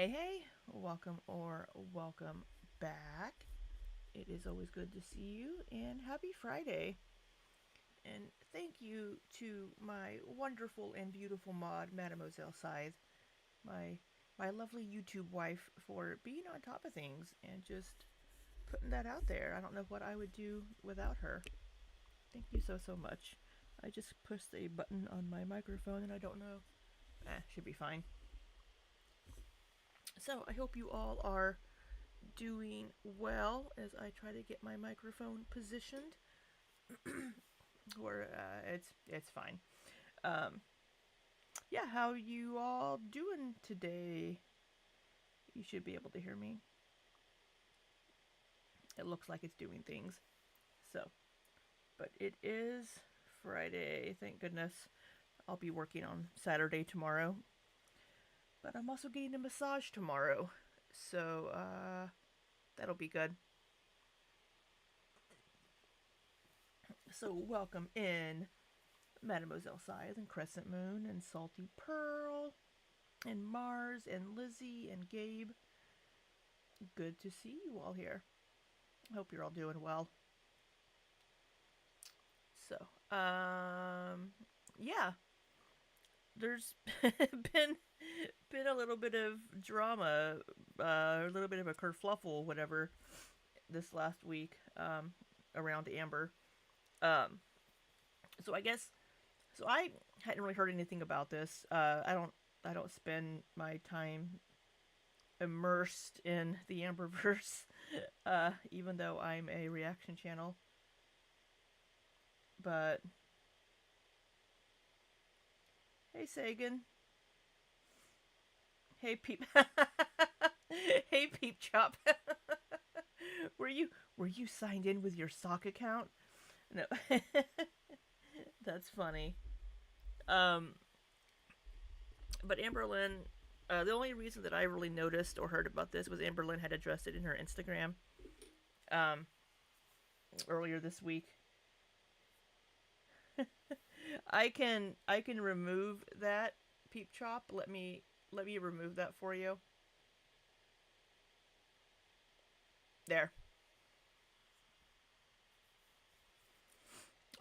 Hey, welcome back. It is always good to see you, and happy Friday. And thank you to my wonderful and beautiful mod, Mademoiselle Scythe, my my lovely YouTube wife, for being on top of things and just putting that out there. I don't know what I would do without her. Thank you so much. I just pushed a button on my microphone and I don't know. Should be fine. So I hope you all are doing well as I try to get my microphone positioned. Where it's fine. Um, yeah, how you all doing today? You should be able to hear me. It looks like it's doing things. So, but it is Friday. Thank goodness. I'll be working on Saturday tomorrow. But I'm also getting a massage tomorrow. So, that'll be good. So, welcome in Mademoiselle Scythe and Crescent Moon and Salty Pearl and Mars and Lizzie and Gabe. Good to see you all here. Hope you're all doing well. So, yeah, there's been a little bit of drama, a little bit of a kerfluffle, whatever, this last week, around Amber. Um, so I guess, so I hadn't really heard anything about this. I don't spend my time immersed in the Amberverse, even though I'm a reaction channel. But hey, Sagan. Hey, Peep. Hey, Peep Chop. were you were you signed in with your sock account? No, that's funny. Um, but Amberlynn, the only reason that I really noticed or heard about this was Amberlynn had addressed it in her Instagram um, earlier this week. I can remove that Peep Chop. Let me remove that for you. There,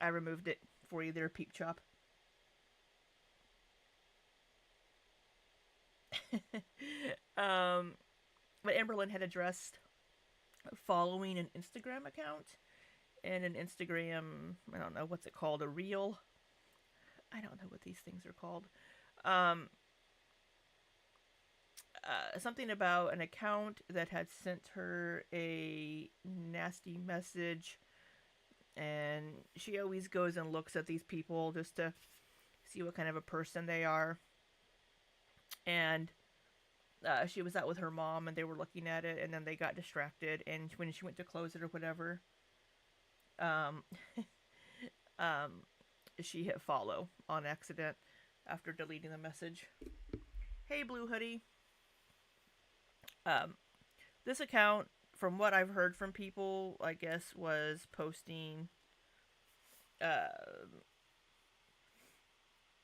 I removed it for you there, Peep Chop. um, but Amberlynn had addressed following an Instagram account and an Instagram, I don't know what's it called, a reel. I don't know what these things are called. Um, Something about an account that had sent her a nasty message, and she always goes and looks at these people just to see what kind of a person they are. And she was out with her mom, and they were looking at it, and then they got distracted. And when she went to close it or whatever, um, um, she hit follow on accident after deleting the message. Hey, Blue Hoodie. Um, this account, from what I've heard from people, I guess was posting. Uh,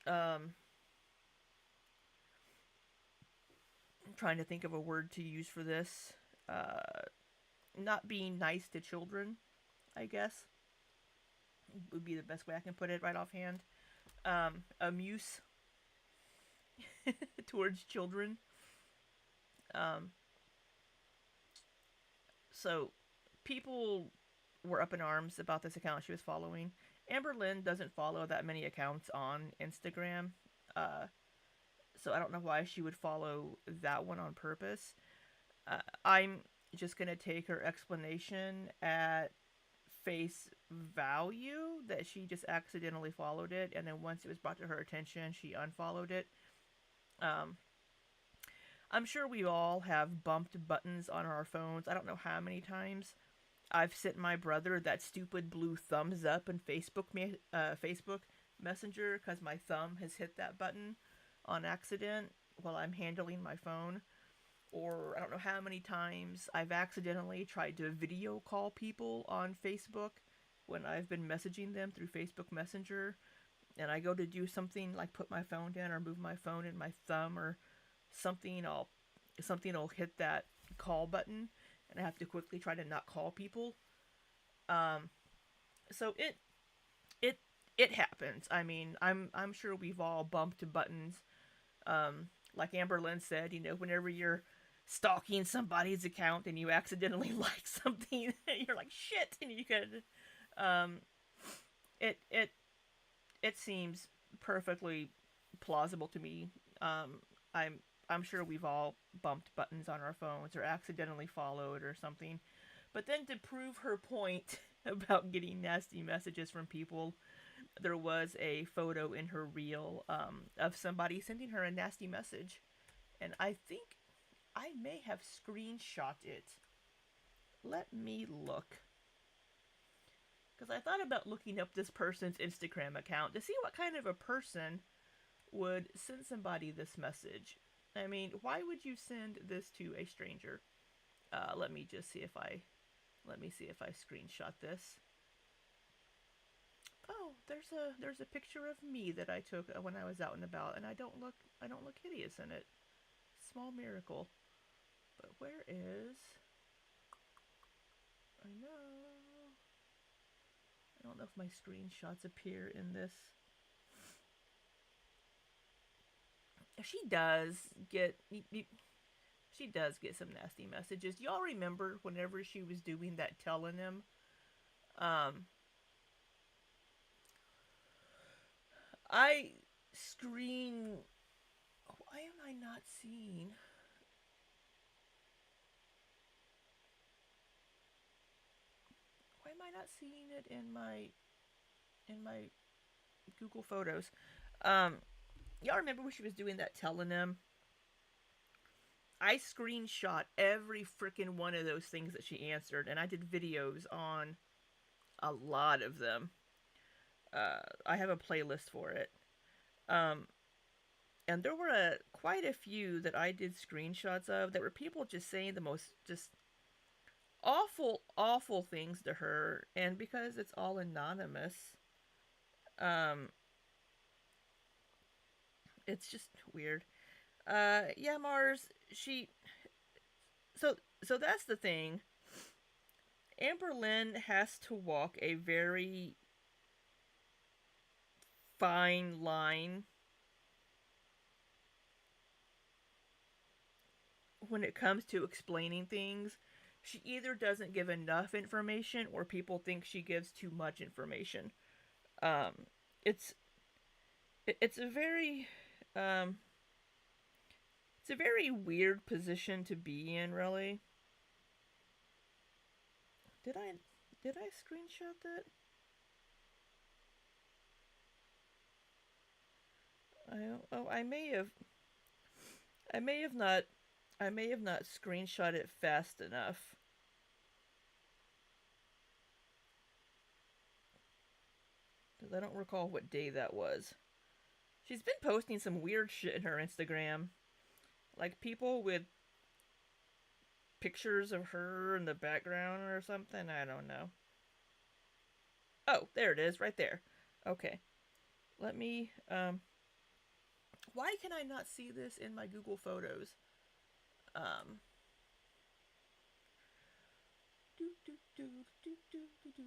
um, I'm trying to think of a word to use for this. Not being nice to children, I guess, would be the best way I can put it right offhand. Amuse towards children. Um, so people were up in arms about this account she was following. Amberlynn doesn't follow that many accounts on Instagram, uh, so I don't know why she would follow that one on purpose. I'm just gonna take her explanation at face value that she just accidentally followed it, and then once it was brought to her attention, she unfollowed it. Um, I'm sure we all have bumped buttons on our phones. I don't know how many times I've sent my brother that stupid blue thumbs up in Facebook Messenger because my thumb has hit that button on accident while I'm handling my phone. Or I don't know how many times I've accidentally tried to video call people on Facebook when I've been messaging them through Facebook Messenger, and I go to do something like put my phone down or move my phone and my thumb or something, I'll something will hit that call button, and I have to quickly try to not call people. Um, so it it happens. I mean, I'm sure we've all bumped buttons. Like Amberlynn said, whenever you're stalking somebody's account and you accidentally like something, you're like shit, and you could. Um, it it it seems perfectly plausible to me. I'm I'm sure we've all bumped buttons on our phones or accidentally followed or something. But then to prove her point about getting nasty messages from people, there was a photo in her reel of somebody sending her a nasty message, and I think I may have screenshot it. Let me look. Because I thought about looking up this person's Instagram account to see what kind of a person would send somebody this message. I mean, why would you send this to a stranger? Let me just see if I screenshot this. Oh, there's a picture of me that I took when I was out and about, and I don't look hideous in it. Small miracle. But where is? I know. I don't know if my screenshots appear in this. She does get she does get some nasty messages. Y'all remember whenever she was doing that telling him? Um, I screen. Why am I not seeing? Why am I not seeing it in my Google Photos? Um, y'all remember when she was doing that telling him? I screenshot every freaking one of those things that she answered, and I did videos on a lot of them. I have a playlist for it. Um, and there were quite a few that I did screenshots of that were people just saying the most just awful, awful things to her. And because it's all anonymous, um, it's just weird. Yeah, Mars, she. So, so that's the thing. Amberlynn has to walk a very fine line when it comes to explaining things. She either doesn't give enough information or people think she gives too much information. Um, it's it's a very um, it's a very weird position to be in, really. Did I did I screenshot that? I may have I may have not I may have not screenshot it fast enough. Because I don't recall what day that was. She's been posting some weird shit in her Instagram. Like people with pictures of her in the background or something. I don't know. Oh, there it is, right there. Okay. Let me. Why can I not see this in my Google Photos? Um. Do, do, do, do, do, do, do.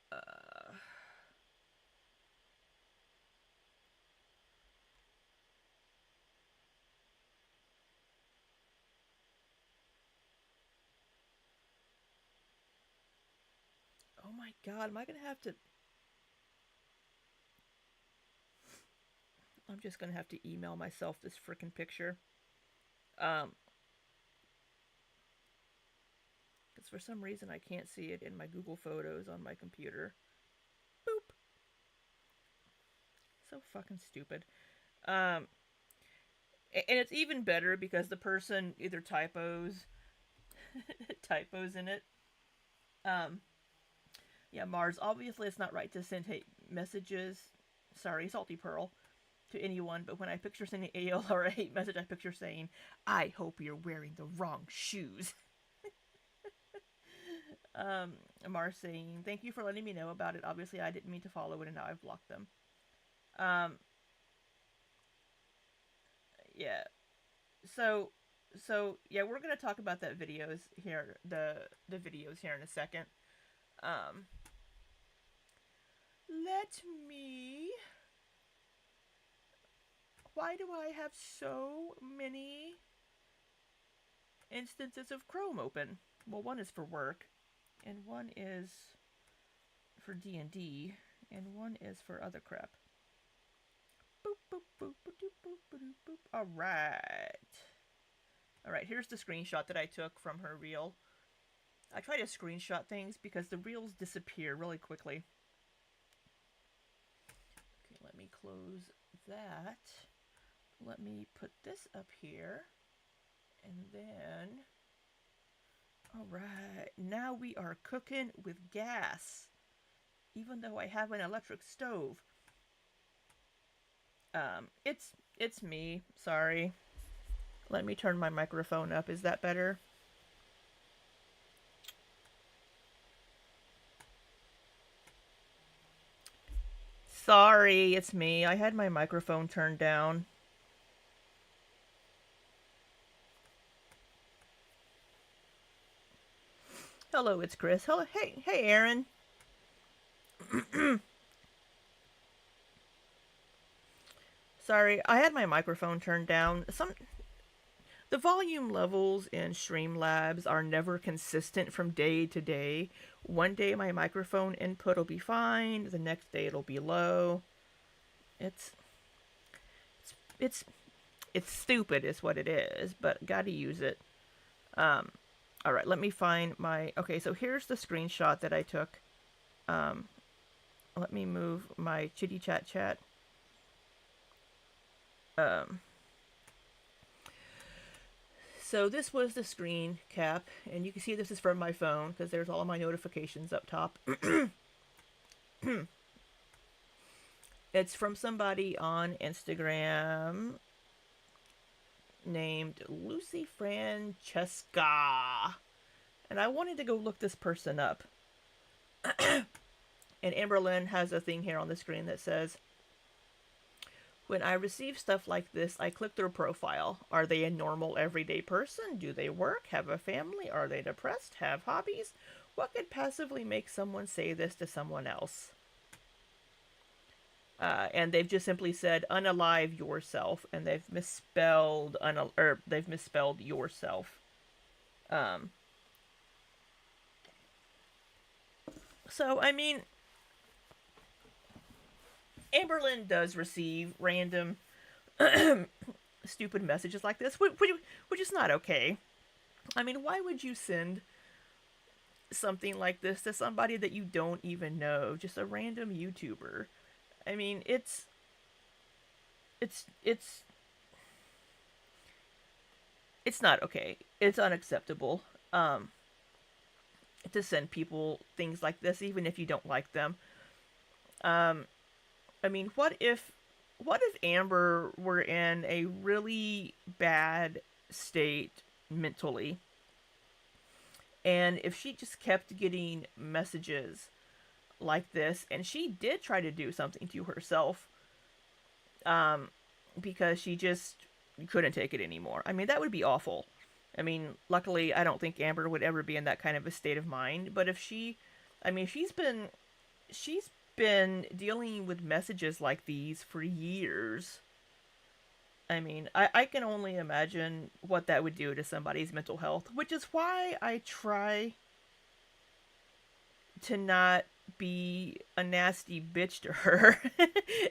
Uh, oh my god, am I gonna have to. I'm just gonna have to email myself this freaking picture. Um. Because for some reason I can't see it in my Google Photos on my computer. Boop. So fucking stupid. Um, and it's even better because the person either typos in it. Um, yeah, Mars. Obviously, it's not right to send hate messages. Sorry, Salty Pearl. to anyone, but when I picture sending AL or a hate message, I picture saying, "I hope you're wearing the wrong shoes." um, Mar saying, "Thank you for letting me know about it. Obviously, I didn't mean to follow it, and now I've blocked them." Um, yeah. So, yeah, we're gonna talk about that videos here, the videos here in a second. Um, let me. Why do I have so many instances of Chrome open? Well, one is for work, and one is for D&D, and one is for other crap. Boop, boop, boop, boop, boop, boop, boop. All right. All right, here's the screenshot that I took from her reel. I try to screenshot things because the reels disappear really quickly. Okay, let me close that. Let me put this up here. And then... Alright, now we are cooking with gas. Even though I have an electric stove. It's me. Sorry. Let me turn my microphone up. Is that better? Sorry, it's me. I had my microphone turned down. Hello, it's Chris. Hello, hey, Aaron. Sorry, I had my microphone turned down. The volume levels in Streamlabs are never consistent from day to day. One day my microphone input will be fine. The next day it'll be low. It's stupid is what it is, but gotta use it. All right, let me find my... Okay, so here's the screenshot that I took. Let me move my chitty chat. So this was the screen cap, and you can see this is from my phone because there's all of my notifications up top. It's from somebody on Instagram named Lucy Francesca. And I wanted to go look this person up. And Amberlynn has a thing here on the screen that says, when I receive stuff like this, I click their profile. Are they a normal, everyday person? Do they work? Have a family? Are they depressed? Have hobbies? What could passively make someone say this to someone else? And they've just simply said unalive yourself, and they've misspelled yourself. So I mean, Amberlynn does receive random stupid messages like this, which is not okay. I mean, why would you send something like this to somebody that you don't even know, just a random YouTuber? I mean, it's not okay. It's unacceptable to send people things like this, even if you don't like them. I mean, what if Amber were in a really bad state mentally, and if she just kept getting messages like this, and she did try to do something to herself, because she just couldn't take it anymore. I mean, that would be awful. I mean, luckily, I don't think Amber would ever be in that kind of a state of mind. But if she's been dealing with messages like these for years. I mean, I can only imagine what that would do to somebody's mental health, which is why I try to not be a nasty bitch to her,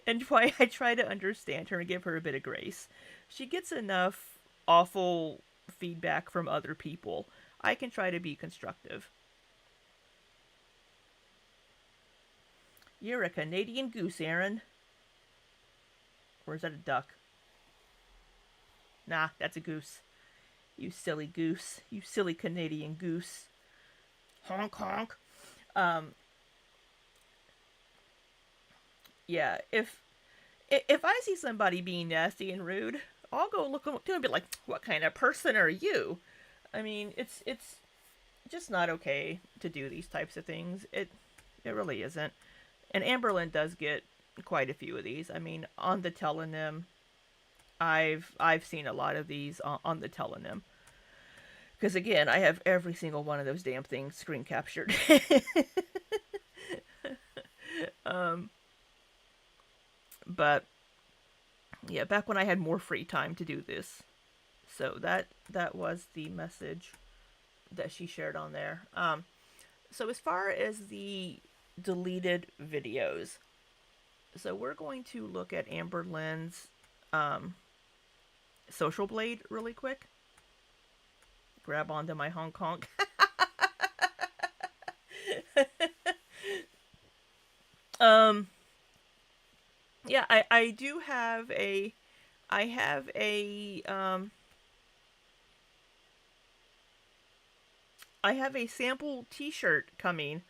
and why I try to understand her and give her a bit of grace. She gets enough awful feedback from other people. I can try to be constructive. You're a Canadian goose, Aaron. Or is that a duck? Nah, that's a goose. You silly goose. You silly Canadian goose. Honk honk. Yeah, if If I see somebody being nasty and rude, I'll go look them up too and be like, "What kind of person are you?" I mean, it's just not okay to do these types of things. It really isn't. And Amberlynn does get quite a few of these. I mean, on the telenym, I've seen a lot of these on the telenym. Because again, I have every single one of those damn things screen captured. um, but yeah, back when I had more free time to do this. So that was the message that she shared on there. So as far as the deleted videos, so we're going to look at Amberlynn's um, Social Blade really quick. Grab onto my honk honk. um, yeah, I do have a, I have a, I have a sample T-shirt coming.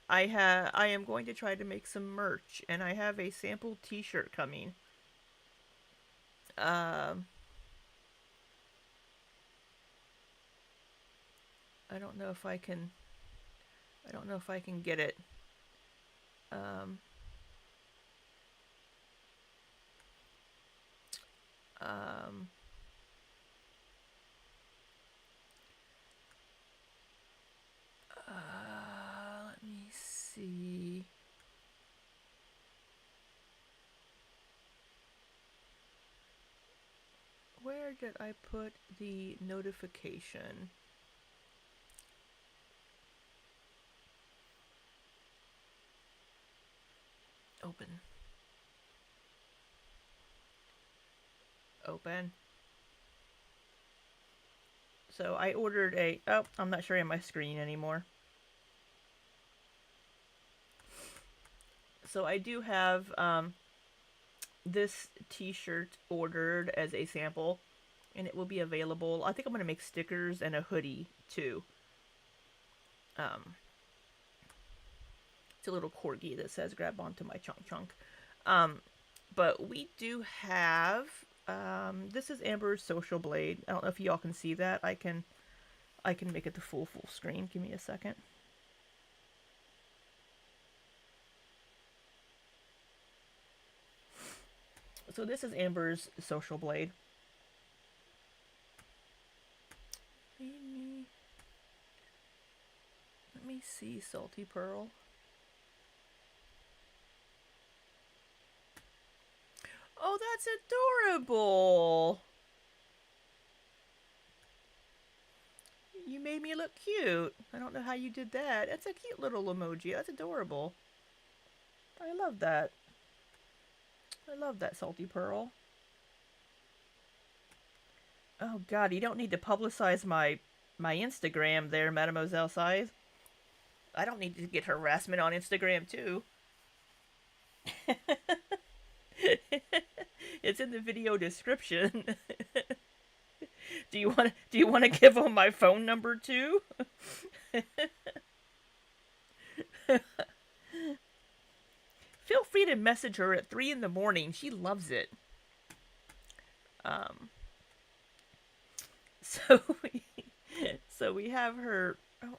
I am going to try to make some merch, and I have a sample T-shirt coming. Um, I don't know if I can. I don't know if I can get it. Um, um, let me see. Where did I put the notification? Open. Open. So I ordered a. Oh, I'm not sharing my screen anymore. So I do have this T-shirt ordered as a sample, and it will be available. I think I'm gonna make stickers and a hoodie too. Um, it's a little corgi that says "Grab onto my chunk chunk." Um, but we do have. This is Amber's Social Blade. I don't know if y'all can see that. I can make it the full screen. Give me a second. So this is Amber's Social Blade. Let me see, Salty Pearl. Oh, that's adorable. You made me look cute. I don't know how you did that. That's a cute little emoji. That's adorable. I love that. I love that, Salty Pearl. Oh god, you don't need to publicize my Instagram there, Mademoiselle Size. I don't need to get harassment on Instagram too. It's in the video description. Do you want to give them my phone number too? Feel free to message her at 3 in the morning. She loves it. Um, so we, so we have her. Oh,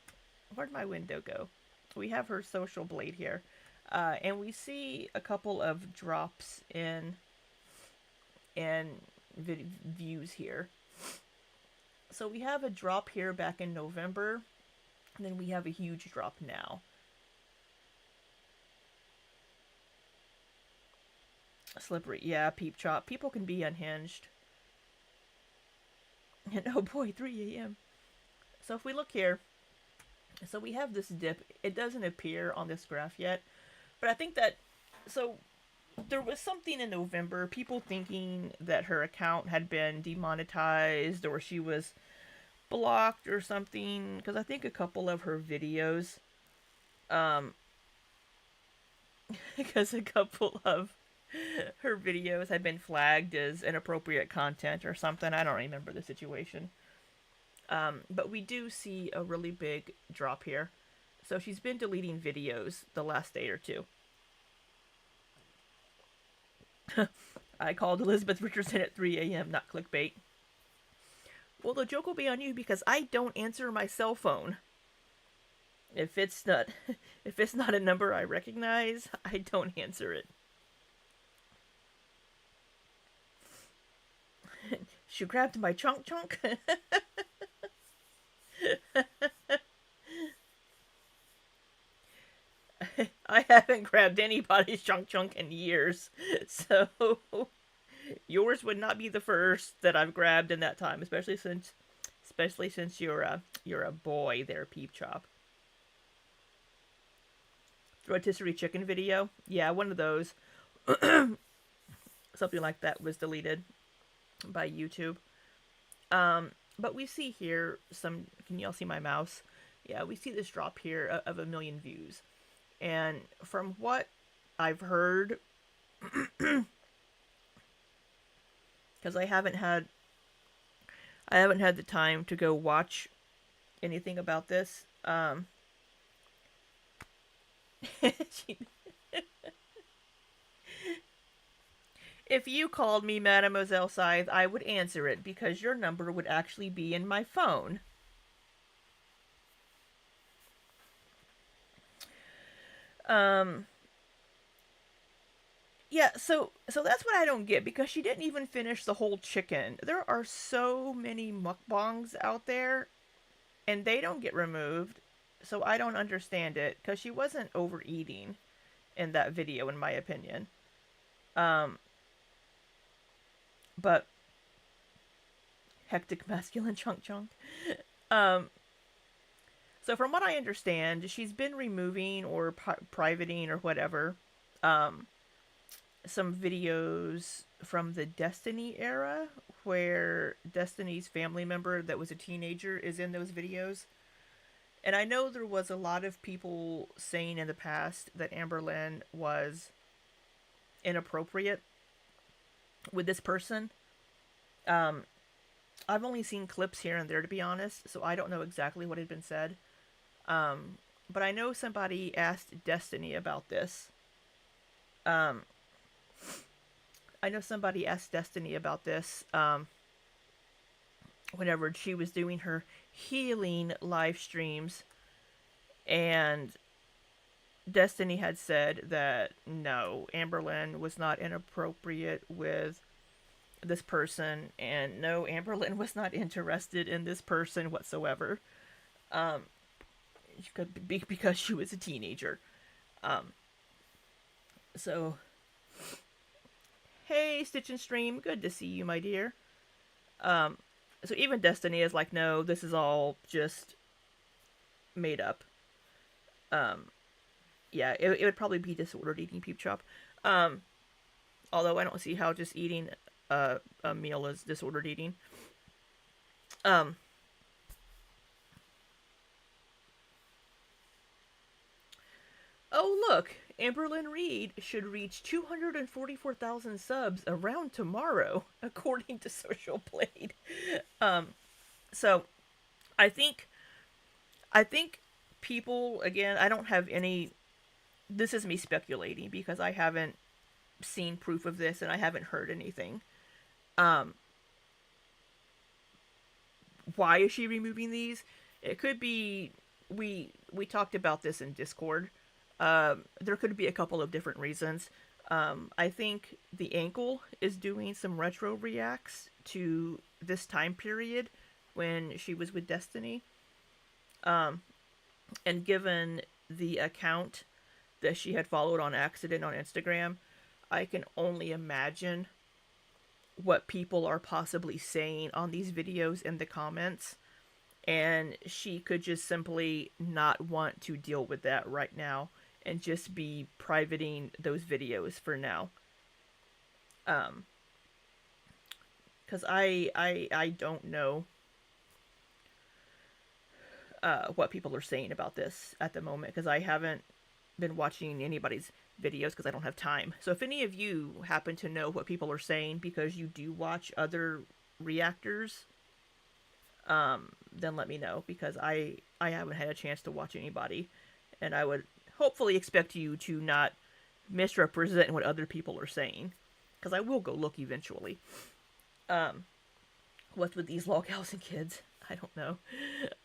where'd my window go? We have her Social Blade here, and we see a couple of drops in views here. So we have a drop here back in November, and then we have a huge drop now. Slippery, yeah, peep chop. People can be unhinged. And oh boy, 3 a.m. So if we look here, so we have this dip. It doesn't appear on this graph yet, but I think that, so there was something in November, people thinking that her account had been demonetized or she was blocked or something, because I think a couple of her videos, um, because a couple of her videos had been flagged as inappropriate content or something. I don't remember the situation. But we do see a really big drop here. So she's been deleting videos the last day or two. I called Elizabeth Richardson at 3 a.m., not clickbait. Well, the joke will be on you because I don't answer my cell phone. If it's not if it's not a number I recognize, I don't answer it. She grabbed my chunk. I haven't grabbed anybody's chunk in years. So yours would not be the first that I've grabbed in that time, especially since you're a boy there, Peep Chop. Rotisserie chicken video. Yeah, one of those. Something like that was deleted by YouTube. But we see here some. Can y'all see my mouse? Yeah, we see this drop here of 1 million views, and from what I've heard, because I haven't had the time to go watch anything about this. If you called me Mademoiselle Scythe, I would answer it because your number would actually be in my phone. Um, yeah, so that's what I don't get because she didn't even finish the whole chicken. There are so many mukbangs out there and they don't get removed. So I don't understand it because she wasn't overeating in that video in my opinion. Um, but hectic masculine chunk. Um, so from what I understand, she's been removing or privating or whatever um, some videos from the Destiny era where Destiny's family member that was a teenager is in those videos. And I know there was a lot of people saying in the past that Amberlynn was inappropriate with this person. Um, I've only seen clips here and there, to be honest, so I don't know exactly what had been said. But I know somebody asked Destiny about this. Um, I know somebody asked Destiny about this whenever she was doing her healing live streams, and Destiny had said that no, Amberlynn was not inappropriate with this person, and no, Amberlynn was not interested in this person whatsoever. Um, because she was a teenager. Um, so, hey, Stitch and Stream, good to see you, my dear. Um, so even Destiny is like, no, this is all just made up. Um, yeah, it would probably be disordered eating, Peep Chop. Um, although I don't see how just eating a meal is disordered eating. Um, oh look, Amberlynn Reed should reach 244,000 subs around tomorrow, according to Social Blade. Um, so I think I think people, again, I don't have any. This is me speculating because I haven't seen proof of this and I haven't heard anything. Um, why is she removing these? It could be we talked about this in Discord. There could be a couple of different reasons. I think the ankle is doing some retro reacts to this time period when she was with Destiny. Um, and given the account that she had followed on accident on Instagram, I can only imagine what people are possibly saying on these videos in the comments. And she could just simply not want to deal with that right now and just be privating those videos for now. Um, because I don't know what people are saying about this at the moment because I haven't been watching anybody's videos because I don't have time. So if any of you happen to know what people are saying because you do watch other reactors, then let me know because I haven't had a chance to watch anybody, and I would hopefully expect you to not misrepresent what other people are saying. because I will go look eventually. Um, what's with these log housing kids? I don't know.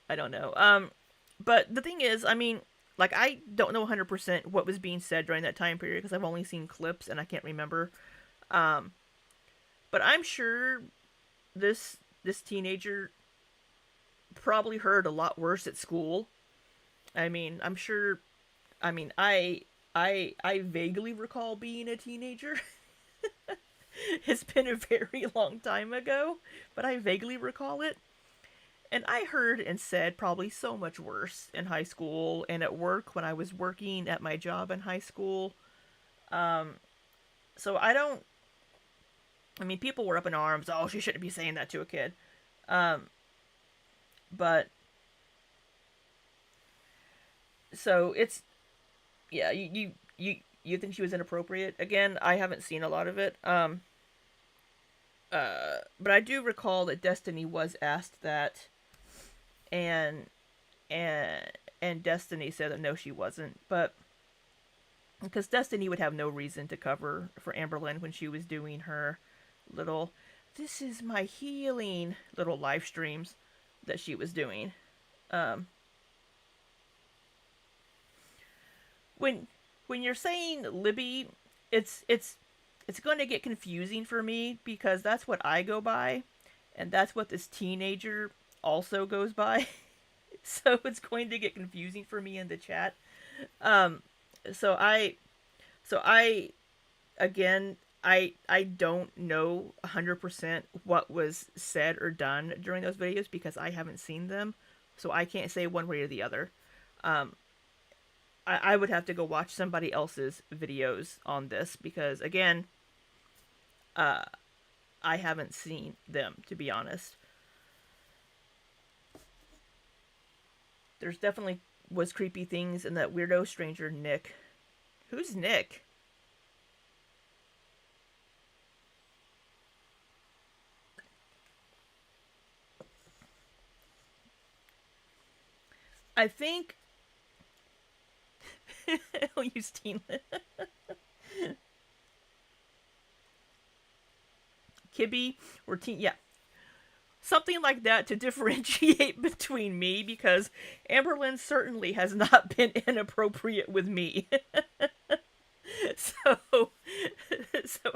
I don't know. But the thing is, I mean, like I don't know 100% what was being said during that time period because I've only seen clips and I can't remember. Um, but I'm sure this teenager probably heard a lot worse at school. I mean, I'm sure. I mean, I vaguely recall being a teenager. It's been a very long time ago, but I vaguely recall it. And I heard and said probably so much worse in high school and at work when I was working at my job in high school. Um, so I don't. I mean, people were up in arms. Oh, she shouldn't be saying that to a kid. Um, but so it's yeah. You think she was inappropriate? Again, I haven't seen a lot of it. But I do recall that Destiny was asked that, and and and Destiny said that no, she wasn't. But because Destiny would have no reason to cover for Amberlynn when she was doing her little "this is my healing" little live streams that she was doing. Um, when when you're saying Libby, it's it's going to get confusing for me because that's what I go by, and that's what this teenager also goes by. So it's going to get confusing for me in the chat. Um, so I so I again I don't know 100% what was said or done during those videos because I haven't seen them, so I can't say one way or the other. Um, I would have to go watch somebody else's videos on this because again, uh, I haven't seen them to be honest. There's definitely was creepy things in that weirdo stranger Nick. Who's Nick? I think I'll use Teen Kibby or Teen. Yeah, something like that to differentiate between me because Amberlynn certainly has not been inappropriate with me. so, so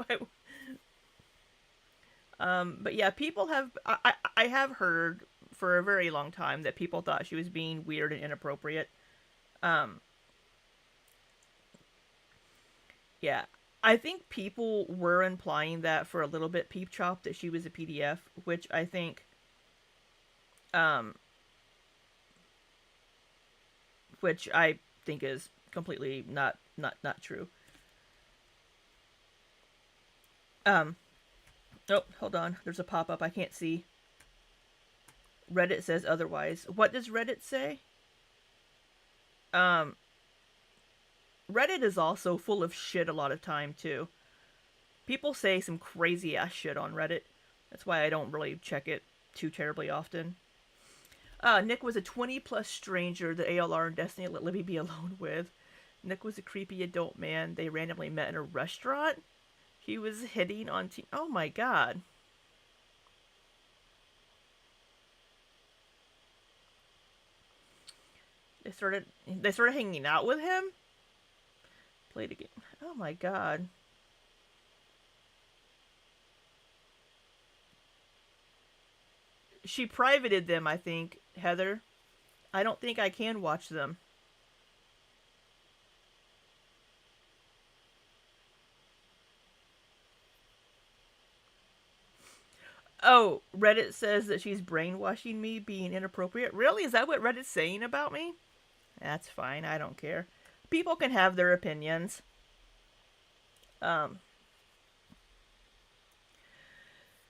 but yeah, people have. I have heard for a very long time that people thought she was being weird and inappropriate. Um, yeah, I think people were implying that for a little bit. Peep Chop that she was a PDF, which I think um, which I think is completely not true. Um, oh, hold on. There's a pop up I can't see. Reddit says otherwise. What does Reddit say? Um, Reddit is also full of shit a lot of time too. People say some crazy ass shit on Reddit. That's why I don't really check it too terribly often. Nick was a 20 plus stranger that ALR and Destiny let Libby be alone with. Nick was a creepy adult man they randomly met in a restaurant. He was hitting on Oh my god. They started hanging out with him. Played a game. Oh my god. She privated them, I think, Heather. I don't think I can watch them. Oh, Reddit says that she's brainwashing me being inappropriate. Really? Is that what Reddit's saying about me? That's fine. I don't care. People can have their opinions. Um,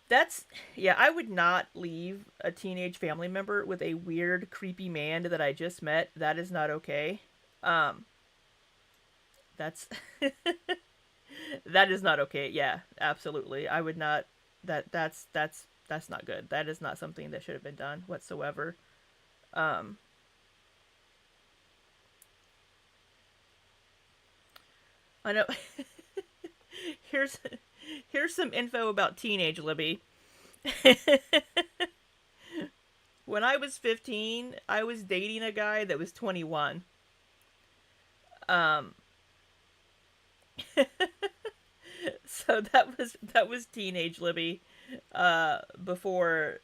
that's yeah. I would not leave a teenage family member with a weird, creepy man that I just met. That is not okay. Um, that's that is not okay. Yeah, absolutely. I would not. That's not good. That is not something that should have been done whatsoever. Um, I know. here's Here's some info about teenage Libby. When I was 15, I was dating a guy that was 21. Um, so that was teenage Libby. Before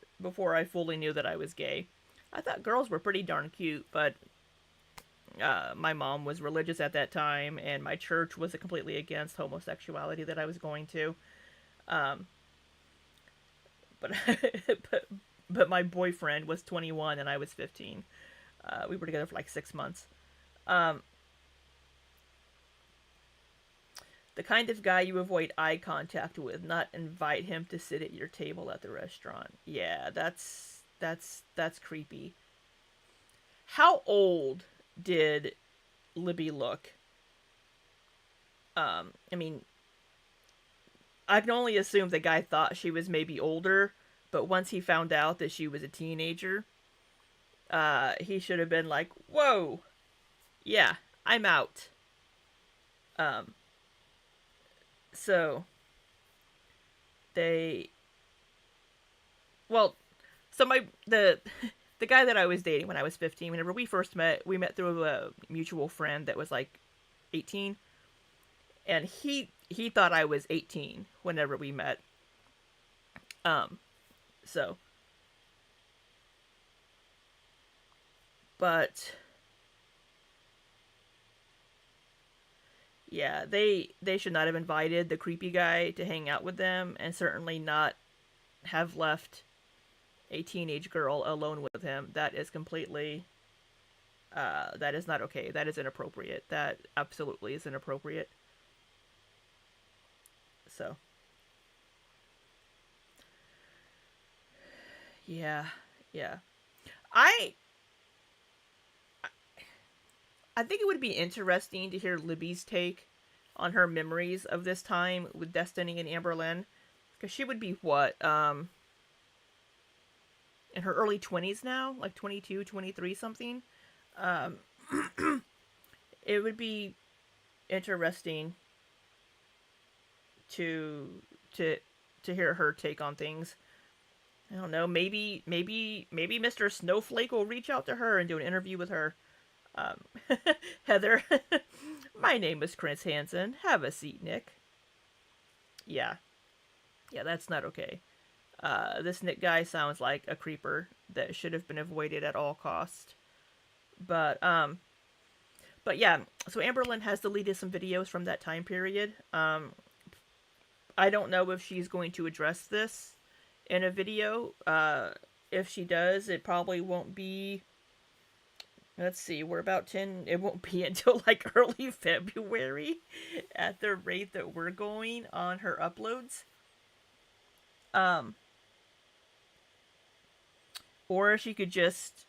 I fully knew that I was gay. I thought girls were pretty darn cute, but my mom was religious at that time, and my church was completely against homosexuality that I was going to. Um, but but but my boyfriend was 21 and I was 15. We were together for like 6 months. Um, the kind of guy you avoid eye contact with, not invite him to sit at your table at the restaurant. Yeah, that's creepy. How old did Libby look? I mean, I can only assume the guy thought she was maybe older, but once he found out that she was a teenager, he should have been like, "Whoa, yeah, I'm out." Um, so they, well, so my the guy that I was dating when I was 15, whenever we first met, we met through a mutual friend that was like 18, and he thought I was 18 whenever we met. Um, so, but yeah, they should not have invited the creepy guy to hang out with them, and certainly not have left a teenage girl alone with him. That is completely that is not okay. That is inappropriate. That absolutely is inappropriate. So, yeah, yeah. I I think it would be interesting to hear Libby's take on her memories of this time with Destiny and Amberlynn, because she would be what, in her early 20s now, like 22, 23 something. Um, it would be interesting to to to hear her take on things. I don't know. Maybe Mr. Snowflake will reach out to her and do an interview with her. Um, Heather, my name is Chris Hansen. Have a seat, Nick. Yeah, yeah, that's not okay. This Nick guy sounds like a creeper that should have been avoided at all cost. But but yeah. So Amberlynn has deleted some videos from that time period. I don't know if she's going to address this in a video. If she does, it probably won't be. Let's see, we're about 10. It won't be until like early February at the rate that we're going on her uploads. Um, or she could just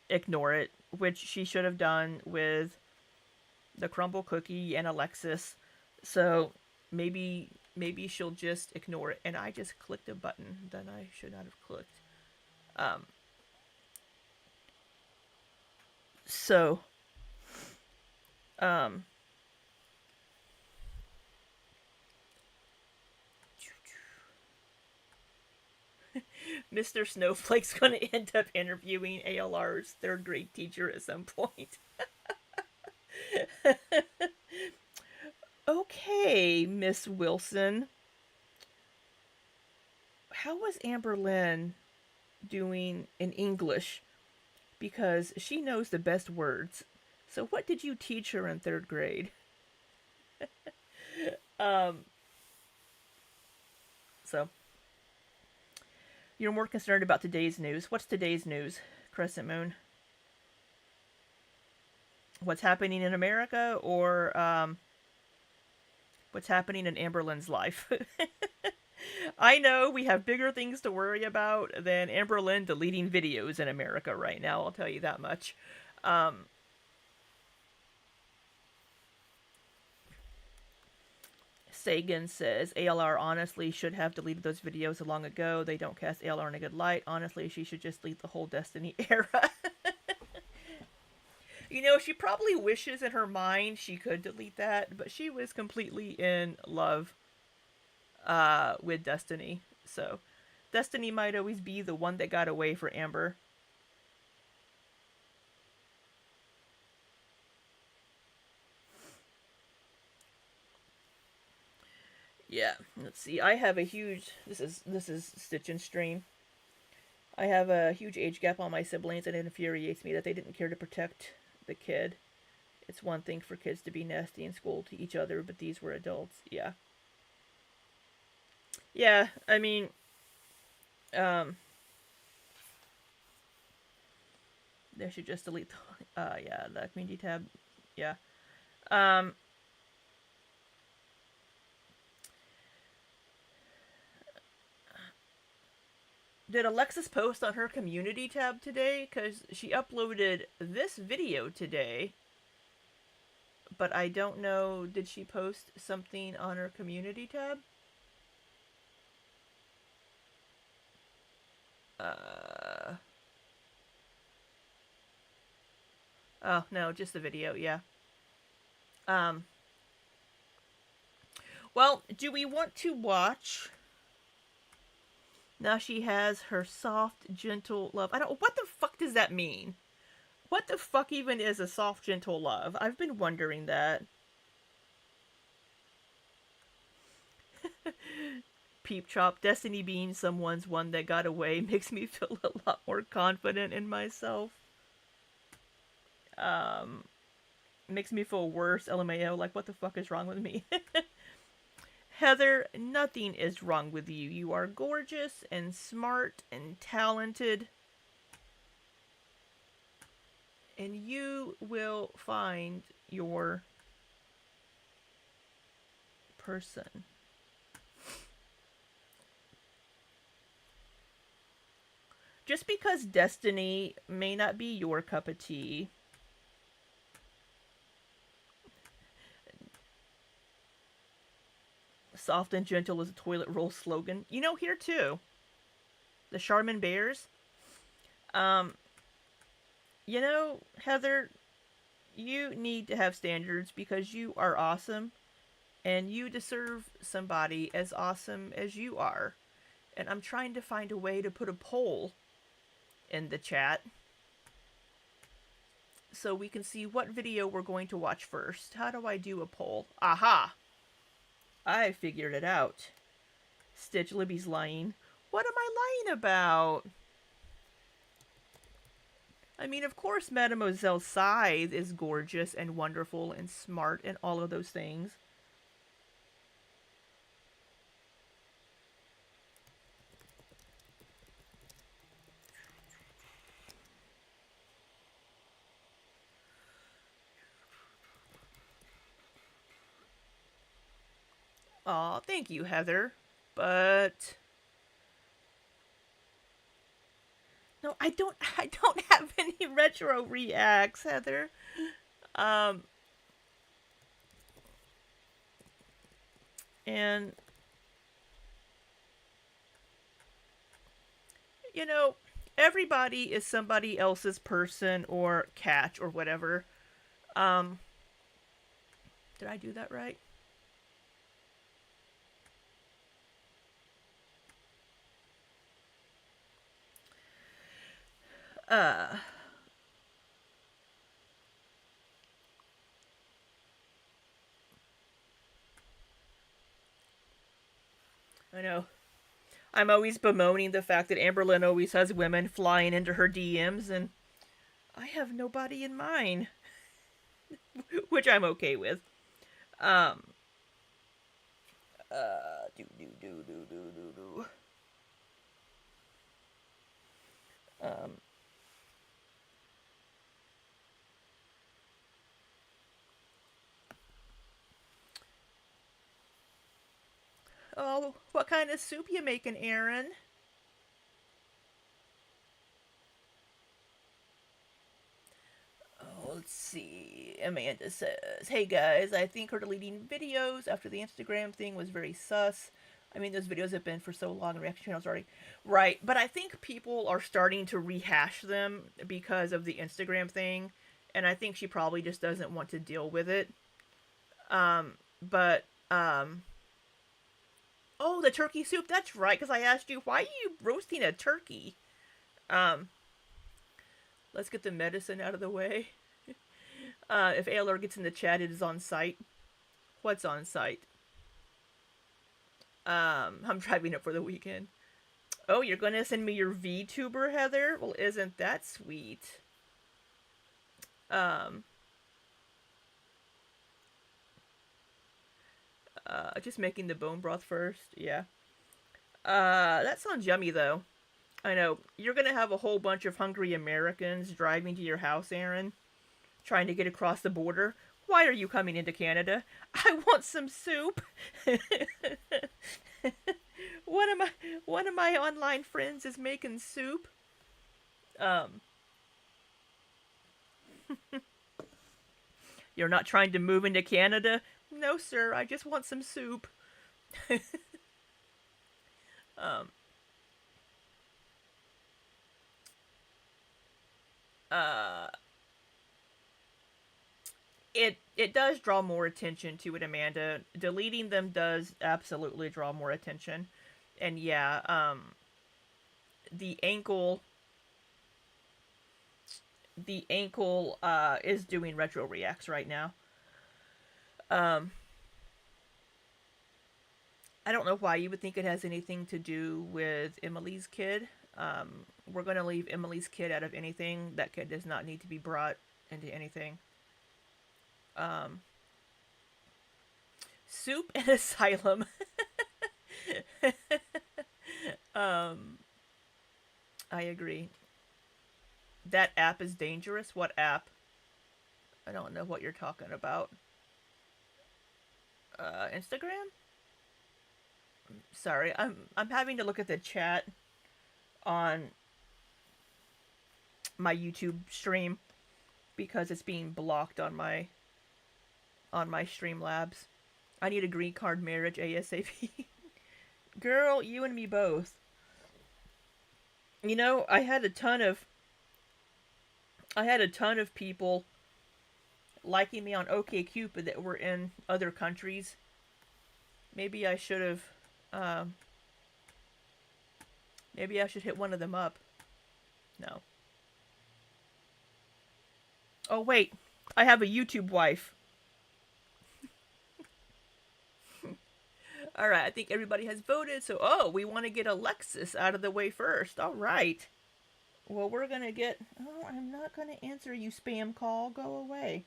ignore it, which she should have done with the crumble cookie and Alexis. So maybe she'll just ignore it. And I just clicked a button that I should not have clicked. Um, so um, Mr. Snowflake's going to end up interviewing ALR's third grade teacher at some point. Okay, Miss Wilson. How was Amberlynn doing in English? Because she knows the best words. So what did you teach her in third grade? Um, so you're more concerned about today's news. What's today's news, Crescent Moon? What's happening in America, or what's happening in Amberlynn's life? I know we have bigger things to worry about than Amberlynn deleting videos in America right now. I'll tell you that much. Um, Sagan says ALR honestly should have deleted those videos long ago. They don't cast ALR in a good light. Honestly, she should just delete the whole Destiny era. You know, she probably wishes in her mind she could delete that, but she was completely in love with Destiny. So Destiny might always be the one that got away for Amber. Yeah, let's see. I have a huge. This is Stitch and Stream. I have a huge age gap on my siblings, and it infuriates me that they didn't care to protect the kid. It's one thing for kids to be nasty in school to each other, but these were adults. Yeah. Yeah, I mean, um, they should just delete the, yeah, the community tab. Yeah. Um, did Alexis post on her community tab today? Because she uploaded this video today, but I don't know. Did she post something on her community tab? Uh, oh no, just the video. Yeah. Um. Well, do we want to watch? Now she has her soft, gentle love. I don't. What the fuck does that mean? What the fuck even is a soft, gentle love? I've been wondering that. Peep Chop, Destiny being someone's one that got away makes me feel a lot more confident in myself. Um, Makes me feel worse, LMAO, like what the fuck is wrong with me? Heather, nothing is wrong with you. You are gorgeous and smart and talented. And you will find your person. Just because Destiny may not be your cup of tea, soft and gentle is a toilet roll slogan. You know, here too, the Charmin Bears. Um, you know, Heather, you need to have standards because you are awesome and you deserve somebody as awesome as you are. And I'm trying to find a way to put a poll in the chat so we can see what video we're going to watch first. How do I do a poll? Aha! I figured it out. Stitch, Libby's lying. What am I lying about? I mean, of course, Mademoiselle Scythe is gorgeous and wonderful and smart and all of those things. Aw, thank you, Heather. But no, I don't. I don't have any retro reacts, Heather. Um, and you know, everybody is somebody else's person or catch or whatever. Um, did I do that right? Uh, I know. I'm always bemoaning the fact that Amberlynn always has women flying into her DMs, and I have nobody in mind, which I'm okay with. Um, do do do do do do do. Um, oh, what kind of soup you making, Aaron? Oh, let's see. Amanda says, "Hey guys, I think her deleting videos after the Instagram thing was very sus. I mean, those videos have been for so long, and reaction channels already right. But I think people are starting to rehash them because of the Instagram thing, and I think she probably just doesn't want to deal with it. But Oh, the turkey soup. That's right. Because I asked you, why are you roasting a turkey? Um, let's get the medicine out of the way. If ALR gets in the chat, it is on site. What's on site? I'm driving up for the weekend. Oh, you're gonna send me your VTuber, Heather? Well, isn't that sweet? Um, just making the bone broth first. Yeah. That sounds yummy though. I know. You're gonna have a whole bunch of hungry Americans driving to your house, Aaron, trying to get across the border. Why are you coming into Canada? I want some soup. one of my one of my online friends is making soup. Um, you're not trying to move into Canada? No, sir. I just want some soup. um, uh, it does draw more attention to it, Amanda. Deleting them does absolutely draw more attention, and yeah, the ankle is doing retro reacts right now. Um, I don't know why you would think it has anything to do with Emily's kid. We're gonna leave Emily's kid out of anything. That kid does not need to be brought into anything. Um, Soup and Asylum. um, I agree. That app is dangerous. What app? I don't know what you're talking about. Instagram? Sorry, I'm having to look at the chat on my YouTube stream because it's being blocked on my Streamlabs. I need a green card marriage ASAP. Girl, you and me both. You know, I had a ton of people liking me on OkCupid that were in other countries. Maybe I should have maybe I should hit one of them up. No. Oh wait, I have a YouTube wife. All right, I think everybody has voted. So, we want to get Alexis out of the way first. All right. Well, we're going to get... Oh, I'm not going to answer you, spam call. Go away.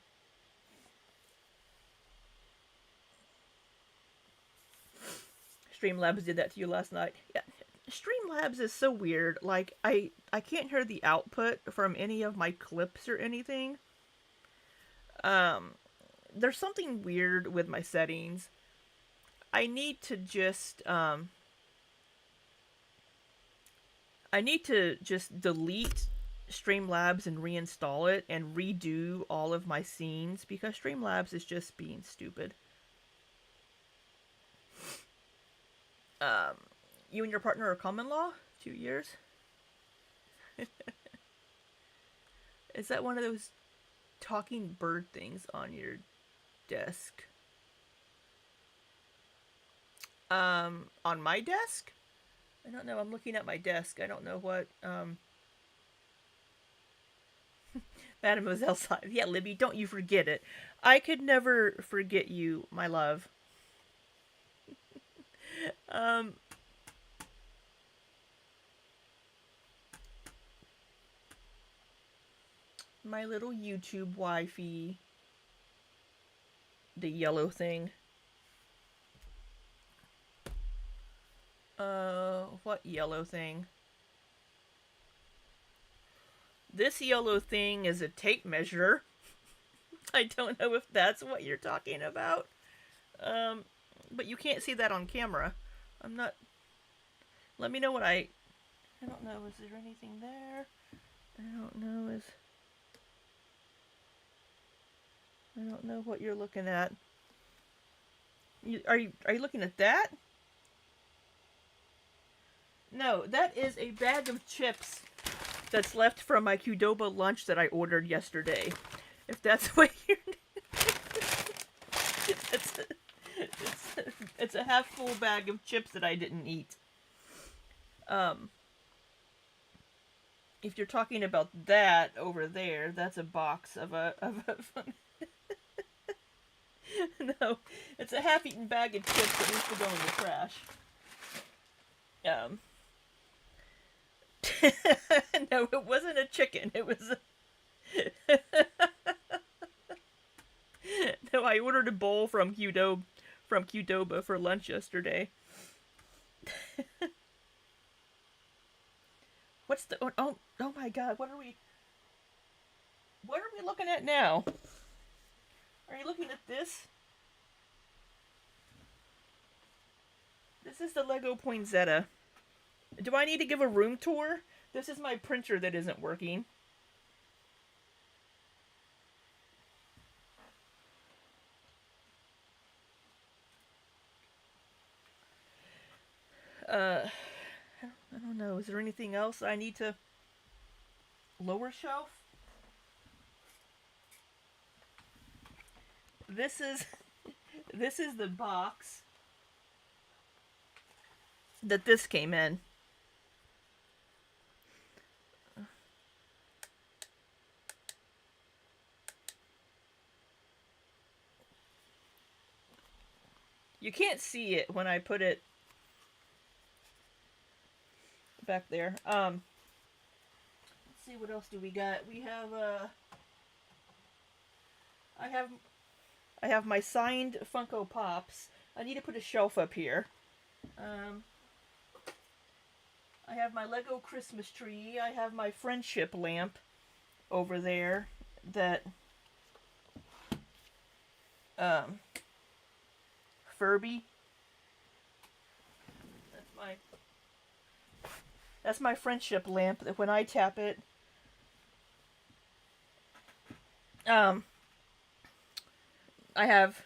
Streamlabs did that to you last night. Yeah, Streamlabs is so weird. Like, I can't hear the output from any of my clips or anything. There's something weird with my settings. I need to just delete Streamlabs and reinstall it and redo all of my scenes because Streamlabs is just being stupid. You and your partner are common law? 2 years? Is that one of those talking bird things on your desk? On my desk? I don't know. I'm looking at my desk. I don't know what, Mademoiselle Side. Yeah, Libby, don't you forget it. I could never forget you, my love. My little YouTube wifey. The yellow thing. What yellow thing? This yellow thing is a tape measure. I don't know if that's what you're talking about. But you can't see that on camera. I'm not... Let me know what I don't know, is there anything there? I don't know what you're looking at. Are you looking at that? No, that is a bag of chips that's left from my Qdoba lunch that I ordered yesterday. If that's what you're... it's a half full bag of chips that I didn't eat. Um, if you're talking about that over there, that's a box of a no, it's a half-eaten bag of chips that needs to go in the trash. Um, no, it wasn't a chicken. It was no. I ordered a bowl from Qdoba for lunch yesterday. What's the oh my god? What are we looking at now? Are you looking at this? This is the Lego Poinsettia. Do I need to give a room tour? This is my printer that isn't working. Uh, I don't know. Is there anything else I need to lower shelf? This is this is the box that this came in. You can't see it when I put it back there. Let's see, what else do we got? We have I have my signed Funko Pops. I need to put a shelf up here. I have my Lego Christmas tree. I have my friendship lamp over there that Furby. That's my friendship lamp that when I tap it, I have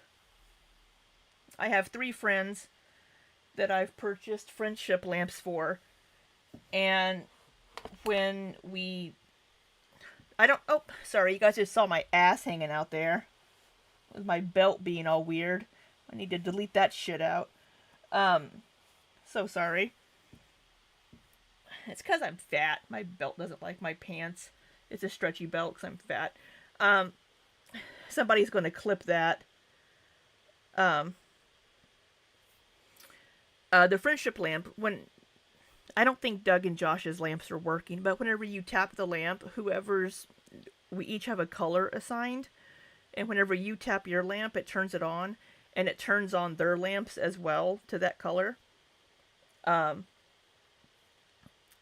3 friends that I've purchased friendship lamps for, and when we oh, sorry, you guys just saw my ass hanging out there with my belt being all weird. I need to delete that shit out. So sorry. It's because I'm fat. My belt doesn't like my pants. It's a stretchy belt because I'm fat. Somebody's going to clip that. The friendship lamp, I don't think Doug and Josh's lamps are working, but whenever you tap the lamp, we each have a color assigned, and whenever you tap your lamp, it turns it on, and it turns on their lamps as well to that color.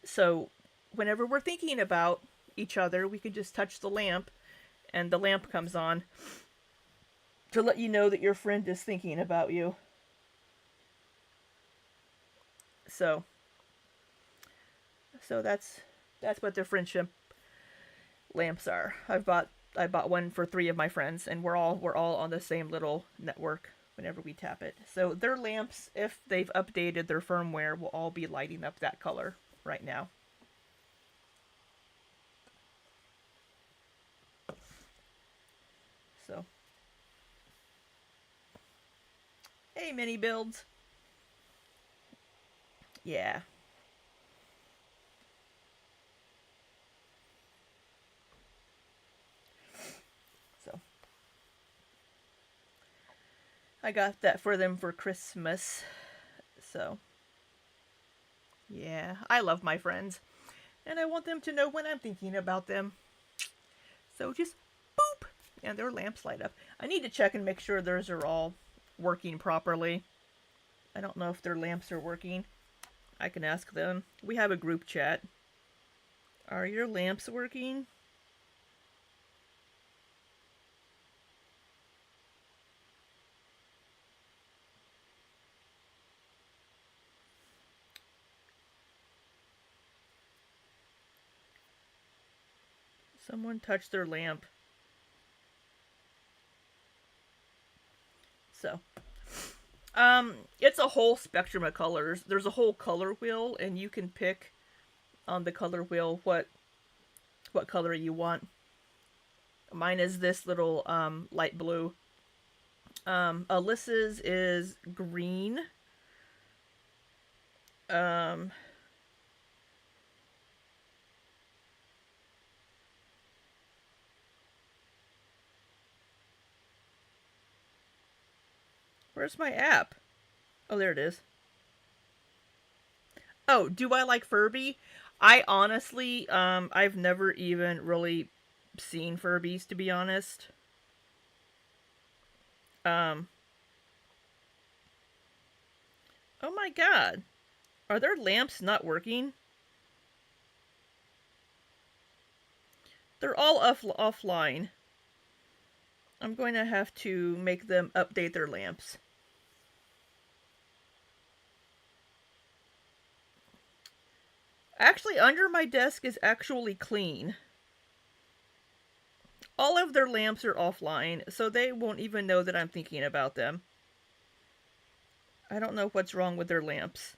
So whenever we're thinking about each other, we can just touch the lamp, and the lamp comes on to let you know that your friend is thinking about you. So that's what the friendship lamps are. I bought one for 3 of my friends, and we're all on the same little network whenever we tap it. So their lamps, if they've updated their firmware, will all be lighting up that color right now. So, hey, mini builds. Yeah. So, I got that for them for Christmas. So, yeah, I love my friends, and I want them to know when I'm thinking about them. So just boop, and their lamps light up. I need to check and make sure theirs are all working properly. I don't know if their lamps are working. I can ask them. We have a group chat. Are your lamps working? Someone touched their lamp. So, it's a whole spectrum of colors. There's a whole color wheel, and you can pick on the color wheel what color you want. Mine is this little light blue. Alyssa's is green. Um, where's my app? Oh, there it is. Oh, do I like Furby? I honestly, I've never even really seen Furbies, to be honest. Um, oh my god. Are their lamps not working? They're all offline. I'm going to have to make them update their lamps. Actually, under my desk is actually clean. All of their lamps are offline, so they won't even know that I'm thinking about them. I don't know what's wrong with their lamps.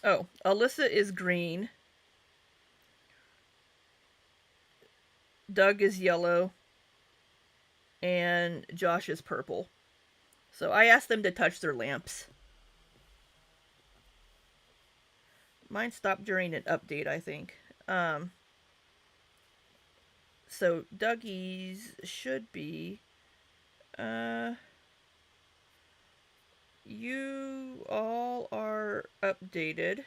Oh, Alyssa is green. Doug is yellow. And Josh is purple. So I asked them to touch their lamps. Mine stopped during an update, I think. So Dougie's should be. Uh, you all are updated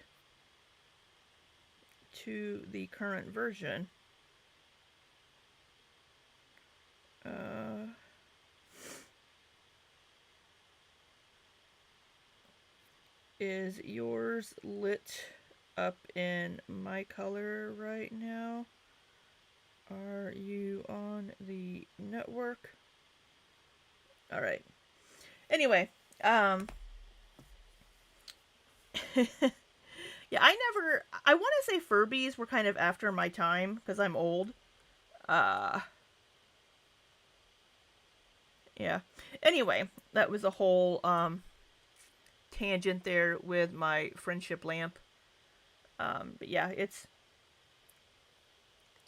to the current version. Is yours lit up in my color right now? Are you on the network? All right. Anyway, yeah, I want to say Furbies were kind of after my time because I'm old. Uh, yeah. Anyway, that was a whole tangent there with my friendship lamp. But yeah, it's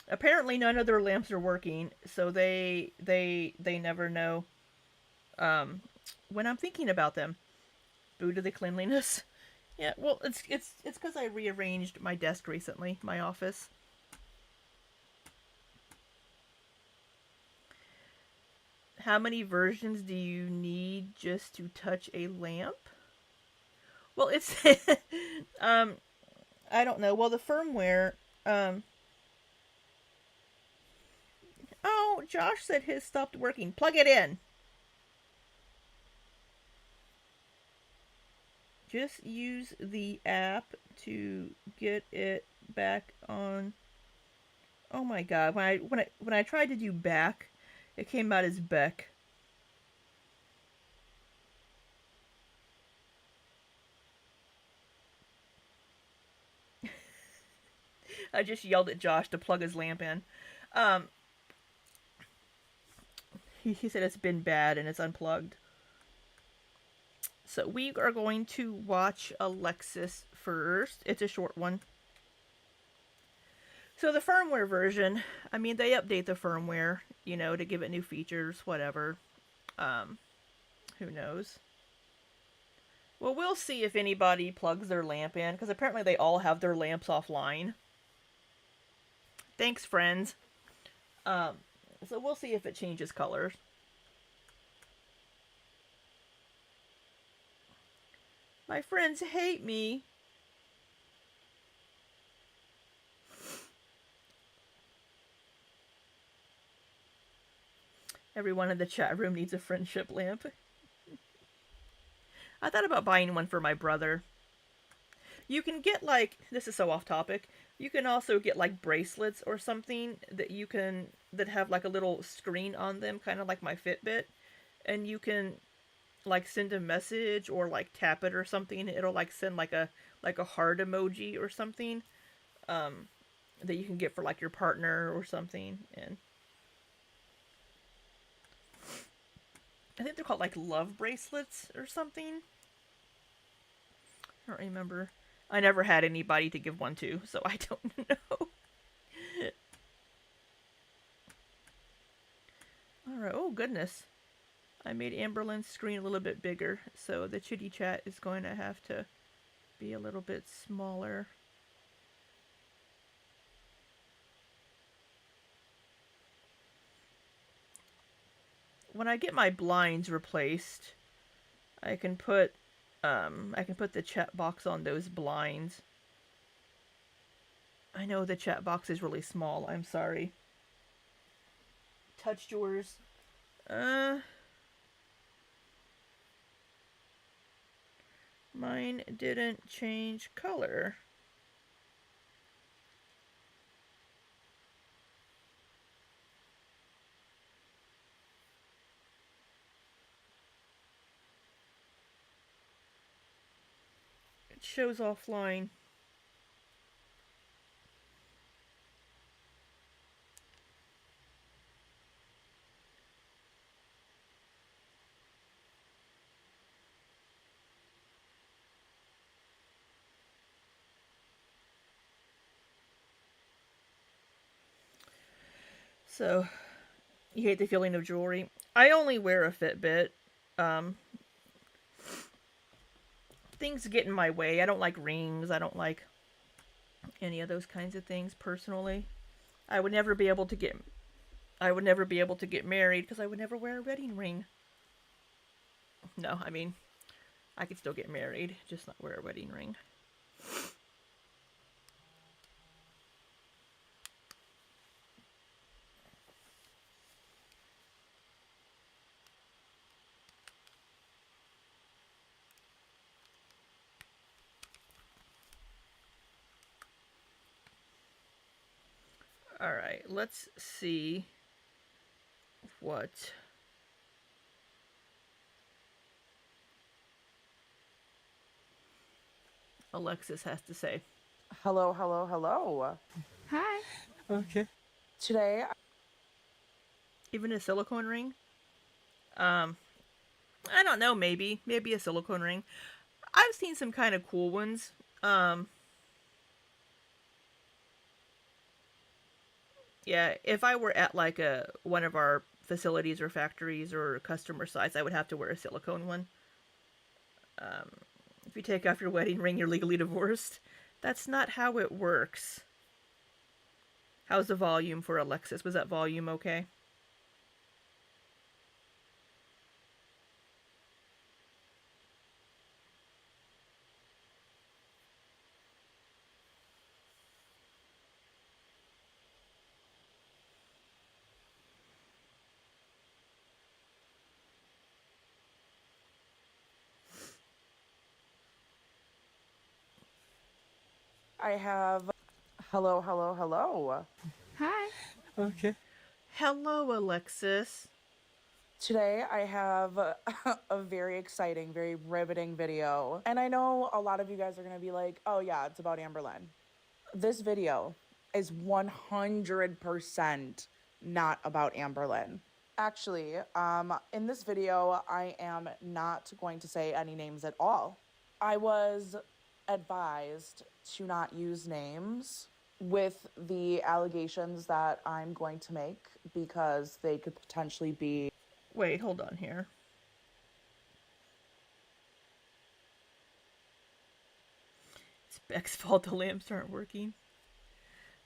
apparently none of their lamps are working, so they never know when I'm thinking about them. Boo to the cleanliness. Yeah, well, it's because I rearranged my desk recently, my office. How many versions do you need just to touch a lamp? Well, it's um I don't know. Well, the firmware oh, Josh said his stopped working. Plug it in. Just use the app to get it back on. Oh my god, when I tried to do back, it came out as Beck. I just yelled at Josh to plug his lamp in. Um, he said it's been bad and it's unplugged. So we are going to watch Alexis first. It's a short one. So the firmware version, I mean, they update the firmware, to give it new features, whatever. Um, who knows? Well, we'll see if anybody plugs their lamp in, because apparently they all have their lamps offline. Thanks, friends. Um, so we'll see if it changes colors. My friends hate me. Everyone in the chat room needs a friendship lamp. I thought about buying one for my brother. You can get this is so off topic. You can also get bracelets or something that have a little screen on them, kind of like my Fitbit, and you can send a message or tap it or something, and it'll send like a heart emoji or something. Um, that you can get for like your partner or something. And I think they're called like love bracelets or something. I don't remember. I never had anybody to give one to, so I don't know. Alright, oh goodness. I made Amberlynn's screen a little bit bigger, so the chitty chat is going to have to be a little bit smaller. When I get my blinds replaced, I can put the chat box on those blinds. I know the chat box is really small. I'm sorry. Touched yours. Mine didn't change color. It shows offline. So, you hate the feeling of jewelry. I only wear a Fitbit. Um, Things get in my way. I don't like rings. I don't like any of those kinds of things personally. I would never be able to get I would never be able to get married because I would never wear a wedding ring. No, I mean, I could still get married, just not wear a wedding ring. All right, let's see what Alexis has to say. Hello, hello, hello. Hi. Okay. Today, Even a silicone ring? I don't know, maybe a silicone ring. I've seen some kind of cool ones. Yeah, if I were at like a one of our facilities or factories or customer sites, I would have to wear a silicone one. If you take off your wedding ring, you're legally divorced. That's not how it works. How's the volume for Alexis? Was that volume okay? I have. Hello, hello, hello. Hi. Okay. Hello, Alexis. Today, I have a very exciting, very riveting video. And I know a lot of you guys are going to be like, oh, yeah, it's about Amberlynn. This video is 100% not about Amberlynn. Actually, in this video, I am not going to say any names at all. I was advised to not use names with the allegations that I'm going to make because they could potentially be. Wait, hold on here. It's Beck's fault the lamps aren't working.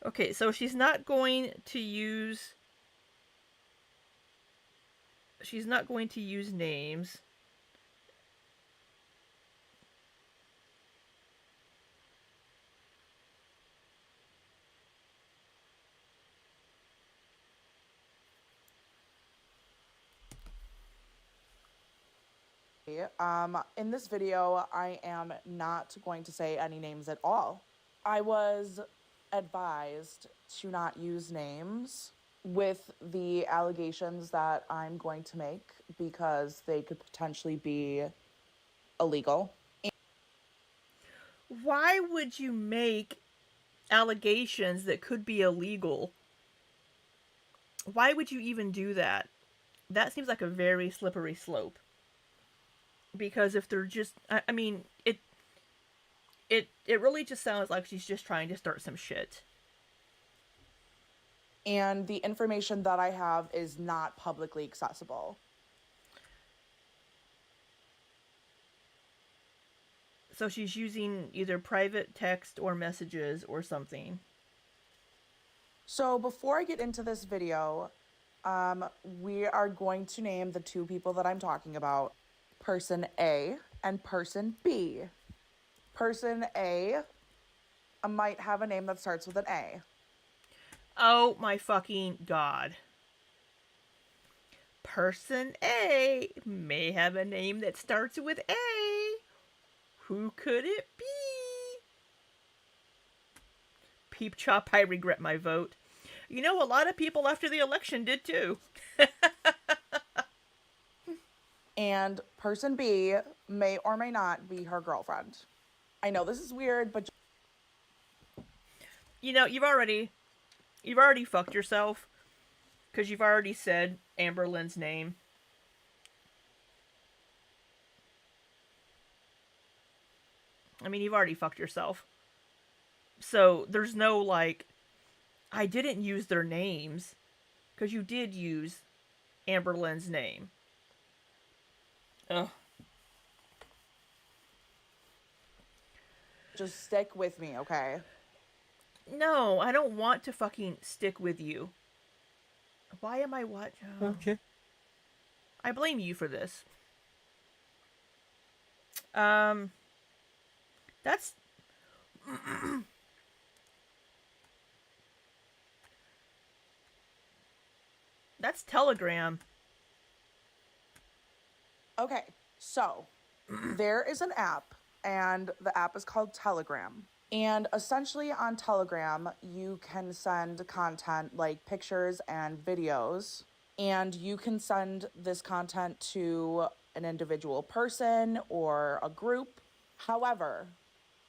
Okay, so she's not going to use names. In this video, I am not going to say any names at all. I was advised to not use names with the allegations that I'm going to make because they could potentially be illegal. Why would you make allegations that could be illegal. Why would you even do that? That seems like a very slippery slope. Because if they're just, I mean, it really just sounds like she's just trying to start some shit. And the information that I have is not publicly accessible. So she's using either private text or messages or something. So before I get into this video, we are going to name the two people that I'm talking about, person A and person B. Person A might have a name that starts with an A. Oh my fucking god. Person A may have a name that starts with A. Who could it be? Peep chop, I regret my vote. You know, a lot of people after the election did too. And person B may or may not be her girlfriend. I know this is weird, but You know, you've already fucked yourself because you've already said Amberlynn's name. I mean, you've already fucked yourself. So there's no like, I didn't use their names because you did use Amberlynn's name. Ugh. just stick with me, okay? No, I don't want to fucking stick with you. Why am I what? Oh. Okay. I blame you for this. Um, that's that's Telegram. Okay, so there is an app, and the app is called Telegram. And essentially, on Telegram, you can send content like pictures and videos, and you can send this content to an individual person or a group. However,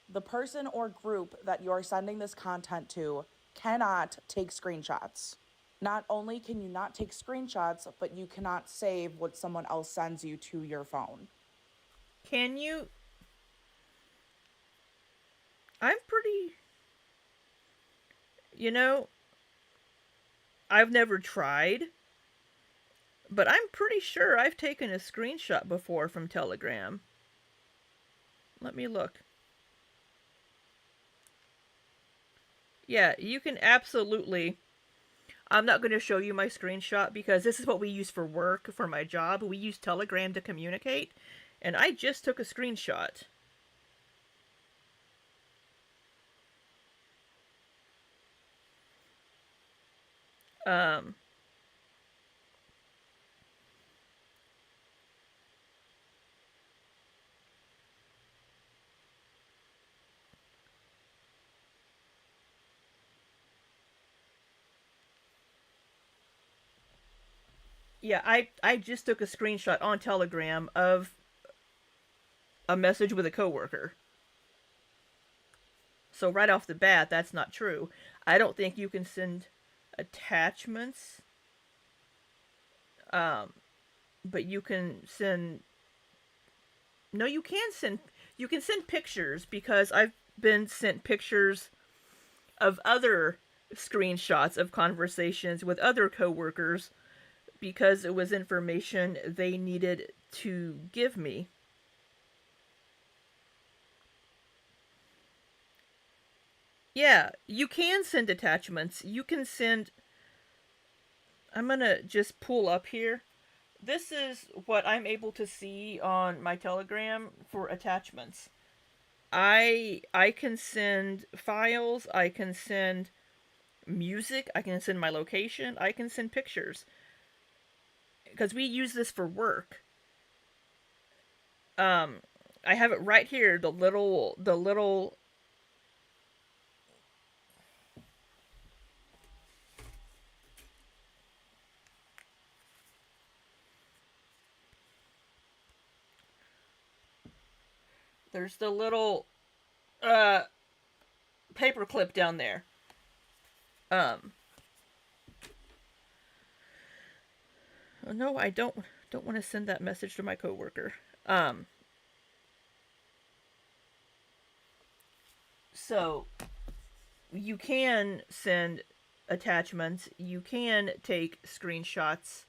the person or group that you're sending this content to cannot take screenshots. Not only can you not take screenshots, but you cannot save what someone else sends you to your phone. Can you? I'm pretty. You know, I've never tried, but I'm pretty sure I've taken a screenshot before from Telegram. Let me look. Yeah, you can absolutely. I'm not going to show you my screenshot because this is what we use for work, for my job. We use Telegram to communicate, and I just took a screenshot. Um, yeah, I just took a screenshot on Telegram of a message with a coworker. So right off the bat, that's not true. I don't think you can send attachments, um, but you can send. No, you can send. You can send pictures because I've been sent pictures of other screenshots of conversations with other coworkers because it was information they needed to give me. Yeah, you can send attachments. You can send. I'm gonna just pull up here. This is what I'm able to see on my Telegram for attachments. I can send files, I can send music, I can send my location, I can send pictures. Because we use this for work. I have it right here, the little there's the little uh paperclip down there. Um, oh no, I don't want to send that message to my coworker. Um, so you can send attachments. You can take screenshots.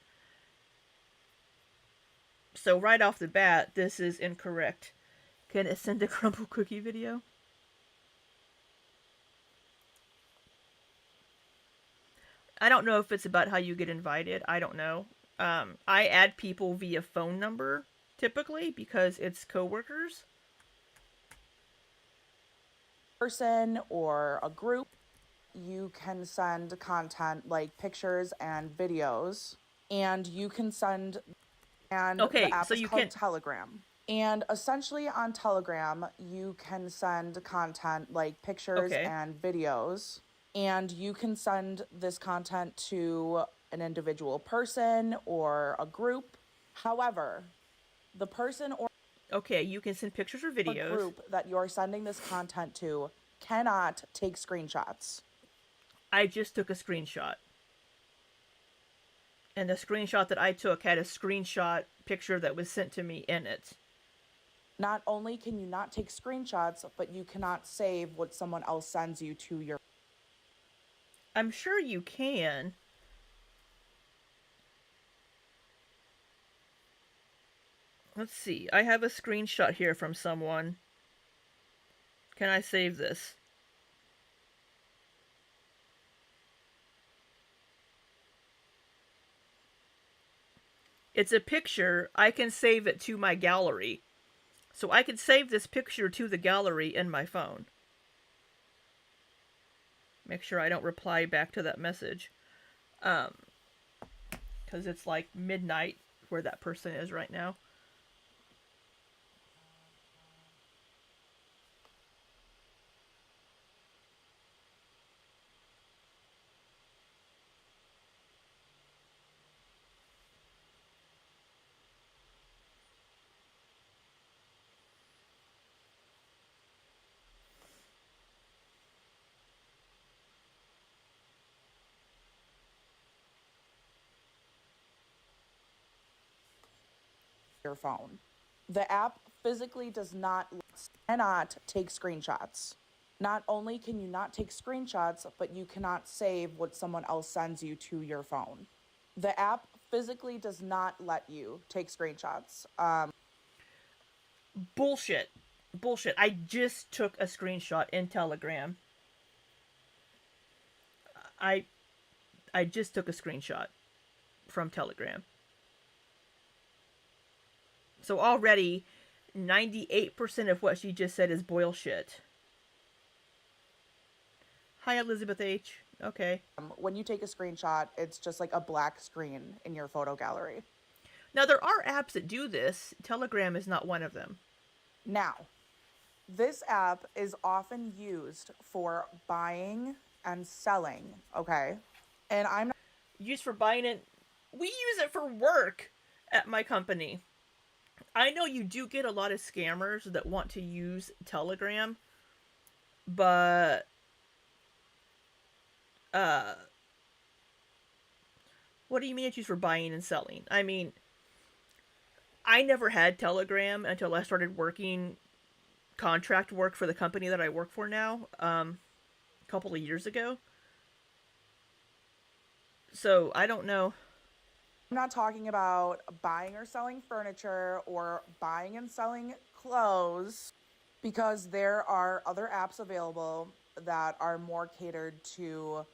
So right off the bat, this is incorrect. Can it send a crumble cookie video? I don't know if it's about how you get invited. I don't know. I add people via phone number typically because it's coworkers. Person or a group, you can send content like pictures and videos, and you can send, and the Okay, app so is you called can. Telegram. And essentially on Telegram, you can send content like pictures Okay. and videos, and you can send this content to an individual person or a group. However, the person or Okay, you can send pictures or videos. group that you're sending this content to cannot take screenshots. I just took a screenshot. And the screenshot that I took had a screenshot picture that was sent to me in it. Not only can you not take screenshots, but you cannot save what someone else sends you to your. I'm sure you can. Let's see. I have a screenshot here from someone. Can I save this? It's a picture. I can save it to my gallery. So I can save this picture to the gallery in my phone. Make sure I don't reply back to that message. Because it's like midnight where that person is right now. Your phone. The app physically cannot take screenshots. Not only can you not take screenshots, but you cannot save what someone else sends you to your phone. The app physically does not let you take screenshots. Bullshit. Bullshit. I just took a screenshot in Telegram. I I just took a screenshot from Telegram. So already 98% of what she just said is bullshit. Hi Elizabeth H. Okay. When you take a screenshot, it's just like a black screen in your photo gallery. Now there are apps that do this. Telegram is not one of them. Now, this app is often used for buying and selling, okay? And I'm not Used for buying it. We use it for work at my company. I know you do get a lot of scammers that want to use Telegram, but uh what do you mean it's used for buying and selling? I mean, I never had Telegram until I started working contract work for the company that I work for now, a couple of years ago. So I don't know. I'm not talking about buying or selling furniture or buying and selling clothes, because there are other apps available that are more catered to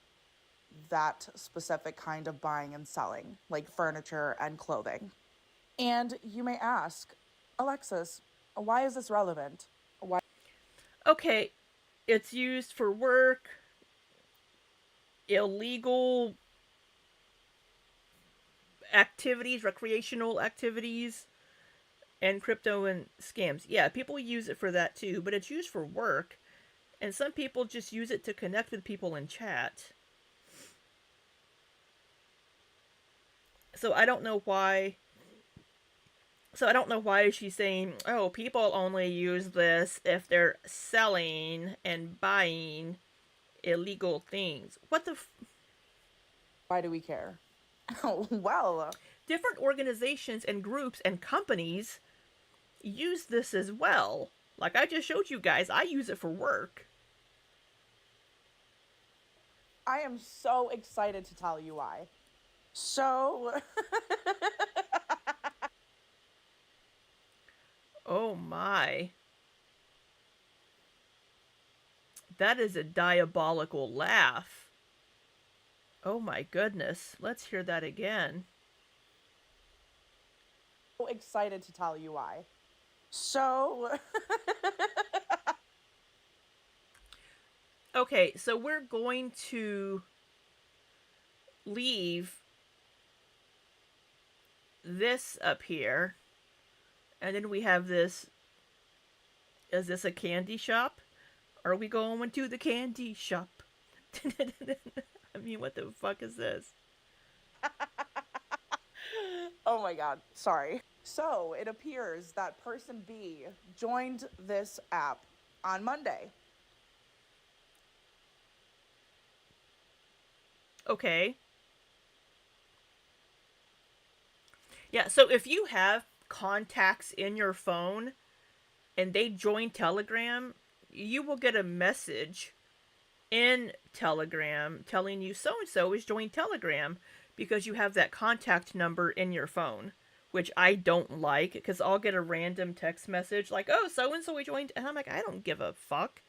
that specific kind of buying and selling, like furniture and clothing. And you may ask, Alexis, why is this relevant? Why? Okay, it's used for work, illegal activities, recreational activities, and crypto and scams. Yeah, people use it for that too, but it's used for work, and some people just use it to connect with people in chat. So I don't know why So I don't know why she's saying, oh, people only use this if they're selling and buying illegal things. What the Why do we care? Well, different organizations and groups and companies use this as well. Like I just showed you guys, I use it for work. I am so excited to tell you why. So, Oh my. That is a diabolical laugh. Oh my goodness. Let's hear that again. excited to tell you why. So, Okay, so we're going to leave this up here. And then we have this. Is this a candy shop? Are we going to the candy shop? I mean, what the fuck is this? oh my god, sorry. So, it appears that person B joined this app on Monday. Okay. Yeah, so if you have contacts in your phone and they join Telegram, you will get a message in Telegram telling you so and so is joined Telegram because you have that contact number in your phone, which I don't like because I'll get a random text message like, "Oh, so and so joined," and I'm like, I don't give a fuck.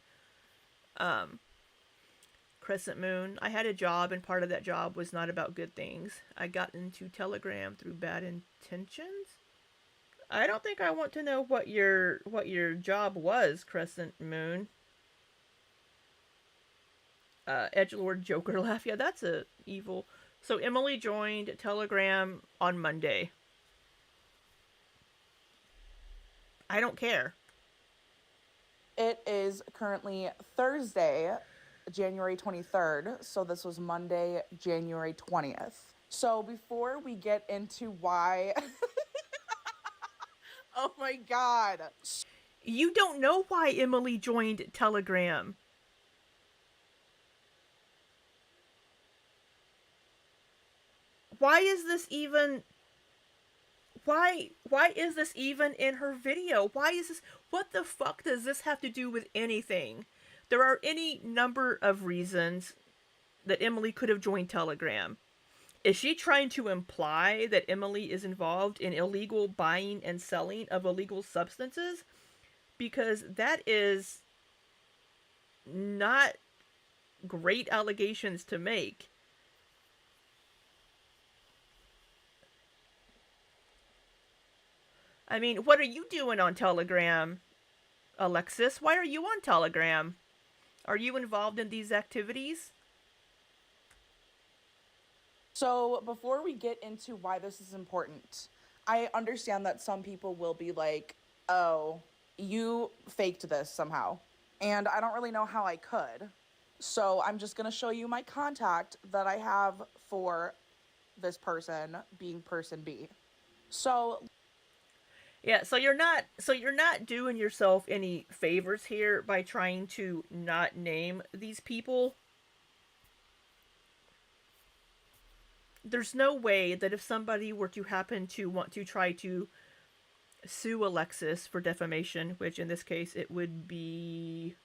Um, Crescent Moon. I had a job, and part of that job was not about good things. I got into Telegram through bad intentions. I don't think I want to know what your job was, Crescent Moon. Edgelord Joker laugh. Yeah, that's a evil. So Emily joined Telegram on Monday. I don't care. It is currently Thursday, January 23rd. So this was Monday, January 20th. So before we get into why. oh my God. You don't know why Emily joined Telegram. Why is this even why is this even in her video? Why is this what the fuck does this have to do with anything? There are any number of reasons that Emily could have joined Telegram. Is she trying to imply that Emily is involved in illegal buying and selling of illegal substances? Because that is not great allegations to make. I mean, what are you doing on Telegram, Alexis? Why are you on Telegram? Are you involved in these activities? So before we get into why this is important, I understand that some people will be like, oh, you faked this somehow. And I don't really know how I could. So I'm just going to show you my contact that I have for this person being person B. So Yeah, so you're not doing yourself any favors here by trying to not name these people. There's no way that if somebody were to happen to want to try to sue Alexis for defamation, which in this case it would be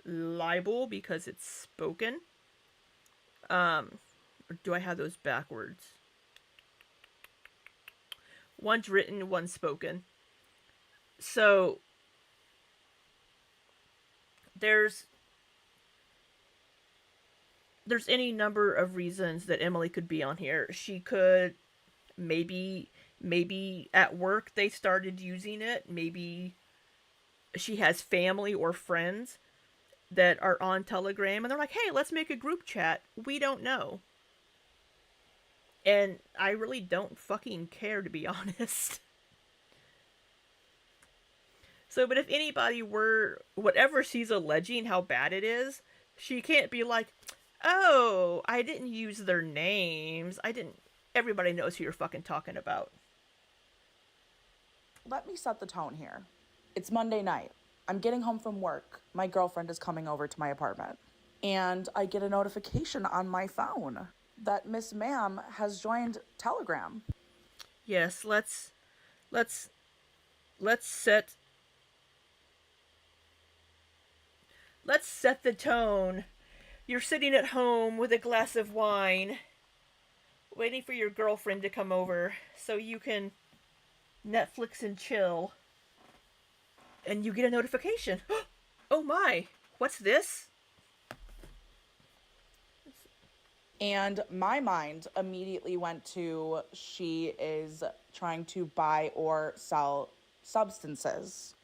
libel because it's spoken. Or do I have those backwards? One's written, one's spoken. So there's there's any number of reasons that Emily could be on here. She could maybe at work they started using it. Maybe she has family or friends that are on Telegram and they're like, "Hey, let's make a group chat." We don't know. And I really don't fucking care, to be honest. So, but if anybody were, whatever she's alleging how bad it is, she can't be like, "Oh, I didn't use their names. I didn't." Everybody knows who you're fucking talking about. let me set the tone here. It's Monday night. I'm getting home from work. My girlfriend is coming over to my apartment. And I get a notification on my phone that Miss Ma'am has joined Telegram. Yes, let's let's set let's set the tone. You're sitting at home with a glass of wine, waiting for your girlfriend to come over so you can Netflix and chill. And you get a notification. Oh my, what's this? And my mind immediately went to she is trying to buy or sell substances.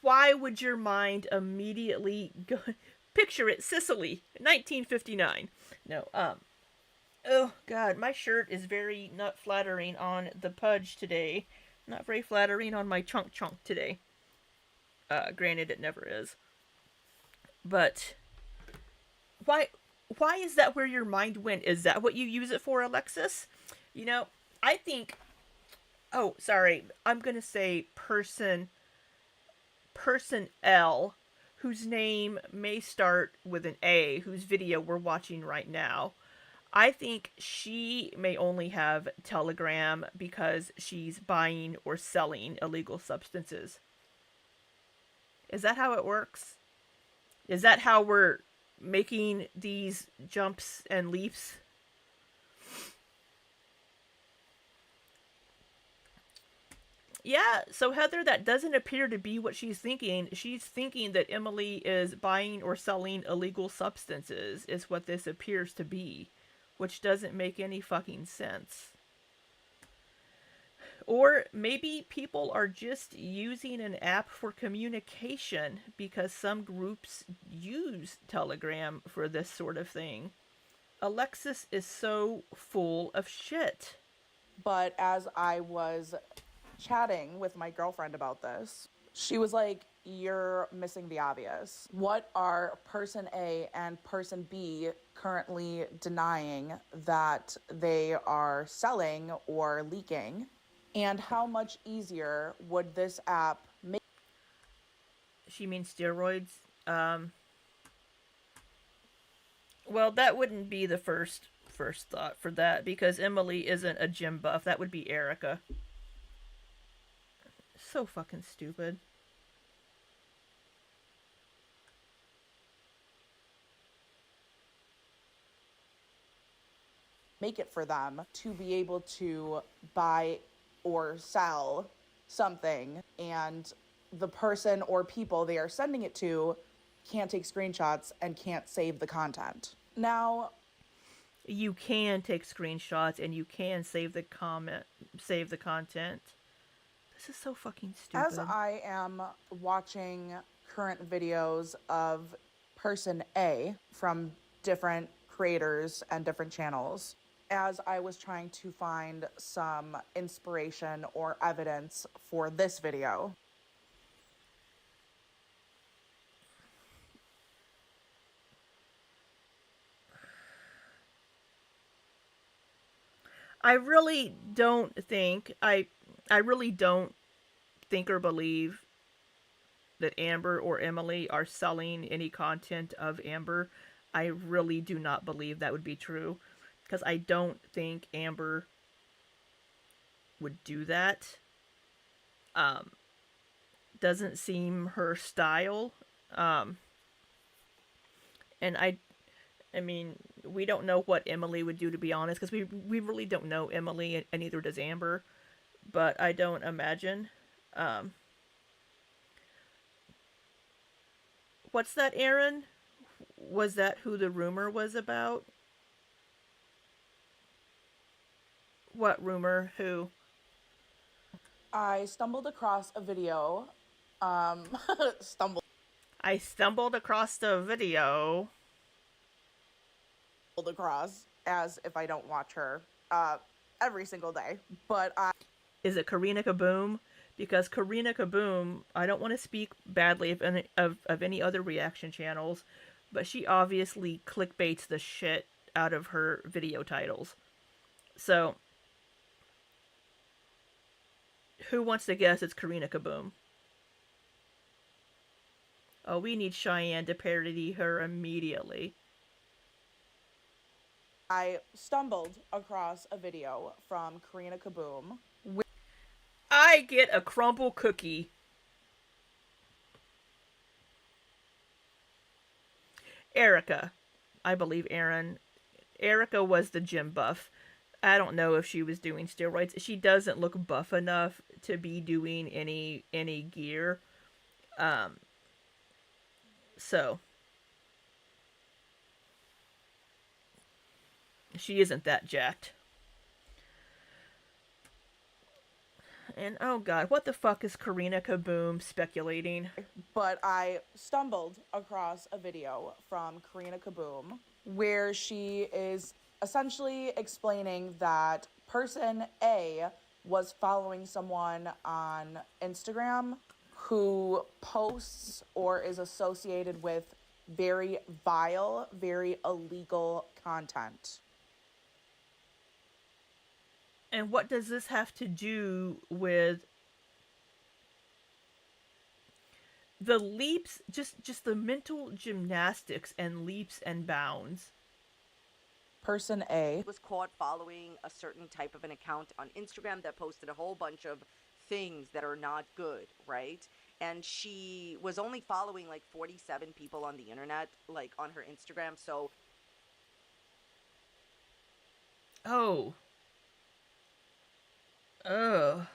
Why would your mind immediately go? Picture it, Sicily, 1959. No, oh god, my shirt is very not flattering on the pudge today. Not very flattering on my chunk today. Granted, it never is. But why why is that where your mind went? Is that what you use it for, Alexis? You know, I think. Oh, sorry. I'm gonna say person L, whose name may start with an A, whose video we're watching right now. I think she may only have Telegram because she's buying or selling illegal substances. Is that how it works? Is that how we're making these jumps and leaps? Yeah, so Heather, that doesn't appear to be what she's thinking. She's thinking that Emily is buying or selling illegal substances, is what this appears to be, which doesn't make any fucking sense. Or maybe people are just using an app for communication because some groups use Telegram for this sort of thing. Alexis is so full of shit. But as I was chatting with my girlfriend about this, she was like, you're missing the obvious. What are person A and person B currently denying that they are selling or leaking? And how much easier would this app make? She means steroids. Well, that wouldn't be the first thought for that because Emily isn't a gym buff. That would be Erica. So fucking stupid. Make it for them to be able to buy or sell something, and the person or people they are sending it to can't take screenshots and can't save the content. Now, You can take screenshots and you can save the content. This is so fucking as stupid. I am watching current videos of person A from different creators and different channels, as I was trying to find some inspiration or evidence for this video, I really don't think I really don't think or believe that Amber or Emily are selling any content of Amber. I really do not believe that would be true because I don't think Amber would do that. Um, doesn't seem her style. Um, and I mean, we don't know what Emily would do to be honest, because we really don't know Emily, and neither does Amber. But I don't imagine. Um, what's that, Aaron? Was that who the rumor was about? What rumor? Who? I stumbled across a video. Um, stumbled I stumbled across the video. across as if I don't watch her every single day. But I Is it Karina Kaboom? Because Karina Kaboom, I don't want to speak badly of any other reaction channels, but she obviously clickbaits the shit out of her video titles. So, Who wants to guess it's Karina Kaboom? Oh, we need Cheyenne to parody her immediately. I stumbled across a video from Karina Kaboom. I get a crumble cookie. Erica. I believe Erica was the gym buff. I don't know if she was doing steroids. She doesn't look buff enough to be doing any gear. Um so she isn't that jacked. And oh god, what the fuck is Karina Kaboom speculating? But I stumbled across a video from Karina Kaboom where she is essentially explaining that person A was following someone on Instagram who posts or is associated with very vile, very illegal content. And what does this have to do with the leaps, just the mental gymnastics and leaps and bounds? Person A was caught following a certain type of an account on Instagram that posted a whole bunch of things that are not good, right? And she was only following like 47 people on the internet, like on her Instagram. So, Oh. Ugh.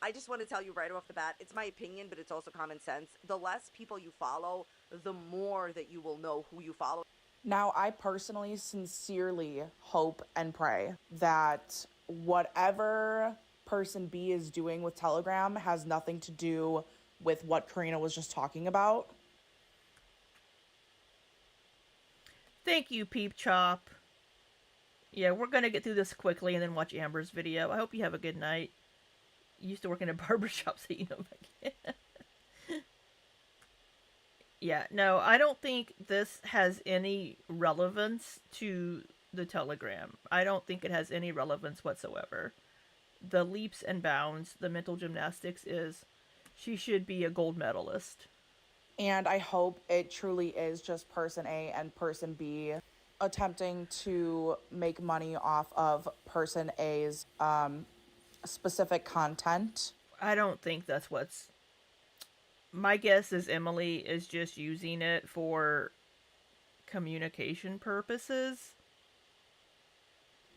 I just want to tell you right off the bat, it's my opinion, but it's also common sense. The less people you follow, the more that you will know who you follow. Now, I personally sincerely hope and pray that whatever person B is doing with Telegram has nothing to do with what Karina was just talking about. Thank you, Peep Chop. Yeah, we're gonna get through this quickly and then watch Amber's video. I hope you have a good night. You used to work in a barbershop, so you know about Yeah, no, I don't think this has any relevance to the Telegram. I don't think it has any relevance whatsoever. The leaps and bounds, the mental gymnastics is she should be a gold medalist. And I hope it truly is just person A and person B attempting to make money off of person A's specific content. I don't think that's what's. My guess is Emily is just using it for communication purposes.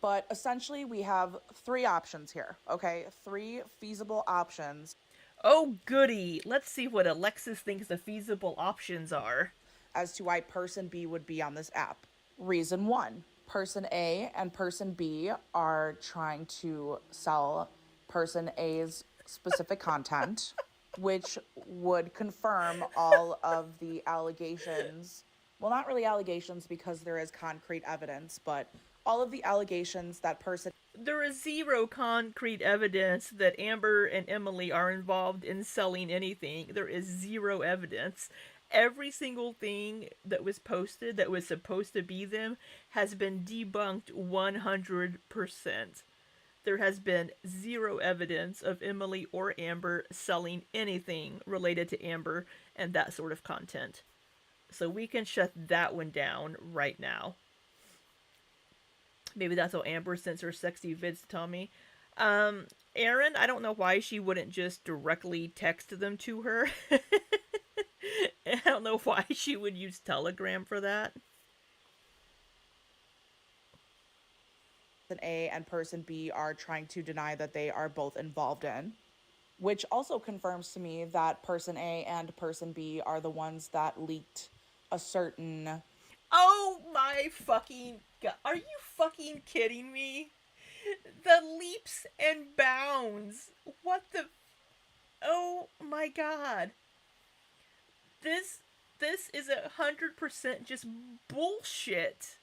But essentially, we have three options here, okay? Three feasible options. Oh, goody. Let's see what Alexis thinks the feasible options are. As to why person B would be on this app. Reason one, person A and person B are trying to sell person A's specific content, which would confirm all of the allegations. Well, not really allegations because there is concrete evidence, but all of the allegations that person. There is zero concrete evidence that Amber and Emily are involved in selling anything. There is zero evidence. Every single thing that was posted that was supposed to be them has been debunked 100%. There has been zero evidence of Emily or Amber selling anything related to Amber and that sort of content. So we can shut that one down right now. Maybe that's how Amber sends her sexy vids to Tommy. Erin, I don't know why she wouldn't just directly text them to her. I don't know why she would use Telegram for that. Person A and person B are trying to deny that they are both involved in, which also confirms to me that person A and person B are the ones that leaked a certain. Oh my fucking god. Are you fucking kidding me? The leaps and bounds. What the. Oh my god. This is 100% just bullshit.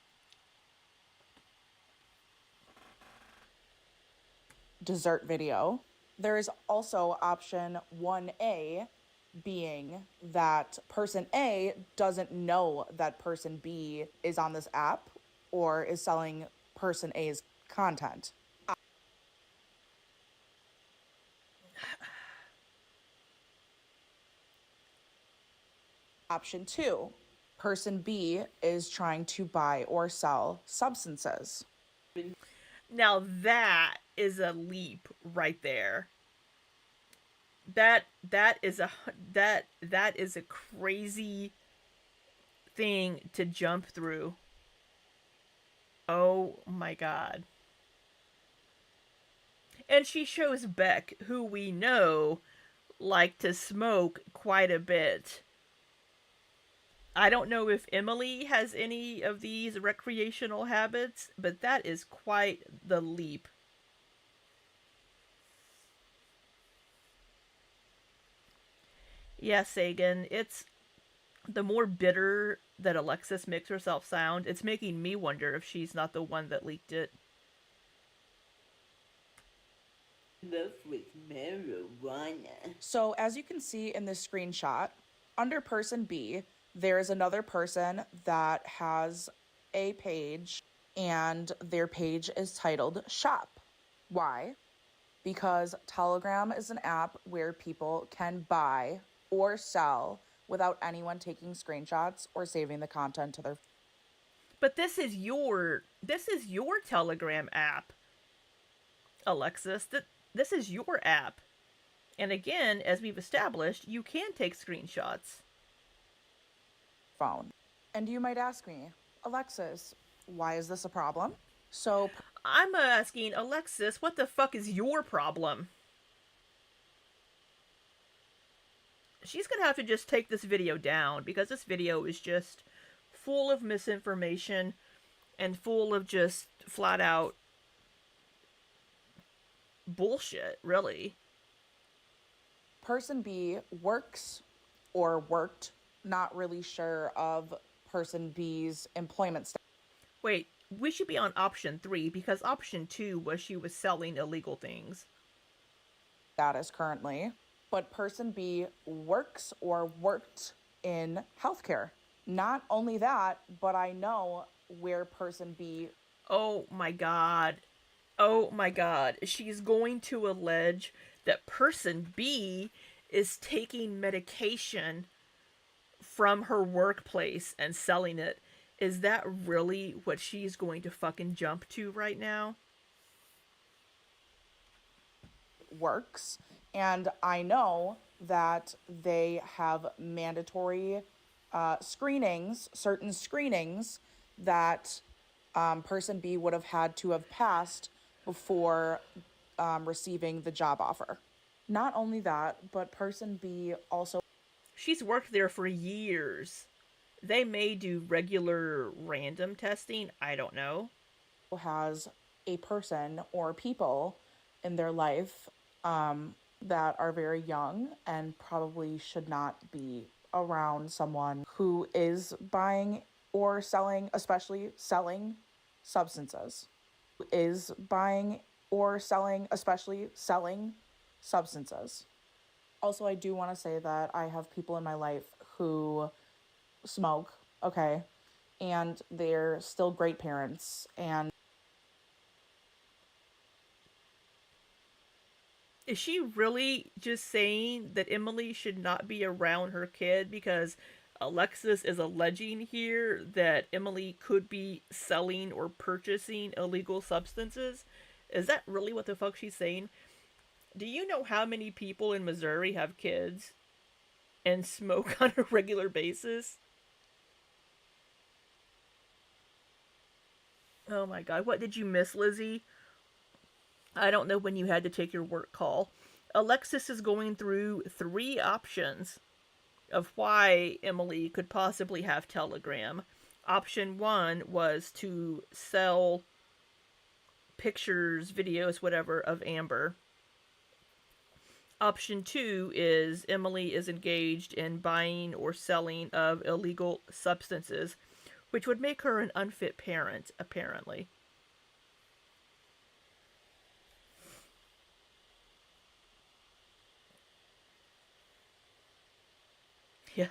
Dessert video. There is also option 1A being that person A doesn't know that person B is on this app or is selling person A's content. Option 2, person B is trying to buy or sell substances. Now that is a leap right there. That is a that is a crazy thing to jump through. Oh my god. And she shows Beck, who we know like to smoke quite a bit. I don't know if Emily has any of these recreational habits, but that is quite the leap. Yeah, Sagan, it's the more bitter that Alexis makes herself sound, it's making me wonder if she's not the one that leaked it. Love with marijuana. So, as you can see in this screenshot, under person B, there is another person that has a page, and their page is titled Shop. Why? Because Telegram is an app where people can buy or sell without anyone taking screenshots or saving the content to their. But this is your Telegram app, Alexis. This is your app. And again, as we've established, you can take screenshots. Phone. And you might ask me, Alexis, why is this a problem? So, I'm asking Alexis, what the fuck is your problem? She's gonna have to just take this video down because this video is just full of misinformation and full of just flat out bullshit, really. person B works or worked, not really sure of person B's employment Wait, we should be on option 3 because option 2 was she was selling illegal things. status currently, but person B works or worked in healthcare. Not only that, but I know where person B. Oh my god. Oh my god. She's going to allege that person B is taking medication from her workplace and selling it. Is that really what she's going to fucking jump to right now? works, and I know that they have mandatory screenings, certain screenings that person B would have had to have passed before receiving the job offer. Not only that, but person B also She's worked there for years. They may do regular random testing, I don't know. has a person or people in their life that are very young and probably should not be around someone who is buying or selling, especially selling substances. Is buying or selling, especially selling substances. Also, I do want to say that I have people in my life who smoke, okay, and they're still great parents. And Is she really just saying that Emily should not be around her kid because Alexis is alleging here that Emily could be selling or purchasing illegal substances? Is that really what the fuck she's saying? Do you know how many people in Missouri have kids and smoke on a regular basis? Oh my god, what did you miss, Lizzie? I don't know when you had to take your work call. Alexis is going through 3 options of why Emily could possibly have Telegram. Option 1 was to sell pictures, videos, whatever, of Amber. Option 2 is Emily is engaged in buying or selling of illegal substances, which would make her an unfit parent, apparently. Yeah,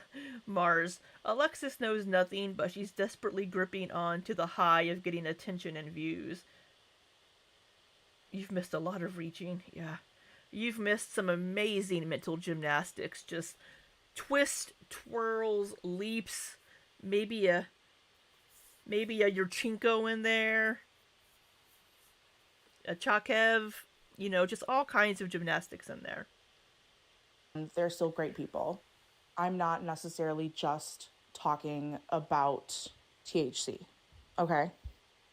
Mars. Alexis knows nothing, but she's desperately gripping on to the high of getting attention and views. You've missed a lot of reaching, yeah. You've missed some amazing mental gymnastics just twists, twirls, leaps, maybe a Yurchenko in there, a Chakev, just all kinds of gymnastics in there. They're still great people. I'm not necessarily just talking about THC, okay?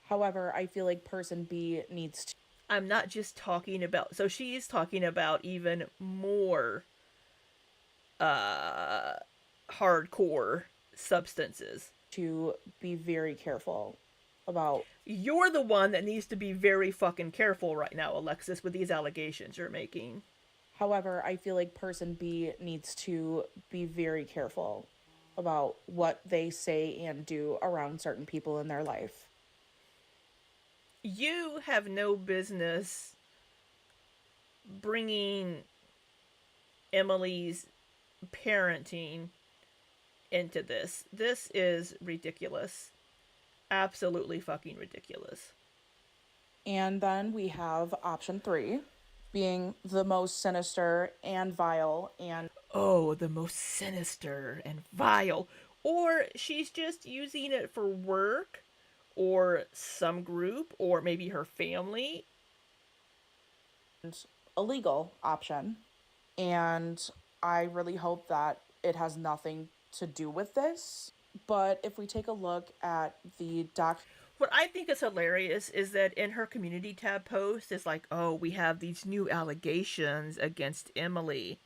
However, I feel like person B needs to. I'm not just talking about. So she's talking about even more uh, hardcore substances. To be very careful about. You're the one that needs to be very fucking careful right now, Alexis, with these allegations you're making. However, I feel like person B needs to be very careful about what they say and do around certain people in their life. You have no business bringing Emily's parenting into this. This is ridiculous. Absolutely fucking ridiculous. And then we have option 3, being the most sinister and vile and. Oh, the most sinister and vile. Or she's just using it for work, or some group, or maybe her family. Illegal option. And I really hope that it has nothing to do with this. But if we take a look at the what I think is hilarious is that in her community tab post, it's like, oh, we have these new allegations against Emily.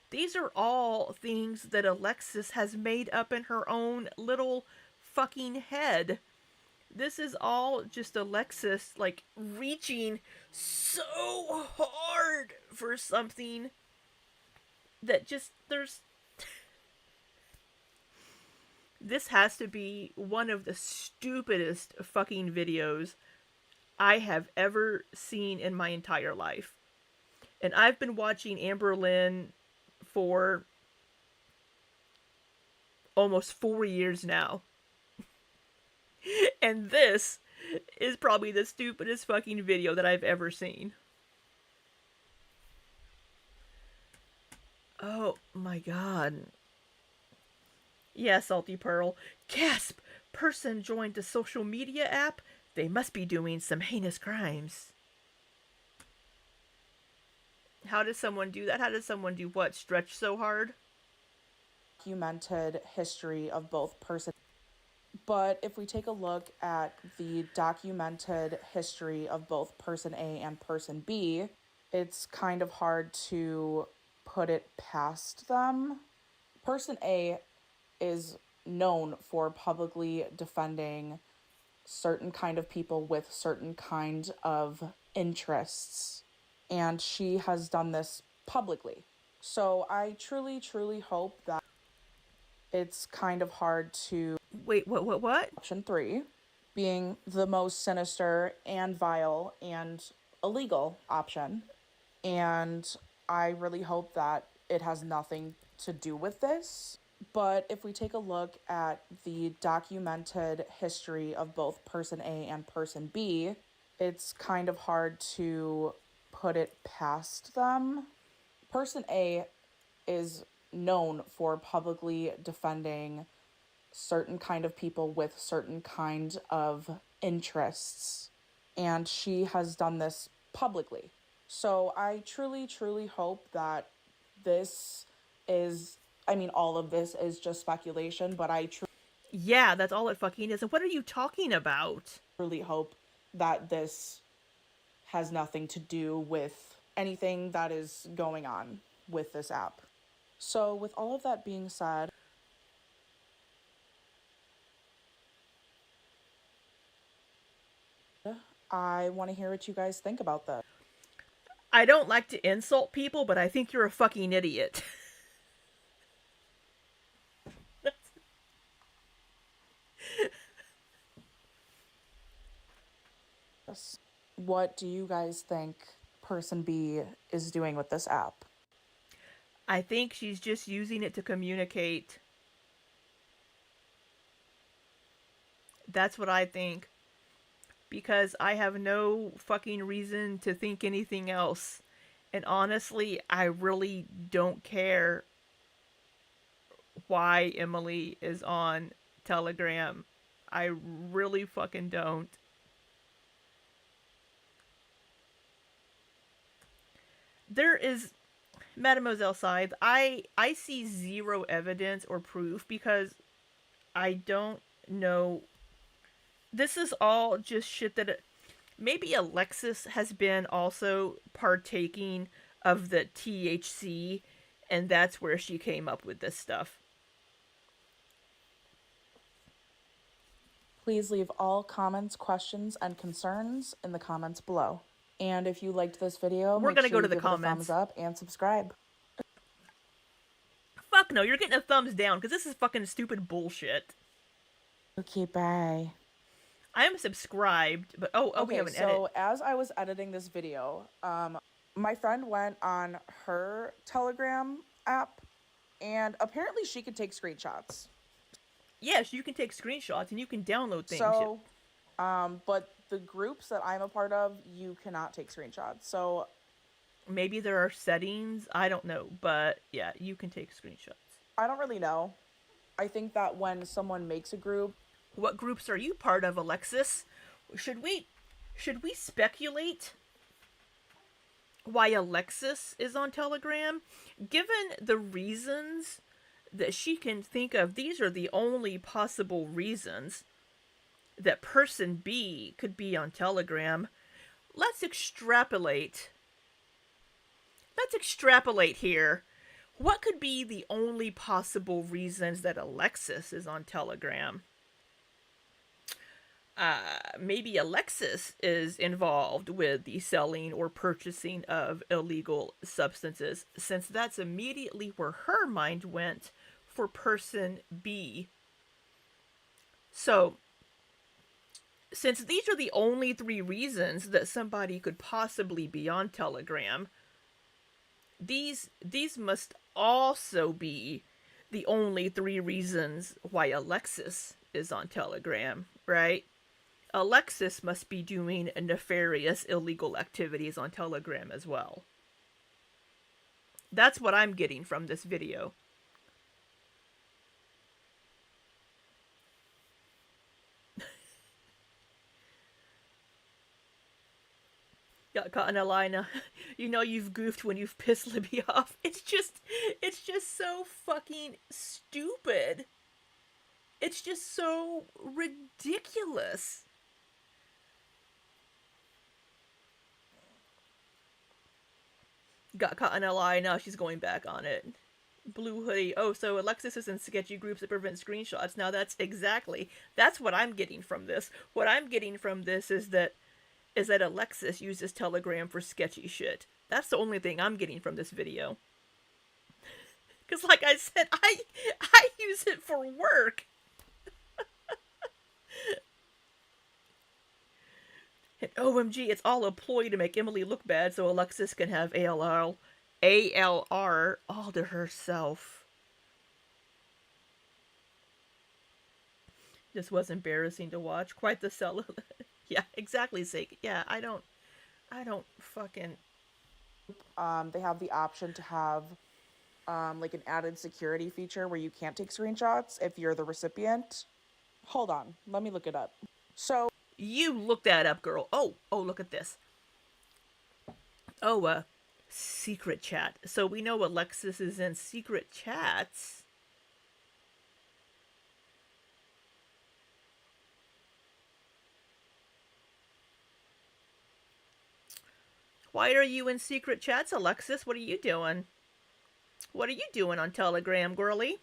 These are all things that Alexis has made up in her own little fucking head. This is all just Alexis, like, reaching so hard for something that just, this has to be one of the stupidest fucking videos I have ever seen in my entire life. And I've been watching Amberlynn for almost 4 years now. And this is probably the stupidest fucking video that I've ever seen. Oh my god. Yeah, Salty Pearl. Gasp! Person joined a social media app? They must be doing some heinous crimes. How does someone do that? How does someone do what? Stretch so hard? Documented history of both person. But if we take a look at the documented history of both person A and person B, it's kind of hard to put it past them. Person A is known for publicly defending certain kind of people with certain kind of interests. And she has done this publicly. So I truly, truly hope that it's kind of hard to. Wait, what? Option 3, being the most sinister and vile and illegal option. And I really hope that it has nothing to do with this. But if we take a look at the documented history of both person A and person B, it's kind of hard to put it past them. Person A is known for publicly defending certain kind of people with certain kind of interests. And she has done this publicly. So I truly, truly hope that this is, all of this is just speculation, but I Yeah, that's all it fucking is. And what are you talking about? truly hope that this has nothing to do with anything that is going on with this app. So with all of that being said, I want to hear what you guys think about this. I don't like to insult people, but I think you're a fucking idiot. What do you guys think person B is doing with this app? I think she's just using it to communicate. That's what I think. Because I have no fucking reason to think anything else. And honestly, I really don't care why Emily is on Telegram. I really fucking don't. There is Mademoiselle Scythe. I see zero evidence or proof because I don't know. This is all just shit that maybe Alexis has been also partaking of the THC, and that's where she came up with this stuff. Please leave all comments, questions, and concerns in the comments below. And if you liked this video, We're make gonna sure go to you the give it a comments. thumbs up and subscribe. Fuck no, you're getting a thumbs down because this is fucking stupid bullshit. Okay, bye. I am subscribed, but oh, we have an edit. So as I was editing this video, my friend went on her Telegram app, and apparently she could take screenshots. Yes, you can take screenshots and you can download things. So, but the groups that I'm a part of, you cannot take screenshots. So maybe there are settings, I don't know, but yeah, you can take screenshots. I don't really know. I think that when someone makes a group, what groups are you part of, Alexis? Should we speculate why Alexis is on Telegram? Given the reasons that she can think of, these are the only possible reasons that person B could be on Telegram. Let's extrapolate. Let's extrapolate here. What could be the only possible reasons that Alexis is on Telegram? Maybe Alexis is involved with the selling or purchasing of illegal substances, since that's immediately where her mind went for person B. So, since these are the only three reasons that somebody could possibly be on Telegram, these must also be the only three reasons why Alexis is on Telegram, right? Alexis must be doing nefarious illegal activities on Telegram as well. That's what I'm getting from this video. Got caught in a line. You know you've goofed when you've pissed Libby off. It's just so fucking stupid. It's just so ridiculous. Got caught in a lie, now she's going back on it. Blue hoodie. Oh, so Alexis is in sketchy groups that prevent screenshots. Now that's what I'm getting from this. What I'm getting from this is that Alexis uses Telegram for sketchy shit. That's the only thing I'm getting from this video. Because like I said, I use it for work. And OMG, it's all a ploy to make Emily look bad so Alexis can have ALR all to herself. This was embarrassing to watch. Quite the sell. Yeah, exactly, Sake. Yeah, I don't fucking... they have the option to have like an added security feature where you can't take screenshots if you're the recipient. Hold on, let me look it up. So you look that up, girl. Oh, look at this. Oh, secret chat. So we know Alexis is in secret chats. Why are you in secret chats, Alexis? What are you doing? What are you doing on Telegram, girly?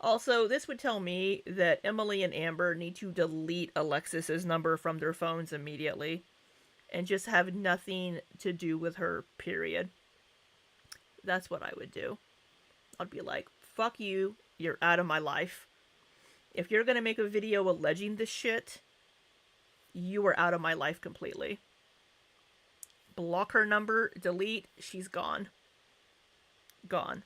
Also, this would tell me that Emily and Amber need to delete Alexis's number from their phones immediately and just have nothing to do with her, period. That's what I would do. I'd be like, fuck you, you're out of my life. If you're gonna make a video alleging this shit, you are out of my life completely. Block her number, delete, she's gone. Gone.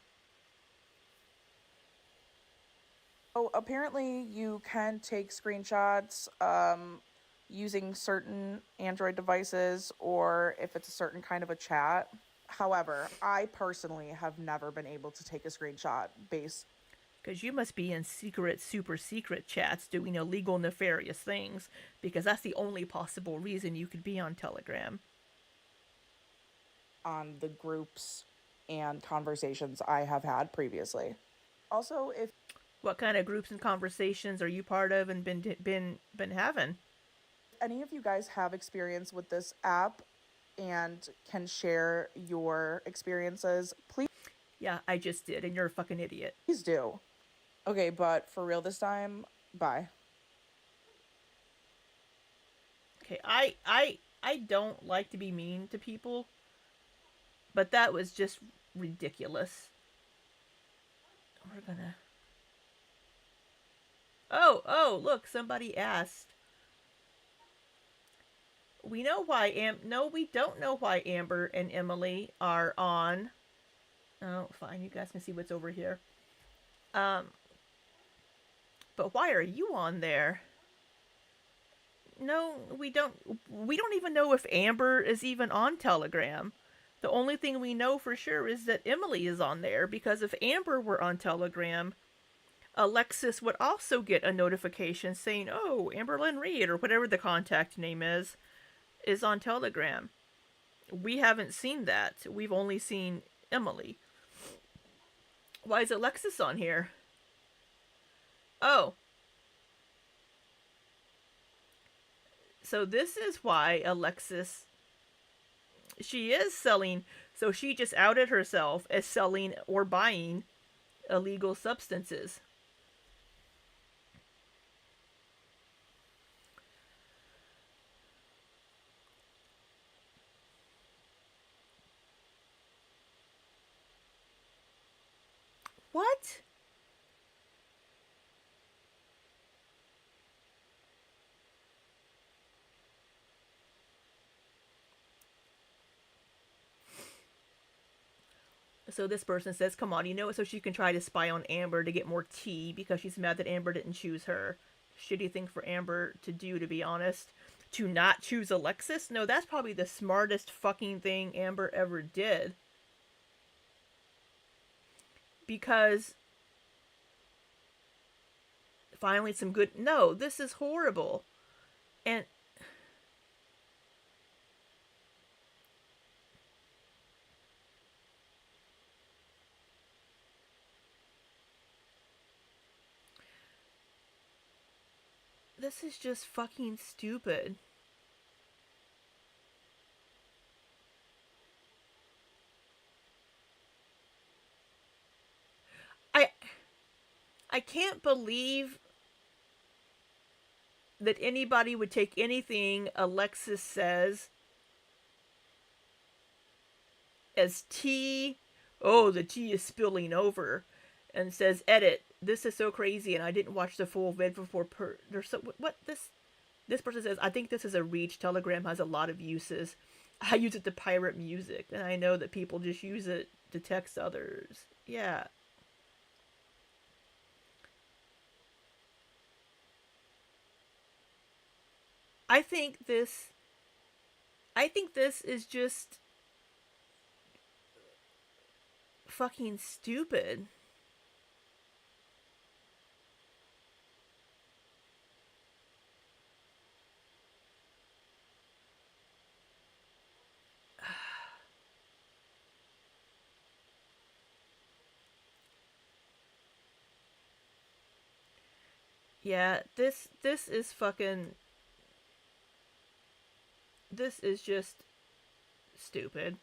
So apparently you can take screenshots using certain Android devices or if it's a certain kind of a chat. However, I personally have never been able to take a screenshot based. Because you must be in secret, super secret chats doing illegal, nefarious things, because that's the only possible reason you could be on Telegram. On the groups and conversations I have had previously. Also, if What kind of groups and conversations are you part of and been having? any of you guys have experience with this app and can share your experiences, please Yeah, I just did, and you're a fucking idiot. do. Okay, but for real this time, bye. Okay, I don't like to be mean to people, but that was just ridiculous. We're gonna. Oh, look, somebody asked. We know why No, we don't know why Amber and Emily are on. Oh, fine, you guys can see what's over here. But why are you on there? No, we don't. We don't even know if Amber is even on Telegram. The only thing we know for sure is that Emily is on there, because if Amber were on Telegram, Alexis would also get a notification saying, "Oh, Amberlynn Reed," or whatever the contact name is on Telegram. We haven't seen that. We've only seen Emily. Why is Alexis on here? Oh. So this is why Alexis, she is selling, so she just outed herself as selling or buying illegal substances. What? So this person says, come on, you know, so she can try to spy on Amber to get more tea because she's mad that Amber didn't choose her. Shitty thing for Amber to do, to be honest. To not choose Alexis? No, that's probably the smartest fucking thing Amber ever did. Because finally some good... No, this is horrible. And this is just fucking stupid. I can't believe that anybody would take anything Alexis says as tea. Oh, the tea is spilling over. And says, edit. This is so crazy, and I didn't watch the full vid before. There's so what this person says. I think this is a reach. Telegram has a lot of uses. I use it to pirate music, and I know that people just use it to text others. Yeah. I think this is just fucking stupid. Yeah, this is fucking... This is just stupid.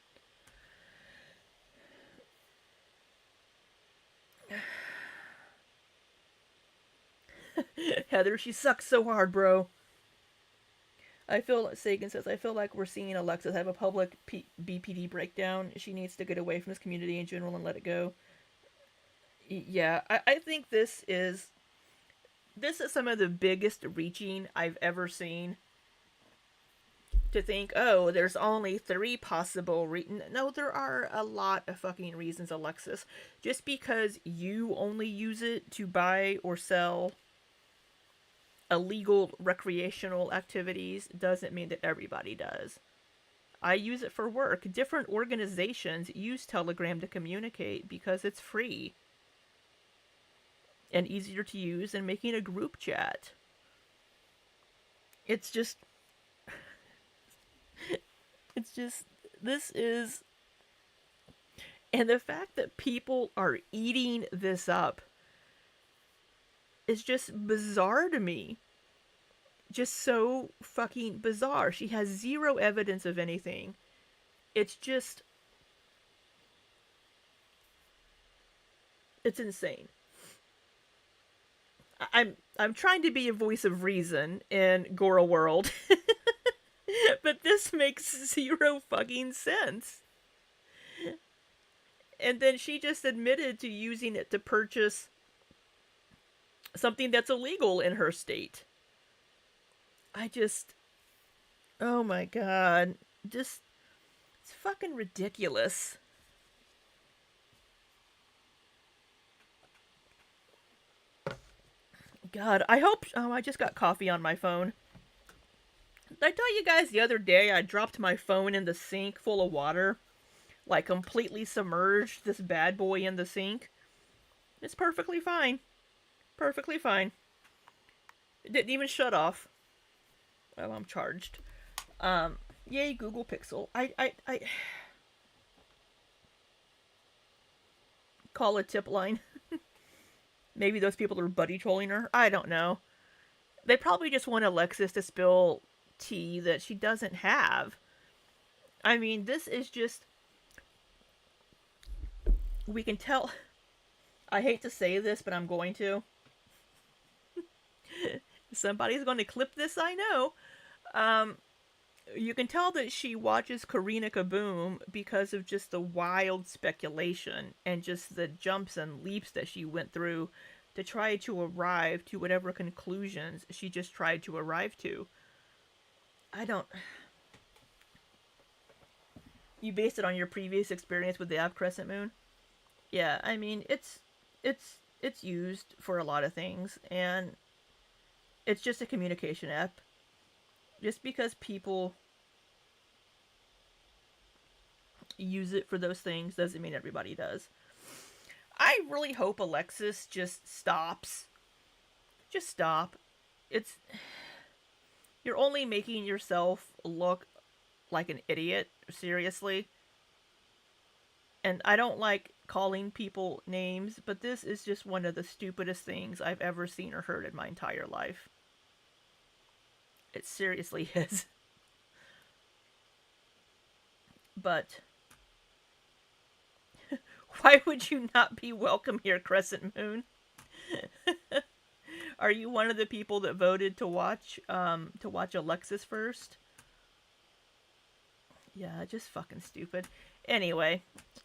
Heather, she sucks so hard, bro. Sagan says, I feel like we're seeing Alexis have a public BPD breakdown. She needs to get away from this community in general and let it go. Yeah, I think this is some of the biggest reaching I've ever seen. To think, oh, there's only 3 possible No, there are a lot of fucking reasons, Alexis. Just because you only use it to buy or sell illegal recreational activities doesn't mean that everybody does. I use it for work. Different organizations use Telegram to communicate because it's free and easier to use than making a group chat. It's just, it's just, this is, and the fact that people are eating this up is just bizarre to me. Just so fucking bizarre. She has zero evidence of anything. It's just, it's insane. I'm trying to be a voice of reason in Gora World, but this makes zero fucking sense. And then she just admitted to using it to purchase something that's illegal in her state. I just, oh my god, just, it's fucking ridiculous. God, I hope, I just got coffee on my phone. Did I tell you guys the other day I dropped my phone in the sink full of water? Like completely submerged this bad boy in the sink? It's perfectly fine. Perfectly fine. It didn't even shut off. Well, I'm charged. Yay, Google Pixel. I call a tip line. Maybe those people are buddy trolling her. I don't know. They probably just want Alexis to spill tea that she doesn't have. I mean, this is just, we can tell. I hate to say this, but I'm going to. Somebody's going to clip this, I know. You can tell that she watches Karina Kaboom because of just the wild speculation and just the jumps and leaps that she went through to try to arrive to whatever conclusions she just tried to arrive to. I don't. You based it on your previous experience with the app Crescent Moon? Yeah, I mean, it's used for a lot of things, and it's just a communication app. Just because people use it for those things doesn't mean everybody does. I really hope Alexis just stops. Just stop. It's, you're only making yourself look like an idiot, seriously. And I don't like calling people names, but this is just one of the stupidest things I've ever seen or heard in my entire life. It seriously is. But why would you not be welcome here, Crescent Moon? Are you one of the people that voted to watch Alexis first? Yeah, just fucking stupid. Anyway,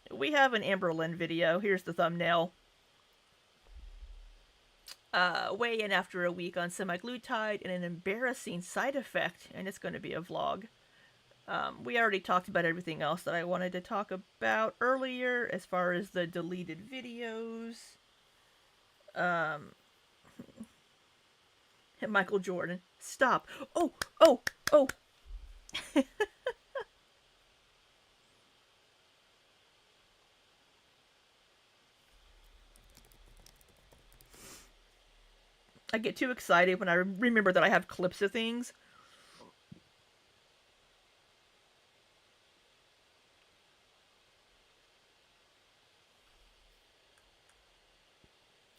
we have an Amberlynn video. Here's the thumbnail. Weigh in after a week on semaglutide and an embarrassing side effect, and it's going to be a vlog. We already talked about everything else that I wanted to talk about earlier, as far as the deleted videos. Michael Jordan, stop. Oh, oh, oh. I get too excited when I remember that I have clips of things.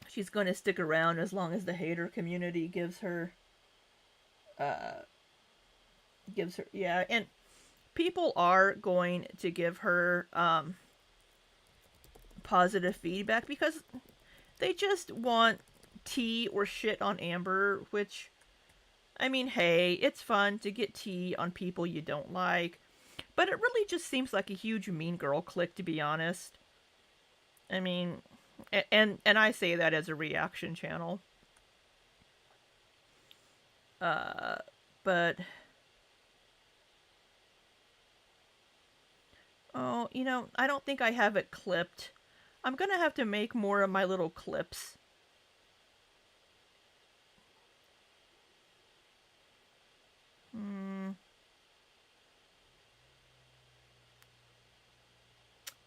She's going to stick around as long as the hater community gives her, yeah, and people are going to give her, positive feedback because they just want tea or shit on Amber, which, I mean, hey, it's fun to get tea on people you don't like, but it really just seems like a huge mean girl clique, to be honest. I mean, and I say that as a reaction channel. But oh, I don't think I have it clipped. I'm gonna have to make more of my little clips.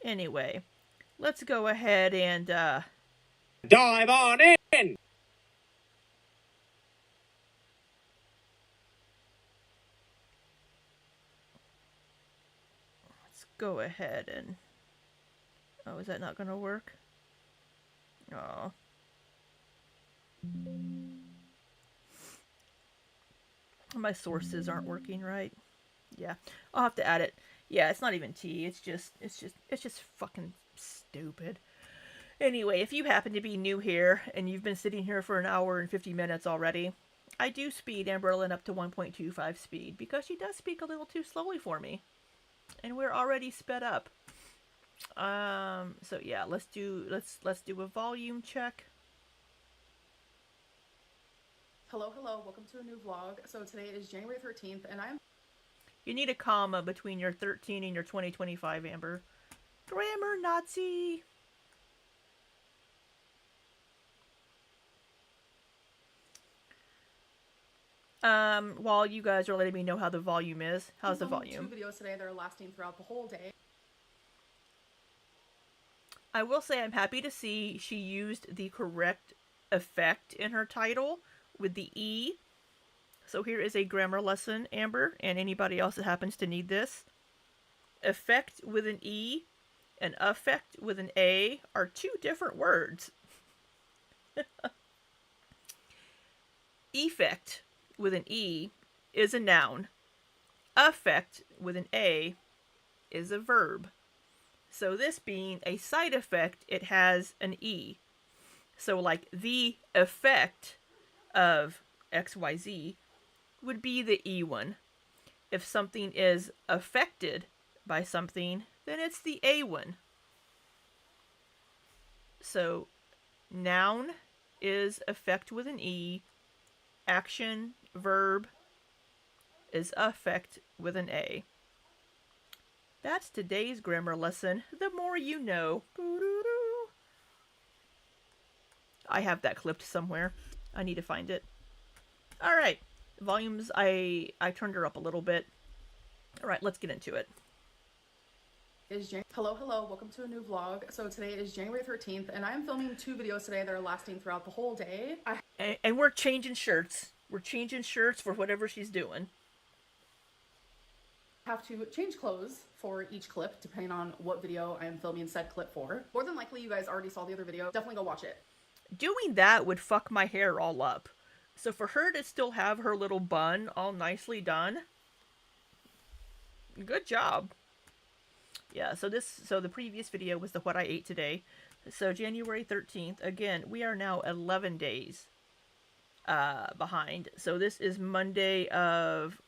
Anyway, let's go ahead and dive on in. let's go ahead and. Oh, is that not going to work? Oh. My sources aren't working right. Yeah, I'll have to add it. Yeah, it's not even tea. It's just fucking stupid. Anyway, if you happen to be new here and you've been sitting here for an hour and 50 minutes already, I do speed Amberlynn up to 1.25 speed because she does speak a little too slowly for me. And we're already sped up. So yeah, let's do a volume check. Hello, welcome to a new vlog. So today is January 13th and I'm... You need a comma between your 13 and your 2025, Amber. Grammar Nazi! While you guys are letting me know how the volume is, how's the volume? 2 videos today that are lasting throughout the whole day. I will say I'm happy to see she used the correct effect in her title with the E. So here is a grammar lesson, Amber, and anybody else that happens to need this. Effect with an E and affect with an A are 2 different words. Effect with an E is a noun. Affect with an A is a verb. So this being a side effect, it has an E. So like the effect of XYZ would be the E one. If something is affected by something, then it's the A one. So noun is effect with an E. Action, verb is affect with an A. That's today's grammar lesson. The more you know. I have that clipped somewhere. I need to find it. Alright. Volumes, I turned her up a little bit. Alright, let's get into it. Hello, welcome to a new vlog. So today is January 13th and I'm filming 2 videos today that are lasting throughout the whole day. And we're changing shirts. We're changing shirts for whatever she's doing. Have to change clothes for each clip depending on what video I am filming said clip for. More than likely you guys already saw the other video. Definitely go watch it. Doing that would fuck my hair all up. So for her to still have her little bun all nicely done, good job. Yeah, so the previous video was the what I ate today. So January 13th, again, we are now 11 days behind. So this is Monday of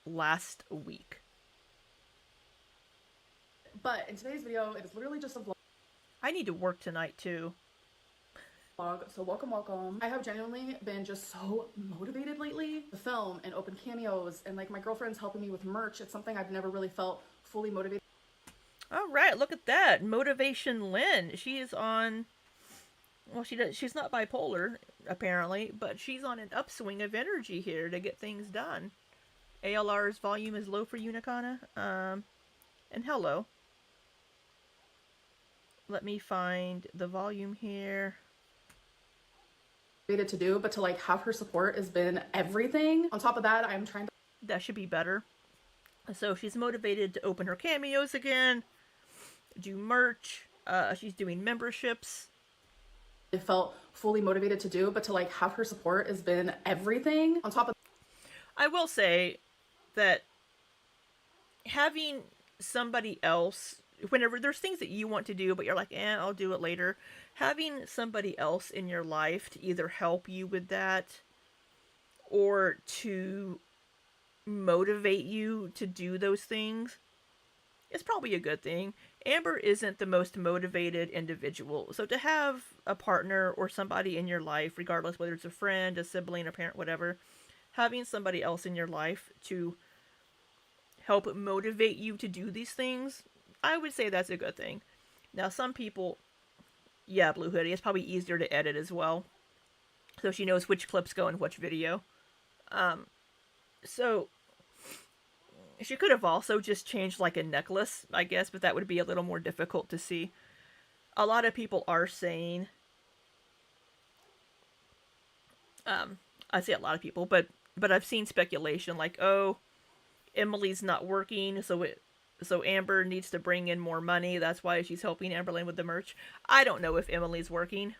last week. But in today's video, it is literally just a vlog. I need to work tonight too. So welcome. I have genuinely been just so motivated lately to film and open cameos, and like my girlfriend's helping me with merch. It's something I've never really felt fully motivated. All right, look at that. Motivation Lynn. She is on, well, she's not bipolar apparently, but she's on an upswing of energy here to get things done. ALR's volume is low for Unicana. And hello. Let me find the volume here. To do, but to like have her support has been everything. On top of that, I'm trying to... That should be better. So she's motivated to open her cameos again, do merch, she's doing memberships. I felt fully motivated to do, but to like have her support has been everything. On top of... I will say that having somebody else, whenever there's things that you want to do, but you're like, I'll do it later. Having somebody else in your life to either help you with that or to motivate you to do those things is probably a good thing. Amber isn't the most motivated individual, so to have a partner or somebody in your life, regardless whether it's a friend, a sibling, a parent, whatever, having somebody else in your life to help motivate you to do these things, I would say that's a good thing. Now, some people, yeah, Blue Hoodie, it's probably easier to edit as well, so she knows which clips go in which video. So She could have also just changed like a necklace, I guess, but that would be a little more difficult to see. A lot of people are saying, I say a lot of people, but I've seen speculation like, oh, Emily's not working, so Amber needs to bring in more money. That's why she's helping Amberlynn with the merch. I don't know if Emily's working.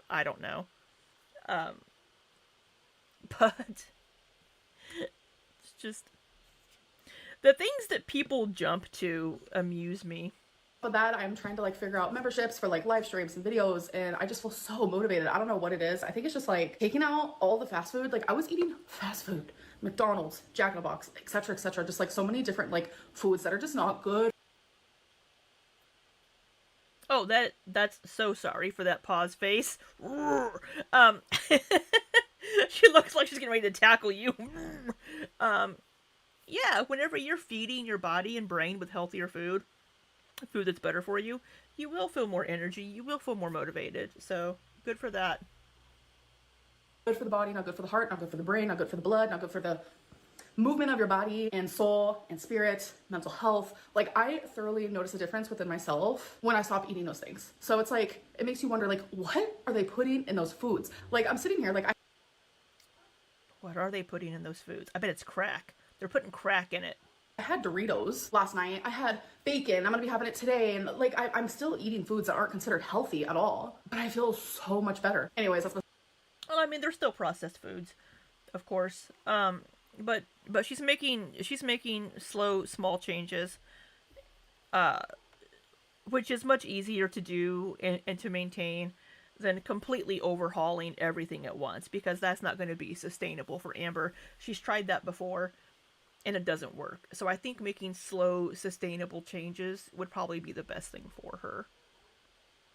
I don't know. But it's just the things that people jump to amuse me. But that I'm trying to like figure out memberships for like live streams and videos, and I just feel so motivated. I don't know what it is. I think it's just like taking out all the fast food. Like I was eating fast food, McDonald's, Jack in the Box, etc., etc. Just like so many different like foods that are just not good. Oh, that's so sorry for that pause face. She looks like she's getting ready to tackle you. Yeah, whenever you're feeding your body and brain with healthier food that's better for you, you will feel more energy, you will feel more motivated. So, good for that. Good for the body, not good for the heart, not good for the brain, not good for the blood, not good for the movement of your body and soul and spirit, mental health. Like I thoroughly notice a difference within myself when I stop eating those things. So it's like, it makes you wonder like, what are they putting in those foods? Like I'm sitting here like What are they putting in those foods? I bet it's crack. They're putting crack in it. I had Doritos last night. I had bacon. I'm gonna be having it today. And like, I'm still eating foods that aren't considered healthy at all, but I feel so much better. Anyways, that's Well, I mean, they're still processed foods, of course. But she's making slow, small changes, which is much easier to do and to maintain than completely overhauling everything at once, because that's not going to be sustainable for Amber. She's tried that before, and it doesn't work. So I think making slow, sustainable changes would probably be the best thing for her.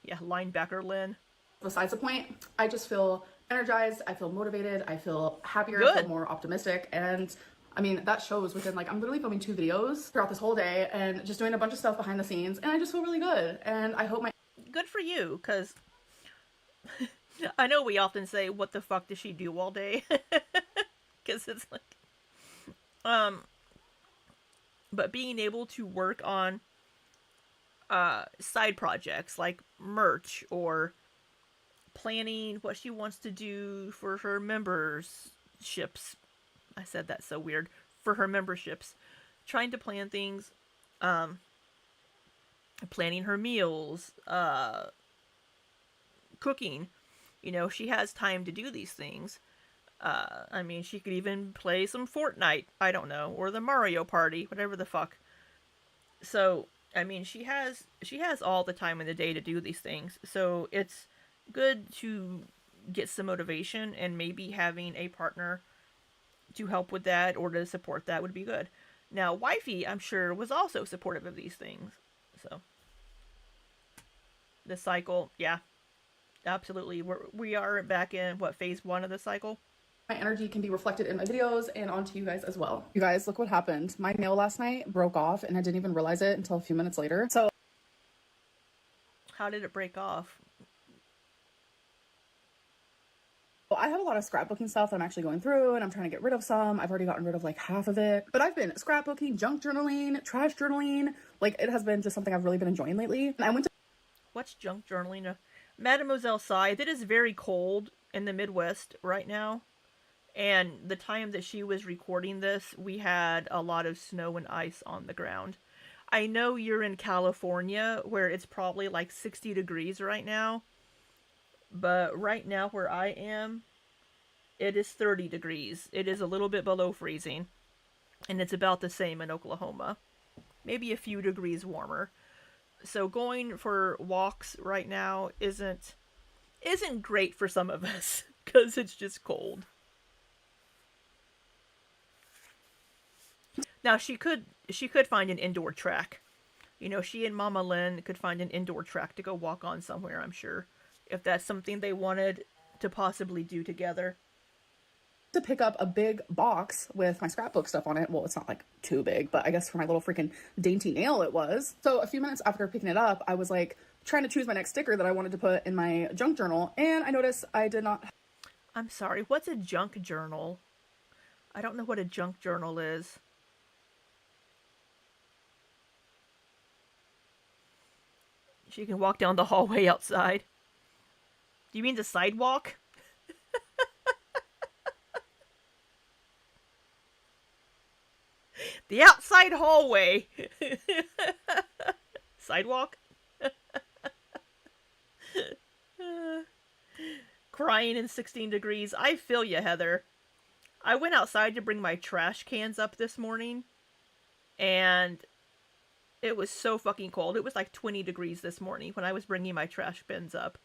Yeah, linebacker Lynn. besides the point. I just feel energized. I feel motivated. I feel happier. Good. I feel more optimistic. And I mean, that shows within like, I'm literally filming 2 videos throughout this whole day and just doing a bunch of stuff behind the scenes. And I just feel really good. And I hope my Good for you, because I know we often say, what the fuck does she do all day? Because it's like, but being able to work on side projects like merch or planning what she wants to do for her memberships. I said that so weird. For her memberships. Trying to plan things, planning her meals, cooking. You know, she has time to do these things. I mean, she could even play some Fortnite, I don't know, or the Mario Party, whatever the fuck. So, I mean, she has all the time in the day to do these things. So, it's good to get some motivation, and maybe having a partner to help with that or to support that would be good. Now, Wifey, I'm sure, was also supportive of these things. So, the cycle, yeah, absolutely. We are back in, what, phase 1 of the cycle? energy can be reflected in my videos and onto you guys as well. You guys, look what happened. My nail last night broke off and I didn't even realize it until a few minutes later. So How did it break off? I have a lot of scrapbooking stuff that I'm actually going through and I'm trying to get rid of some. I've already gotten rid of like half of it, but I've been scrapbooking, junk journaling, trash journaling. Like, it has been just something I've really been enjoying lately. And I went to What's junk journaling? Mademoiselle Sai, it is very cold in the Midwest right now. And the time that she was recording this, we had a lot of snow and ice on the ground. I know you're in California, where it's probably like 60 degrees right now. But right now where I am, it is 30 degrees. It is a little bit below freezing. And it's about the same in Oklahoma. Maybe a few degrees warmer. So going for walks right now isn't great for some of us, because it's just cold. Now she could find an indoor track. You know, she and Mama Lynn could find an indoor track to go walk on somewhere, I'm sure, if that's something they wanted to possibly do together. to pick up a big box with my scrapbook stuff on it. Well, it's not like too big, but I guess for my little freaking dainty nail it was. So a few minutes after picking it up, I was like trying to choose my next sticker that I wanted to put in my junk journal, and I noticed I did not. I'm sorry, what's a junk journal? I don't know what a junk journal is. She can walk down the hallway outside. Do you mean the sidewalk? The outside hallway. Sidewalk? Crying in 16 degrees. I feel ya, Heather. I went outside to bring my trash cans up this morning, and it was so fucking cold. It was like 20 degrees this morning when I was bringing my trash bins up.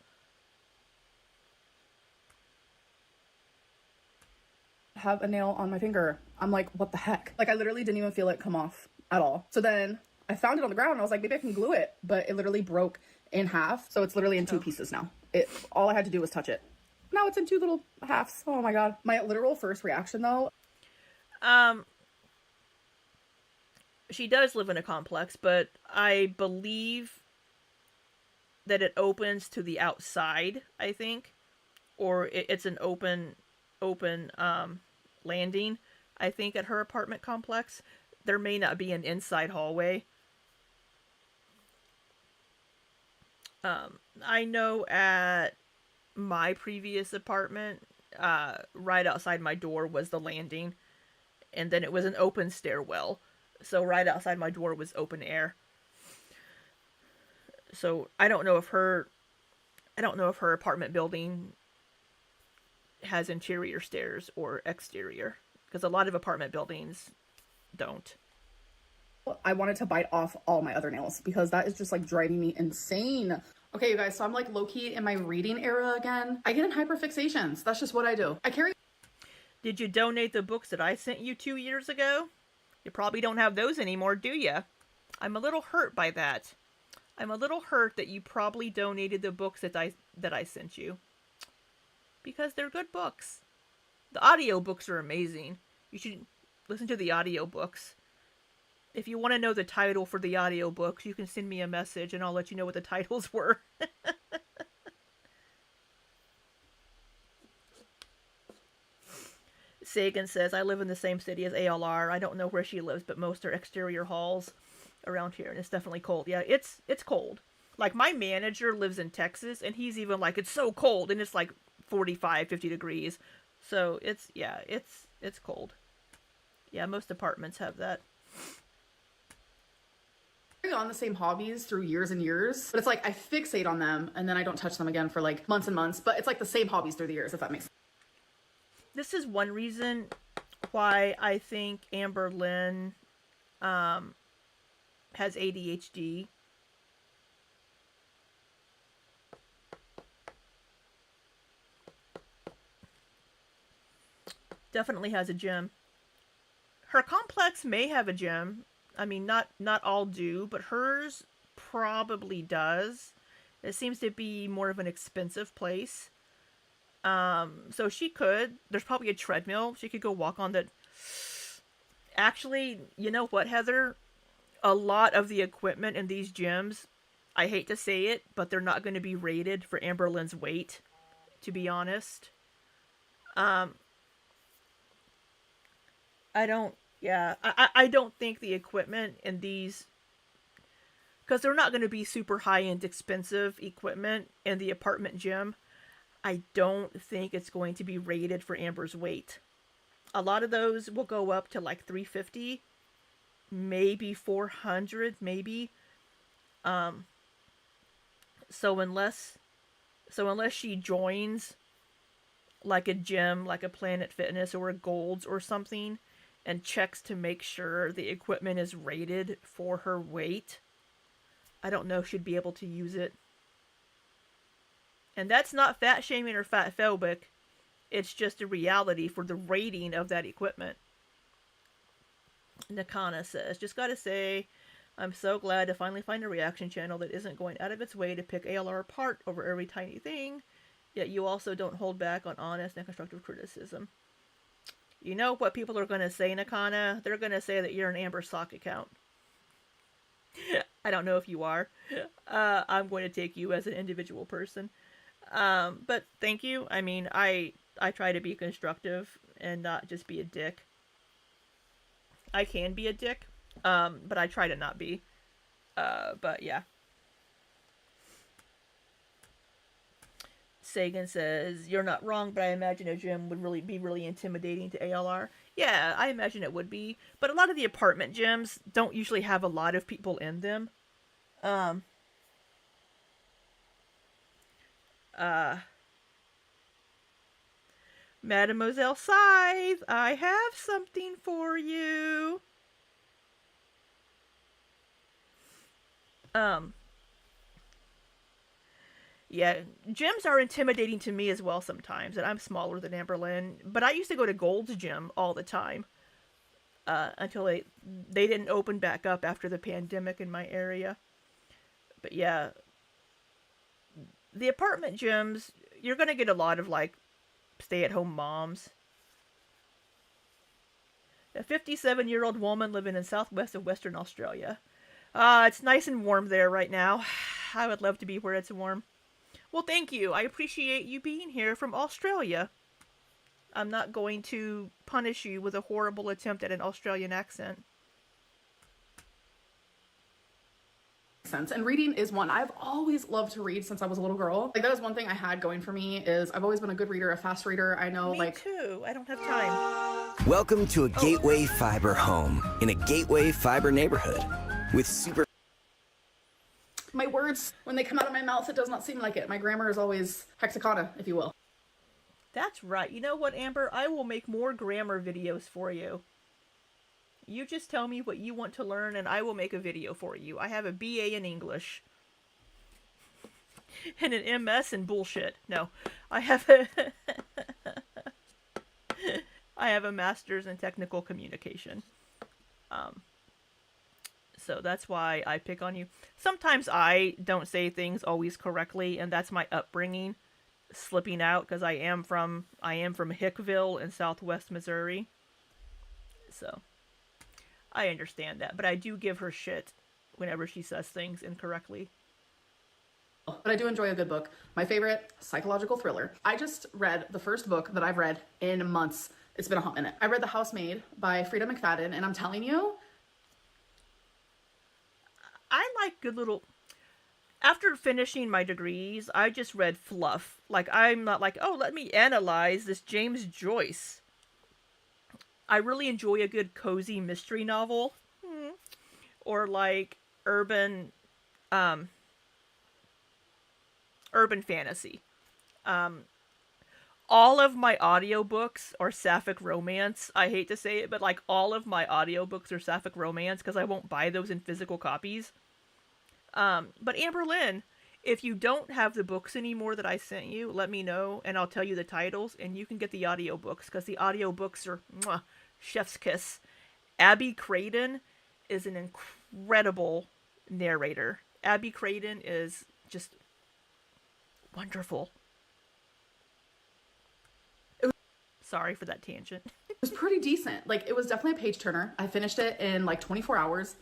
Have a nail on my finger. I'm like, what the heck? Like, I literally didn't even feel it come off at all. So then I found it on the ground and I was like, maybe I can glue it, but it literally broke in half. So it's literally in two pieces now. All I had to do was touch it. Now it's in two little halves. Oh my God. My literal first reaction though. She does live in a complex, but I believe that it opens to the outside, I think. Or it's an open landing, I think, at her apartment complex. There may not be an inside hallway. I know at my previous apartment, right outside my door was the landing, and then it was an open stairwell. So right outside my door was open air. So I don't know if her apartment building has interior stairs or exterior, because a lot of apartment buildings don't. I wanted to bite off all my other nails because that is just like driving me insane. Okay, you guys, so I'm like low-key in my reading era again. I get in hyperfixations. That's just what I do. I carry... Did you donate the books that I sent you 2 years ago? You probably don't have those anymore, do you? I'm a little hurt by that. I'm a little hurt that you probably donated the books that I sent you. Because they're good books. The audio books are amazing. You should listen to the audio books. If you want to know the title for the audio books, you can send me a message and I'll let you know what the titles were. Sagan says, I live in the same city as ALR. I don't know where she lives, but most are exterior halls around here, and it's definitely cold. Yeah, it's cold. Like, my manager lives in Texas, and he's even like, it's so cold, and it's like 45, 50 degrees. So, it's cold. Yeah, most apartments have that. On the same hobbies through years and years, but it's like I fixate on them and then I don't touch them again for like months and months, but it's like the same hobbies through the years, if that makes sense. This is one reason why I think Amberlynn has ADHD. Definitely has a gym. Her complex may have a gym. I mean, not all do, but hers probably does. It seems to be more of an expensive place. So she could. There's probably a treadmill. She could go walk on that. Actually, you know what, Heather? A lot of the equipment in these gyms, I hate to say it, but they're not going to be rated for Amberlynn's weight, to be honest. I don't think the equipment in these, because they're not going to be super high-end expensive equipment in the apartment gym. I don't think it's going to be rated for Amber's weight. A lot of those will go up to like $350, maybe $400, maybe. So unless she joins like a gym, like a Planet Fitness or a Gold's or something, and checks to make sure the equipment is rated for her weight, I don't know if she'd be able to use it. And that's not fat shaming or fat phobic. It's just a reality for the rating of that equipment. Nakana says, just gotta say, I'm so glad to finally find a reaction channel that isn't going out of its way to pick ALR apart over every tiny thing, yet you also don't hold back on honest and constructive criticism. You know what people are going to say, Nakana? They're going to say that you're an Amber Sock account. I don't know if you are. I'm going to take you as an individual person. But thank you. I mean, I try to be constructive and not just be a dick. I can be a dick, but I try to not be. But yeah. Sagan says, "You're not wrong, but I imagine a gym would really be really intimidating to ALR." Yeah, I imagine it would be, but a lot of the apartment gyms don't usually have a lot of people in them. Um, uh, Mademoiselle Scythe, I have something for you. Um, yeah, gyms are intimidating to me as well sometimes, and I'm smaller than Amberlynn, but I used to go to Gold's Gym all the time. Until they didn't open back up after the pandemic in my area. But yeah, the apartment gyms, you're gonna get a lot of like stay-at-home moms. A 57-year-old woman living in southwest of Western Australia. It's nice and warm there right now. I would love to be where it's warm. Well, thank you. I appreciate you being here from Australia. I'm not going to punish you with a horrible attempt at an Australian accent. Sense. And reading is one. I've always loved to read since I was a little girl. Like that is one thing I had going for me is I've always been a good reader, a fast reader. I know Me too. I don't have time. Welcome to a Gateway Fiber home in a Gateway Fiber neighborhood with super. My words, when they come out of my mouth, it does not seem like it. My grammar is always hexacana, if you will. That's right. You know what, Amber? I will make more grammar videos for you. You just tell me what you want to learn and I will make a video for you. I have a BA in English. And an MS in bullshit. No. I have a I have a master's in technical communication. So that's why I pick on you. Sometimes I don't say things always correctly, and that's my upbringing slipping out because I am from Hickville in southwest Missouri. So I understand that, but I do give her shit whenever she says things incorrectly. But I do enjoy a good book. My favorite, psychological thriller. I just read the first book that I've read in months. It's been a hot minute. I read The Housemaid by Frida McFadden, and I'm telling you, I like good little... After finishing my degrees, I just read fluff. Like, I'm not like, oh, let me analyze this James Joyce. I really enjoy a good cozy mystery novel. Or like urban fantasy. All of my audiobooks are sapphic romance. I hate to say it, but like all of my audiobooks are sapphic romance because I won't buy those in physical copies. But Amberlynn, if you don't have the books anymore that I sent you, let me know and I'll tell you the titles and you can get the audiobooks because the audiobooks are chef's kiss. Abby Craden is an incredible narrator. Abby Craden is just wonderful. Sorry for that tangent. it was pretty decent. Like, it was definitely a page turner. I finished it in like 24 hours.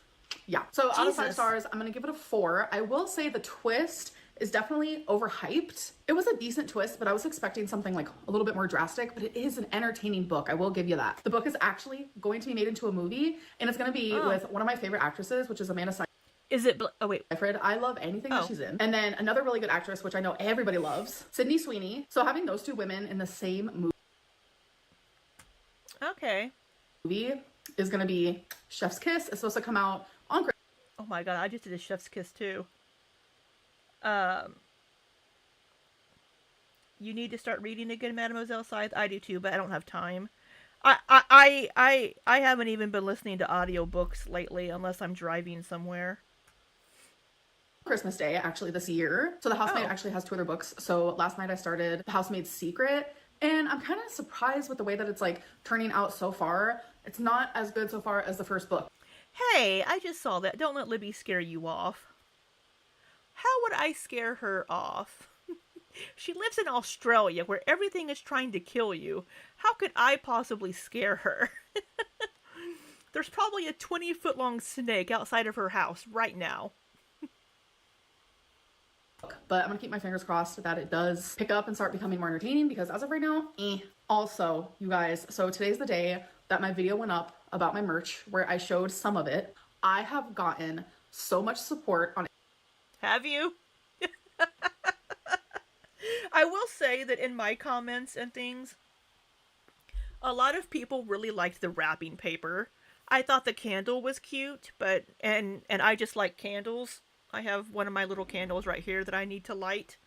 Yeah. So out of 5 stars, I'm going to give it a 4. I will say the twist is definitely overhyped. It was a decent twist, but I was expecting something like a little bit more drastic, but it is an entertaining book. I will give you that. The book is actually going to be made into a movie, and it's going to be with one of my favorite actresses, which is Amanda Seyfried. Is it... Oh, wait. I love anything that she's in. And then another really good actress, which I know everybody loves, Sydney Sweeney. So having those two women in the same movie is going to be chef's kiss. It's supposed to come out on Christmas. Oh my god, I just did a chef's kiss too. You need to start reading again, Mademoiselle Scythe. I do too, but I don't have time. I haven't even been listening to audiobooks lately unless I'm driving somewhere. Christmas Day, actually, this year. So The Housemaid actually has 2 other books. So last night I started The Housemaid's Secret, and I'm kind of surprised with the way that it's like turning out so far. It's not as good so far as the first book. Hey, I just saw that. Don't let Libby scare you off. How would I scare her off? She lives in Australia where everything is trying to kill you. How could I possibly scare her? There's probably a 20-foot-long snake outside of her house right now. But I'm gonna keep my fingers crossed that it does pick up and start becoming more entertaining because as of right now, Also, you guys, so today's the day that my video went up about my merch where I showed some of it. I have gotten so much support on it. Have you? I will say that in my comments and things, a lot of people really liked the wrapping paper. I thought the candle was cute, but and I just like candles. I have one of my little candles right here that I need to light.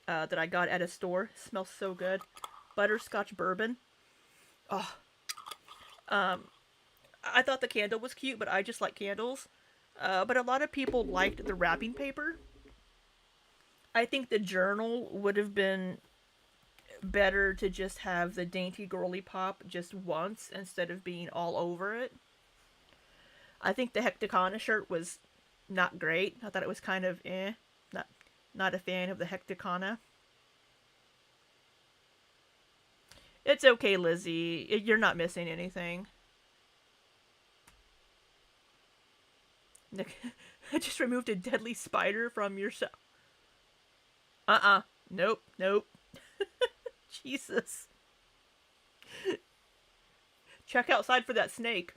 That I got at a store. It smells so good. Butterscotch bourbon. Oh, I thought the candle was cute, but I just like candles. But a lot of people liked the wrapping paper. I think the journal would have been better to just have the dainty girly pop just once instead of being all over it. I think the Hecticana shirt was not great. I thought it was kind of Not not a fan of the Hecticana. It's okay, Lizzie. You're not missing anything. I just removed a deadly spider from your cell. Nope, nope. Jesus. Check outside for that snake.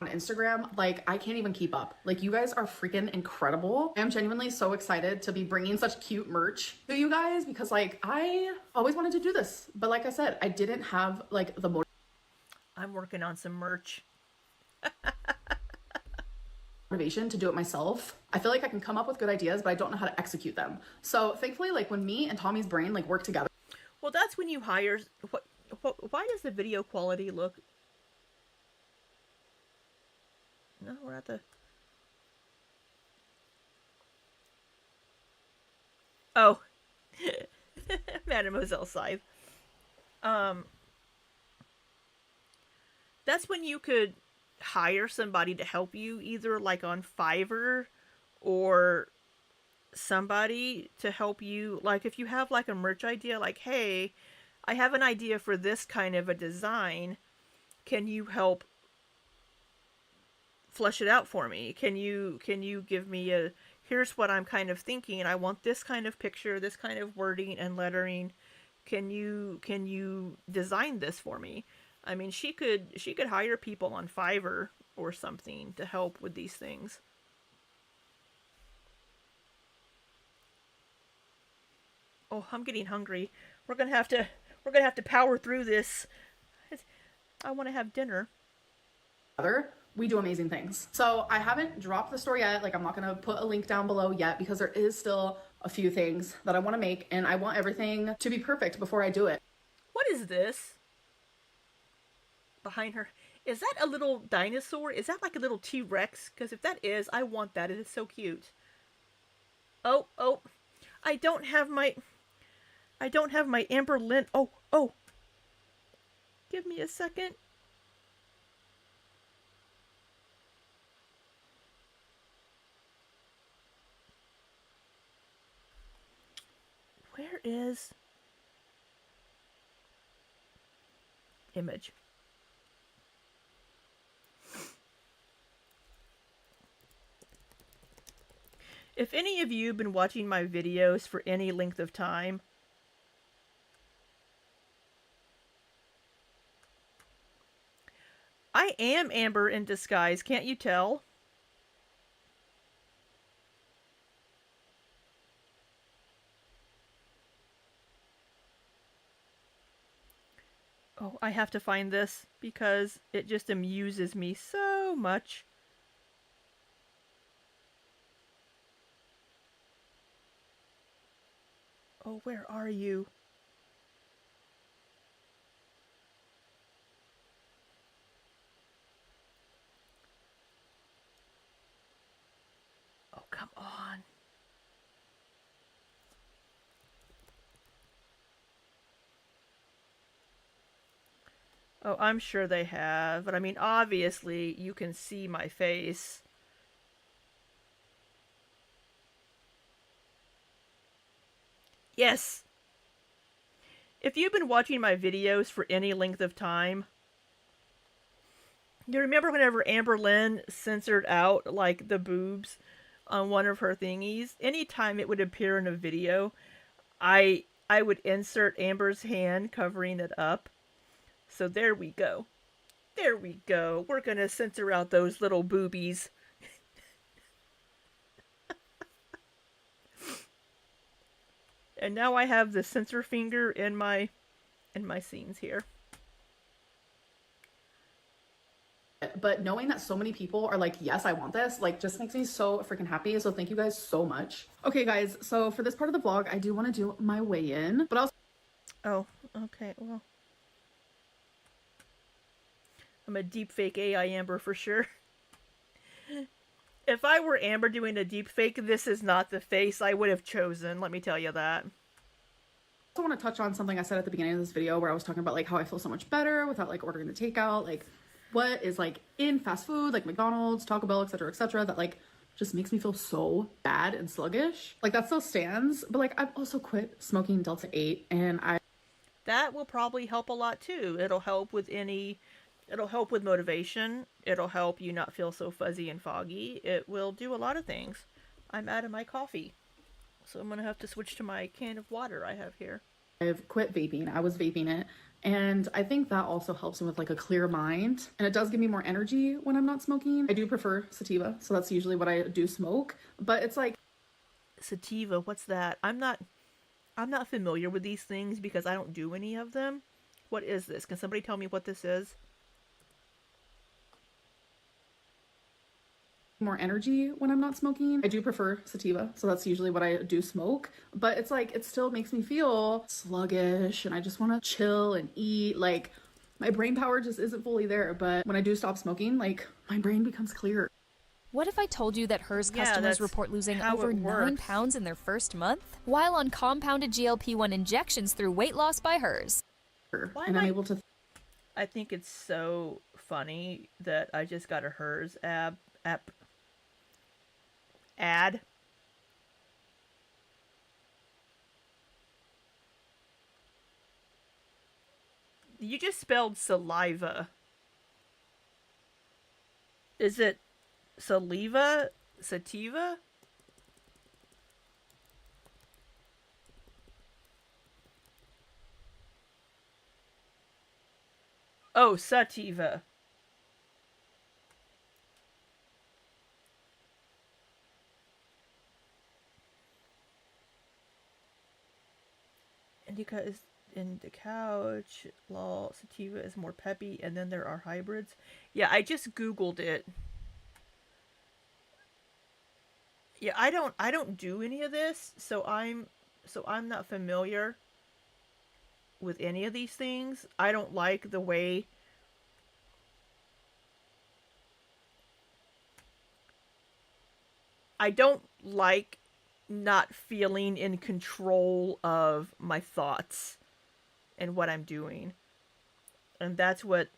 On Instagram, like, I can't even keep up. Like, you guys are freaking incredible. I'm genuinely so excited to be bringing such cute merch to you guys because, like, I always wanted to do this. But like I said, I didn't have, like, the I'm working on some merch. motivation to do it myself. I feel like I can come up with good ideas, but I don't know how to execute them. So thankfully, like, when me and Tommy's brain, like, work together. Well, that's when you hire... Why does the video quality look... No, we're at the... Oh. Mademoiselle Scythe. That's when you could hire somebody to help you, either like on Fiverr or somebody to help you. Like if you have like a merch idea, like, hey, I have an idea for this kind of a design. Can you help flesh it out for me? Can you give me a, here's what I'm kind of thinking, and I want this kind of picture, this kind of wording and lettering. Can you design this for me? I mean, she could hire people on Fiverr or something to help with these things. Oh, I'm getting hungry. We're gonna have to power through this. I want to have dinner. We do amazing things. So I haven't dropped the store yet. Like, I'm not gonna put a link down below yet because there is still a few things that I want to make, and I want everything to be perfect before I do it. What is this? Behind her. Is that a little dinosaur? Is that like a little T-Rex? Because if that is, I want that. It is so cute. Oh. I don't have my Amberlynn. Oh. Give me a second. Where is image? If any of you have been watching my videos for any length of time, I am Amber in disguise, can't you tell? Oh, I have to find this because it just amuses me so much. Oh, where are you? Oh, come on. Oh, I'm sure they have, but I mean, obviously, you can see my face. Yes! If you've been watching my videos for any length of time, you remember whenever Amberlynn censored out, like, the boobs on one of her thingies? Anytime it would appear in a video, I would insert Amber's hand covering it up. So there we go. There we go. We're gonna censor out those little boobies. And now I have the sensor finger in my scenes here. But knowing that so many people are like, yes, I want this, like, just makes me so freaking happy. So thank you guys so much. Okay, guys, so for this part of the vlog, I do want to do my weigh-in, but also... Oh, okay, well. I'm a deep fake AI Amber for sure. If I were Amber doing a deep fake, this is not the face I would have chosen, let me tell you that. I also want to touch on something I said at the beginning of this video where I was talking about like how I feel so much better without like ordering the takeout, like what is like in fast food, like McDonald's, Taco Bell, etc., that like just makes me feel so bad and sluggish. Like that still stands, but like I've also quit smoking Delta 8 and that will probably help a lot too. It'll help with motivation. It'll help you not feel so fuzzy and foggy. It will do a lot of things. I'm out of my coffee, so I'm gonna have to switch to my can of water I have here. I've quit vaping. I was vaping it. And I think that also helps me with like a clear mind. And it does give me more energy when I'm not smoking. I do prefer sativa, so that's usually what I do smoke. But it's like... Sativa, what's that? I'm not familiar with these things because I don't do any of them. What is this? Can somebody tell me what this is? More energy when I'm not smoking. I do prefer sativa, so that's usually what I do smoke, but it's like it still makes me feel sluggish and I just want to chill and eat. Like my brain power just isn't fully there, but when I do stop smoking, like my brain becomes clearer. What if I told you that Hers customers report losing over 9 pounds in their first month while on compounded GLP-1 injections through weight loss by Hers? And I'm able to... I think it's so funny that I just got a Hers ad. You just spelled saliva. Is it saliva? Sativa? Oh, sativa. Indica is in the couch. Lol, sativa is more peppy, and then there are hybrids. Yeah, I just Googled it. Yeah, I don't do any of this, so I'm not familiar with any of these things. I don't like the way I don't like not feeling in control of my thoughts and what I'm doing. And that's what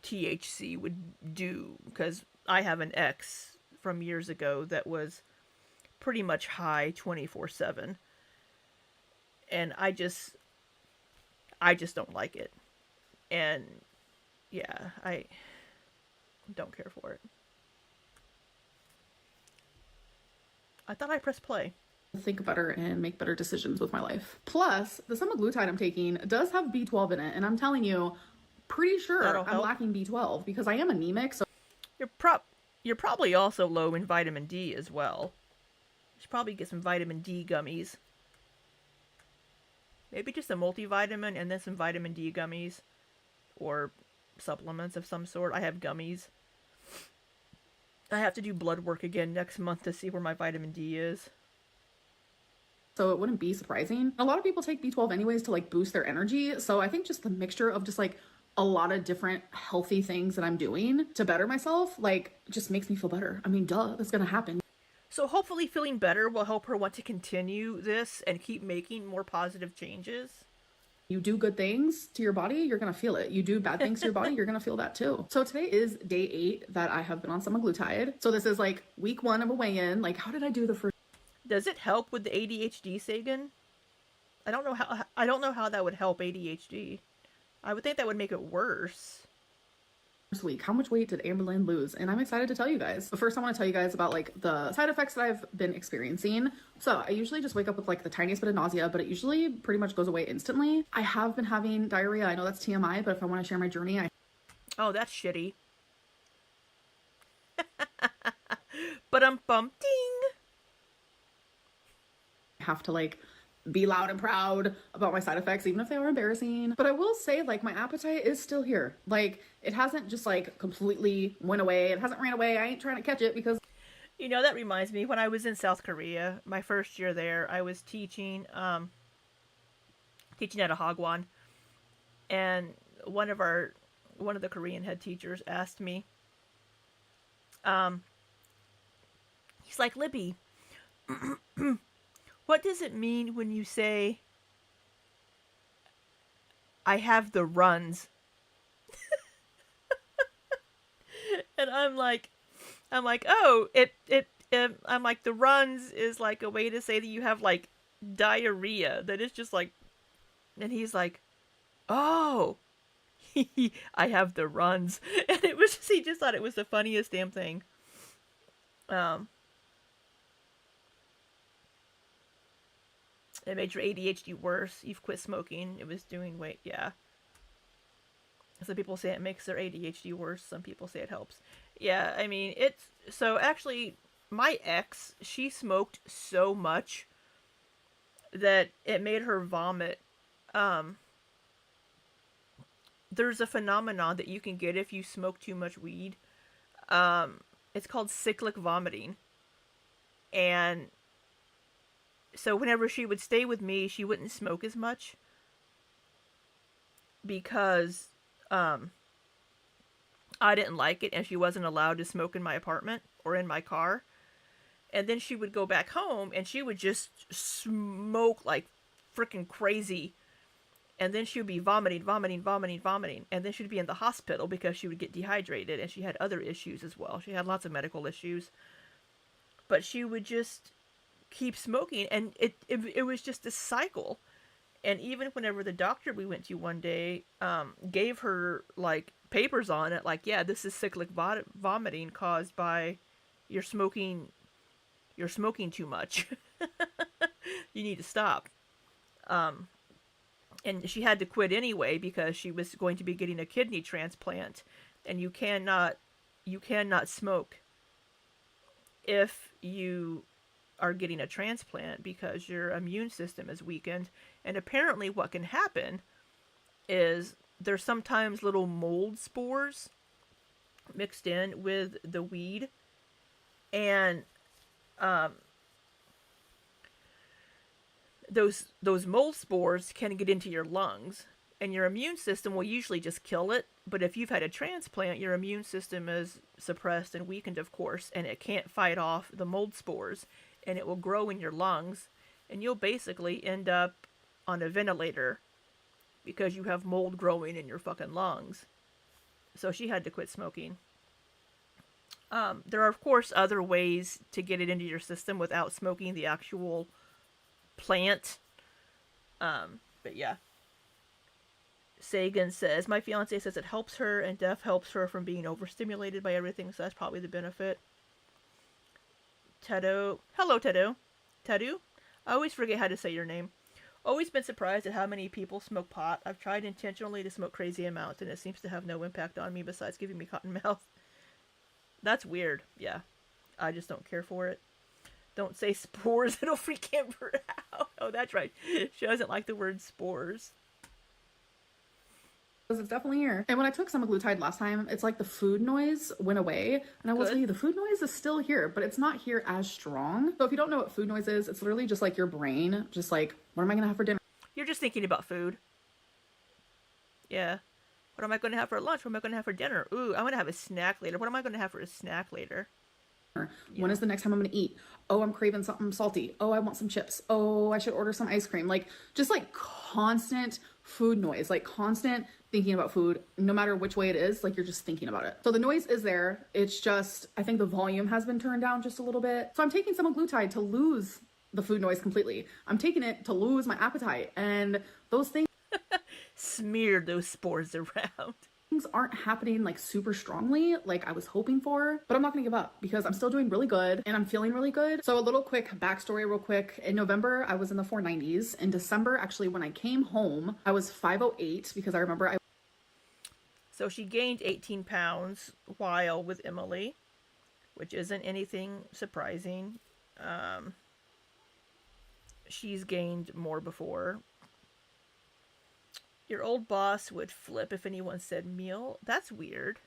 THC would do, because I have an ex from years ago that was pretty much high 24/7. And I just don't like it. And yeah, I don't care for it. I thought I pressed play. Think better and make better decisions with my life. Plus, the semaglutide I'm taking does have B12 in it, and I'm telling you, pretty sure I'm lacking B12 because I am anemic. So you're probably also low in vitamin D as well. You should probably get some vitamin D gummies. Maybe just a multivitamin and then some vitamin D gummies, or supplements of some sort. I have gummies. I have to do blood work again next month to see where my vitamin D is. So it wouldn't be surprising. A lot of people take B12 anyways to like boost their energy. So I think just the mixture of just like a lot of different healthy things that I'm doing to better myself, like just makes me feel better. I mean, duh, that's gonna happen. So hopefully feeling better will help her want to continue this and keep making more positive changes. You do good things to your body, you're gonna feel it. You do bad things to your body, you're gonna feel that too. So today is day 8 that I have been on semaglutide. So this is like week 1 of a weigh-in. Like, how did I do the first? Does it help with the ADHD, Sagan? I don't know how that would help ADHD. I would think that would make it worse. Week, how much weight did Amberlynn lose? And I'm excited to tell you guys. But first I want to tell you guys about like the side effects that I've been experiencing. So I usually just wake up with like the tiniest bit of nausea, but it usually pretty much goes away instantly. I have been having diarrhea. I know that's TMI, but if I want to share my journey, Oh, that's shitty. But ding. have to like be loud and proud about my side effects, even if they are embarrassing. But I will say, like, my appetite is still here. Like, it hasn't just like completely went away. It hasn't ran away. I ain't trying to catch it because, you know, that reminds me, when I was in South Korea, my first year there, I was teaching at a hagwon, and one of the Korean head teachers asked me, he's like, Libby, what does it mean when you say I have the runs? And I'm like, oh, I'm like, the runs is like a way to say that you have like diarrhea, that it's just like, and he's like, oh, I have the runs. And it was just, he just thought it was the funniest damn thing. It made your ADHD worse. You've quit smoking. It was doing weight. Yeah. Some people say it makes their ADHD worse. Some people say it helps. Yeah, I mean, it's... So, actually, my ex, she smoked so much that it made her vomit. There's a phenomenon that you can get if you smoke too much weed. It's called cyclic vomiting. And so whenever she would stay with me, she wouldn't smoke as much. Because I didn't like it, and she wasn't allowed to smoke in my apartment or in my car. And then she would go back home, and she would just smoke like freaking crazy. And then she would be vomiting. And then she'd be in the hospital because she would get dehydrated, and she had other issues as well. She had lots of medical issues. But she would just keep smoking, and it was just a cycle. And even whenever the doctor we went to one day gave her like papers on it, like, yeah, this is cyclic vomiting caused by you're smoking too much. You need to stop. And she had to quit anyway because she was going to be getting a kidney transplant, and you cannot smoke if you are getting a transplant because your immune system is weakened. And apparently what can happen is there's sometimes little mold spores mixed in with the weed, and those mold spores can get into your lungs, and your immune system will usually just kill it. But if you've had a transplant, your immune system is suppressed and weakened, of course, and it can't fight off the mold spores, and it will grow in your lungs, and you'll basically end up on a ventilator because you have mold growing in your fucking lungs. So she had to quit smoking. There are, of course, other ways to get it into your system without smoking the actual plant. But yeah. Sagan says, my fiance says it helps her, and Def helps her from being overstimulated by everything, so that's probably the benefit. Tedo. Hello, Tedo. Tedo? I always forget how to say your name. Always been surprised at how many people smoke pot. I've tried intentionally to smoke crazy amounts, and it seems to have no impact on me besides giving me cotton mouth. That's weird. Yeah. I just don't care for it. Don't say spores, it'll freak Amber out. Oh, that's right. She doesn't like the word spores. It's definitely here. And when I took semaglutide last time, it's like the food noise went away. And I will tell you, the food noise is still here, but it's not here as strong. So if you don't know what food noise is, it's literally just like your brain, just like, what am I going to have for dinner? You're just thinking about food. Yeah. What am I going to have for lunch? What am I going to have for dinner? Ooh, I'm going to have a snack later. What am I going to have for a snack later? When is the next time I'm going to eat? Oh, I'm craving something salty. Oh, I want some chips. Oh, I should order some ice cream. Like, just like constant food noise, like constant thinking about food, no matter which way it is, like you're just thinking about it. So the noise is there. It's just, I think the volume has been turned down just a little bit. So I'm taking semaglutide to lose the food noise completely. I'm taking it to lose my appetite, and those things smear those spores around. Things aren't happening like super strongly like I was hoping for, but I'm not gonna give up because I'm still doing really good and I'm feeling really good. So a little quick backstory real quick. In November, I was in the 490s. In December, actually, when I came home, I was 508 because I remember So she gained 18 pounds while with Emily, which isn't anything surprising. she's gained more before. Your old boss would flip if anyone said meal. That's weird.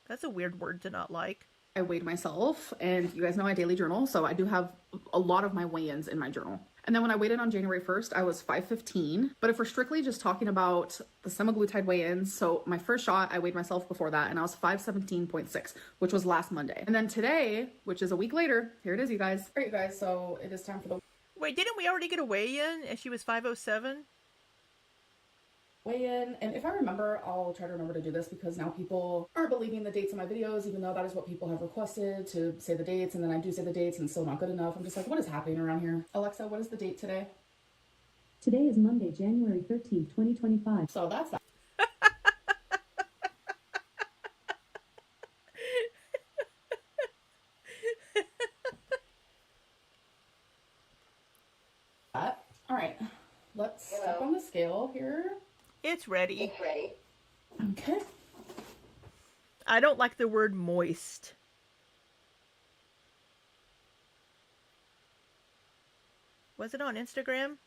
That's a weird word to not like. I weighed myself, and you guys know I daily journal, so I do have a lot of my weigh-ins in my journal. And then when I weighed in on January 1st, I was 515. But if we're strictly just talking about the semaglutide weigh-ins, so my first shot, I weighed myself before that, and I was 517.6, which was last Monday. And then today, which is a week later, here it is, you guys. All right, you guys, so it is time for the Wait, didn't we already get a weigh-in and she was 507? weigh-in. And if I remember, I'll try to remember to do this because now people are believing the dates in my videos, even though that is what people have requested, to say the dates, and then I do say the dates and it's still not good enough. I'm just like, what is happening around here? Alexa, what is the date today? Today is Monday, January 13th, 2025. So that's that. All right, let's step on the scale here. It's ready. Okay. I don't like the word moist. Was it on Instagram?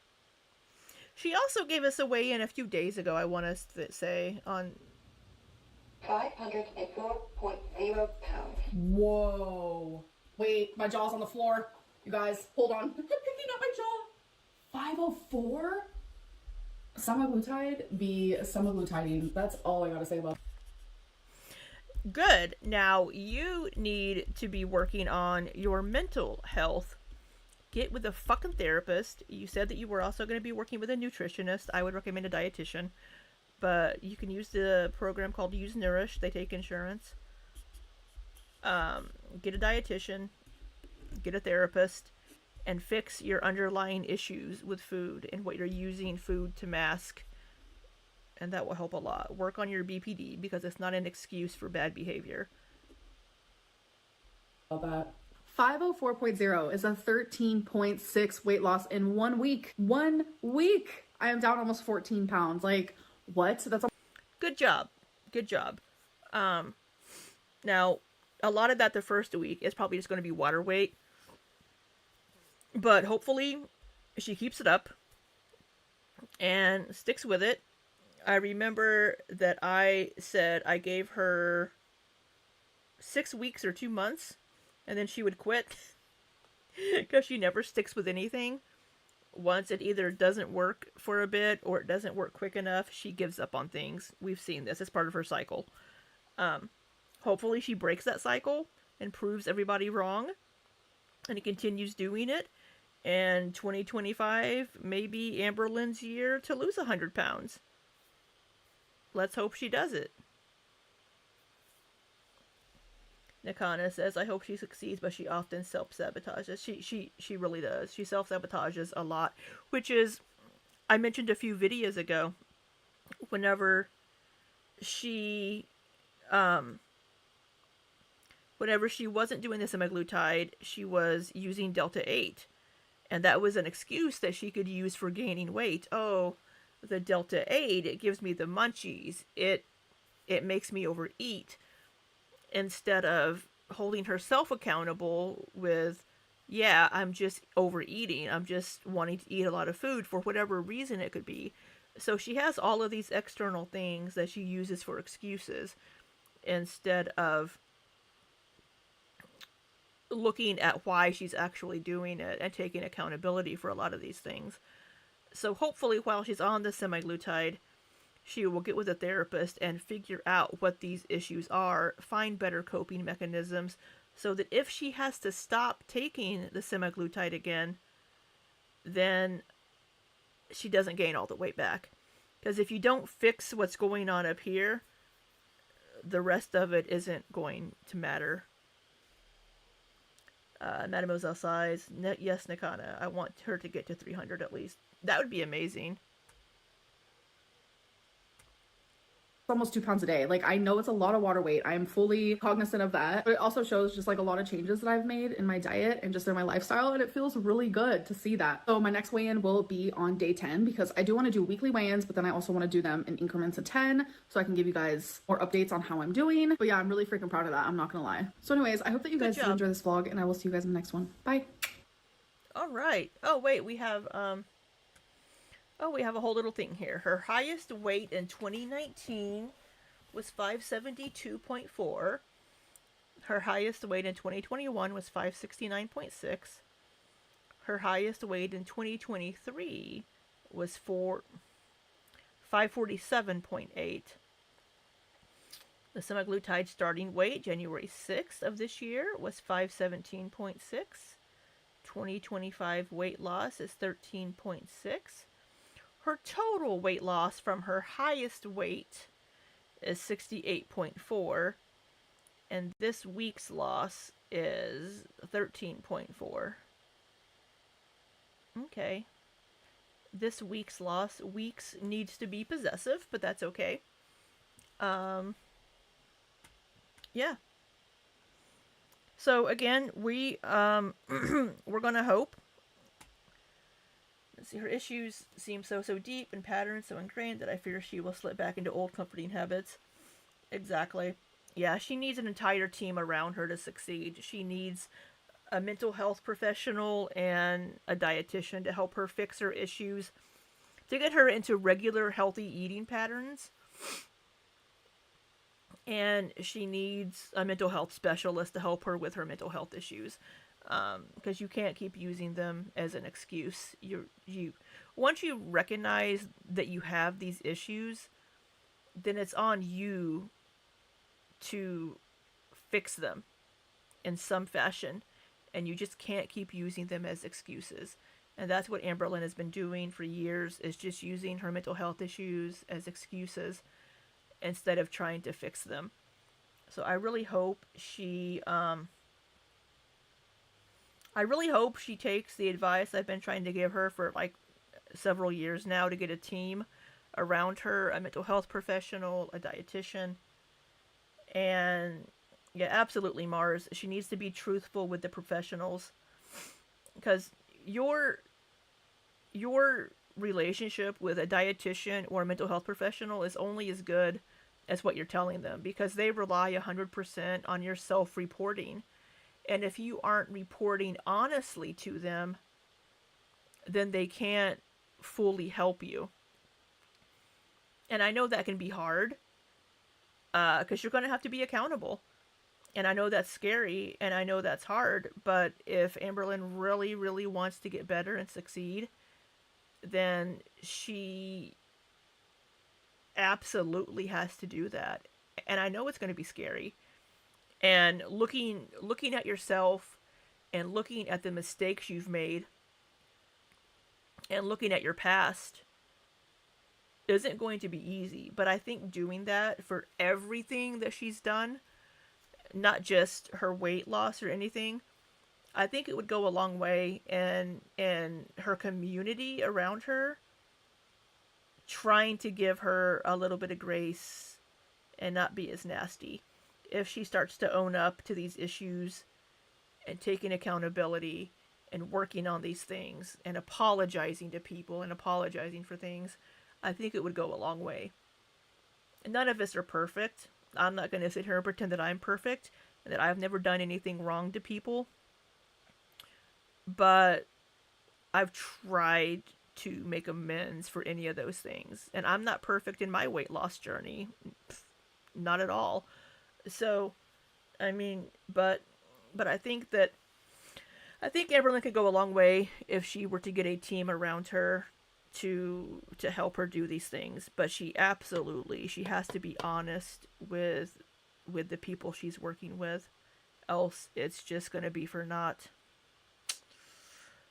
She also gave us a weigh-in a few days ago, I want us to say, on 504.0 pounds. Whoa. Wait, my jaw's on the floor. You guys, hold on. I'm picking up my jaw. 504? Semaglutide be semaglutiding. That's all I gotta say about it. Good. Now, you need to be working on your mental health. Get with a fucking therapist. You said that you were also going to be working with a nutritionist. I would recommend a dietitian. But you can use the program called Use Nourish. They take insurance. Get a dietitian. Get a therapist. And fix your underlying issues with food and what you're using food to mask. And that will help a lot. Work on your BPD because it's not an excuse for bad behavior. All that. 504.0 is a 13.6 weight loss in 1 week. 1 week! I am down almost 14 pounds. Like, what? That's a good job. Good job. Now, a lot of that the first week is probably just going to be water weight. But hopefully she keeps it up and sticks with it. I remember that I said I gave her 6 weeks or 2 months and then she would quit because she never sticks with anything. Once it either doesn't work for a bit or it doesn't work quick enough, she gives up on things. We've seen this as part of her cycle. Hopefully she breaks that cycle and proves everybody wrong and continues doing it. And 2025 may be Amberlynn's year to lose 100 pounds. Let's hope she does it. Nakana says, I hope she succeeds, but she often self-sabotages. She really does. She self-sabotages a lot, which is, I mentioned a few videos ago, whenever she wasn't doing the semaglutide, she was using Delta 8. And that was an excuse that she could use for gaining weight. Oh, the Delta 8, it gives me the munchies. It makes me overeat. Instead of holding herself accountable with, yeah, I'm just overeating. I'm just wanting to eat a lot of food for whatever reason it could be. So she has all of these external things that she uses for excuses instead of looking at why she's actually doing it and taking accountability for a lot of these things. So hopefully while she's on the semaglutide, she will get with a therapist and figure out what these issues are, find better coping mechanisms, so that if she has to stop taking the semaglutide again, then she doesn't gain all the weight back. Because if you don't fix what's going on up here, the rest of it isn't going to matter. Mademoiselle size, yes, Nakana. I want her to get to 300 at least. That would be amazing. almost 2 pounds a day. Like, I know it's a lot of water weight. I am fully cognizant of that, but it also shows just like a lot of changes that I've made in my diet and just in my lifestyle, and it feels really good to see that. So my next weigh-in will be on day 10 because I do want to do weekly weigh-ins, but then I also want to do them in increments of 10 so I can give you guys more updates on how I'm doing. But yeah, I'm really freaking proud of that. I'm not gonna lie. So anyways, I hope that you guys did enjoy this vlog, and I will see you guys in the next one. Bye. All right. Oh wait, we have we have a whole little thing here. Her highest weight in 2019 was 572.4. Her highest weight in 2021 was 569.6. Her highest weight in 2023 was 547.8. The semaglutide starting weight, January 6th of this year, was 517.6. 2025 weight loss is 13.6. Her total weight loss from her highest weight is 68.4. And this week's loss is 13.4. Okay. This week's loss, weeks needs to be possessive, but that's okay. Yeah. So again, we're gonna hope. Let's see, her issues seem so deep and patterns so ingrained that I fear she will slip back into old comforting habits. Exactly. Yeah, she needs an entire team around her to succeed. She needs a mental health professional and a dietitian to help her fix her issues, to get her into regular healthy eating patterns. And she needs a mental health specialist to help her with her mental health issues, because you can't keep using them as an excuse. You once you recognize that you have these issues, then it's on you to fix them in some fashion, and you just can't keep using them as excuses. And that's what Amberlynn has been doing for years, is just using her mental health issues as excuses instead of trying to fix them. So I really hope she takes the advice I've been trying to give her for like several years now, to get a team around her, a mental health professional, a dietitian. And yeah, absolutely, Mars, she needs to be truthful with the professionals, because your relationship with a dietitian or a mental health professional is only as good as what you're telling them, because they rely 100% on your self-reporting. And if you aren't reporting honestly to them, then they can't fully help you. And I know that can be hard, because you're going to have to be accountable. And I know that's scary, and I know that's hard, but if Amberlynn really, really wants to get better and succeed, then she absolutely has to do that. And I know it's going to be scary. And looking at yourself and looking at the mistakes you've made and looking at your past isn't going to be easy. But I think doing that for everything that she's done, not just her weight loss or anything, I think it would go a long way in her community around her, trying to give her a little bit of grace and not be as nasty. If she starts to own up to these issues and taking accountability and working on these things and apologizing to people and apologizing for things, I think it would go a long way. None of us are perfect. I'm not going to sit here and pretend that I'm perfect and that I've never done anything wrong to people. But I've tried to make amends for any of those things. And I'm not perfect in my weight loss journey. Not at all. So, I mean, but I think Amberlynn could go a long way if she were to get a team around her to help her do these things. But she has to be honest with the people she's working with, else it's just going to be for naught.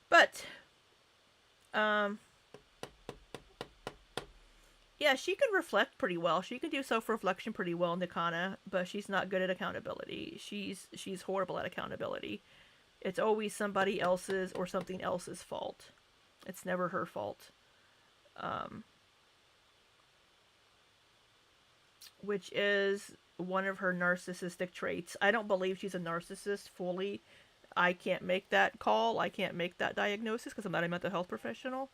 But yeah, she can reflect pretty well. She can do self-reflection pretty well, Nikana, but she's not good at accountability. She's horrible at accountability. It's always somebody else's or something else's fault. It's never her fault. Which is one of her narcissistic traits. I don't believe she's a narcissist fully. I can't make that call. I can't make that diagnosis because I'm not a mental health professional.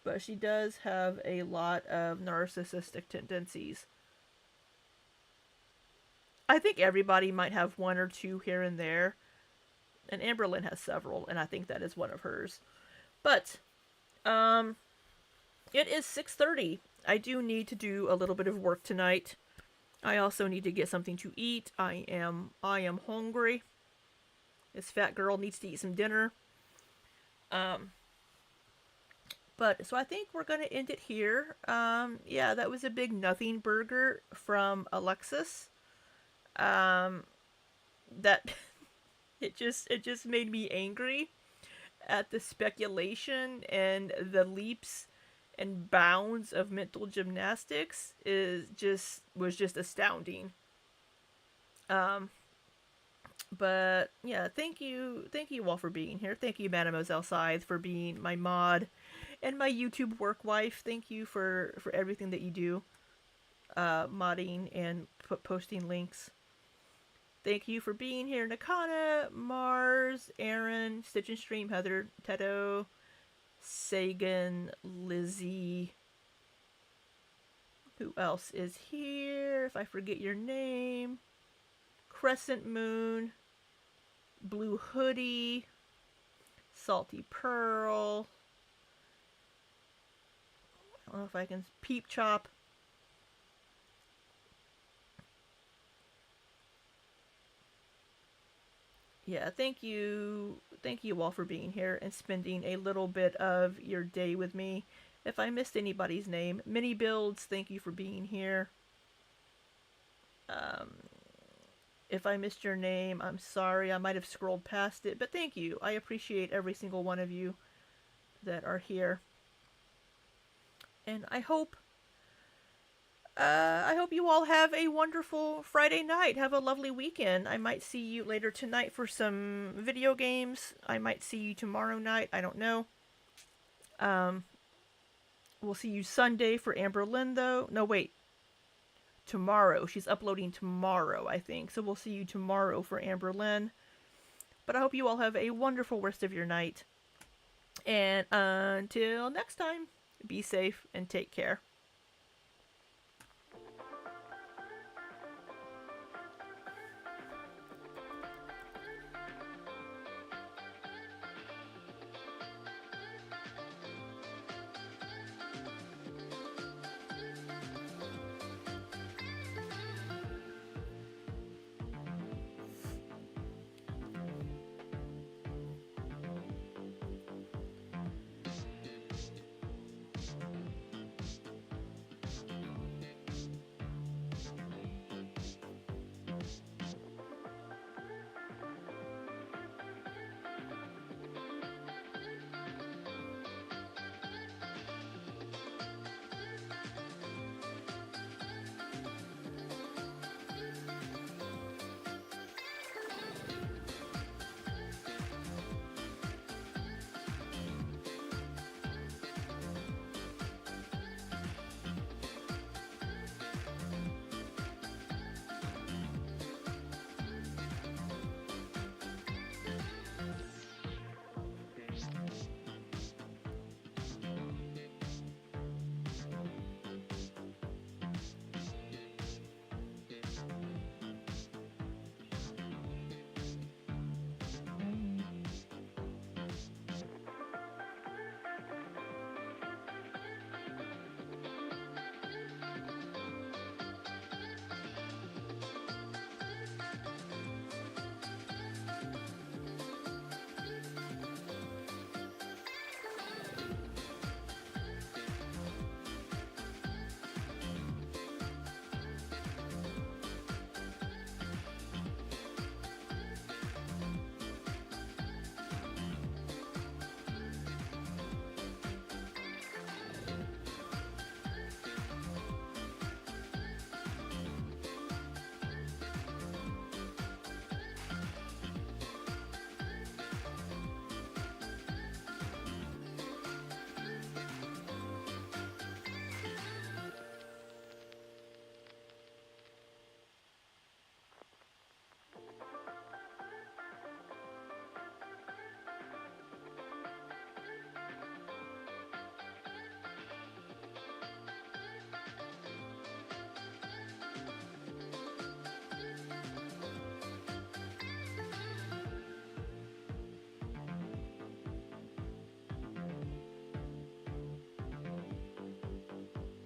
But she does have a lot of narcissistic tendencies. I think everybody might have one or two here and there. And Amberlynn has several, and I think that is one of hers. But it is 6:30. I do need to do a little bit of work tonight. I also need to get something to eat. I am hungry. This fat girl needs to eat some dinner. But so I think we're gonna end it here. Yeah, that was a big nothing burger from Alexis. That it just made me angry at the speculation and the leaps and bounds of mental gymnastics was just astounding. But yeah, thank you all for being here. Thank you, Mademoiselle Scythe, for being my mod and my YouTube work wife. Thank you for everything that you do, modding and posting links. Thank you for being here, Nakana, Mars, Aaron, Stitch and Stream, Heather, Tedo, Sagan, Lizzie. Who else is here? If I forget your name. Crescent Moon, Blue Hoodie, Salty Pearl. I don't know if I can. Peep Chop. Yeah, thank you all for being here and spending a little bit of your day with me. If I missed anybody's name, Mini Builds, thank you for being here. If I missed your name, I'm sorry. I might have scrolled past it, but thank you. I appreciate every single one of you that are here. And I hope you all have a wonderful Friday night. Have a lovely weekend. I might see you later tonight for some video games. I might see you tomorrow night. I don't know. We'll see you Sunday for Amberlynn, though. No, wait. Tomorrow. She's uploading tomorrow, I think. So we'll see you tomorrow for Amberlynn. But I hope you all have a wonderful rest of your night. And until next time, be safe and take care.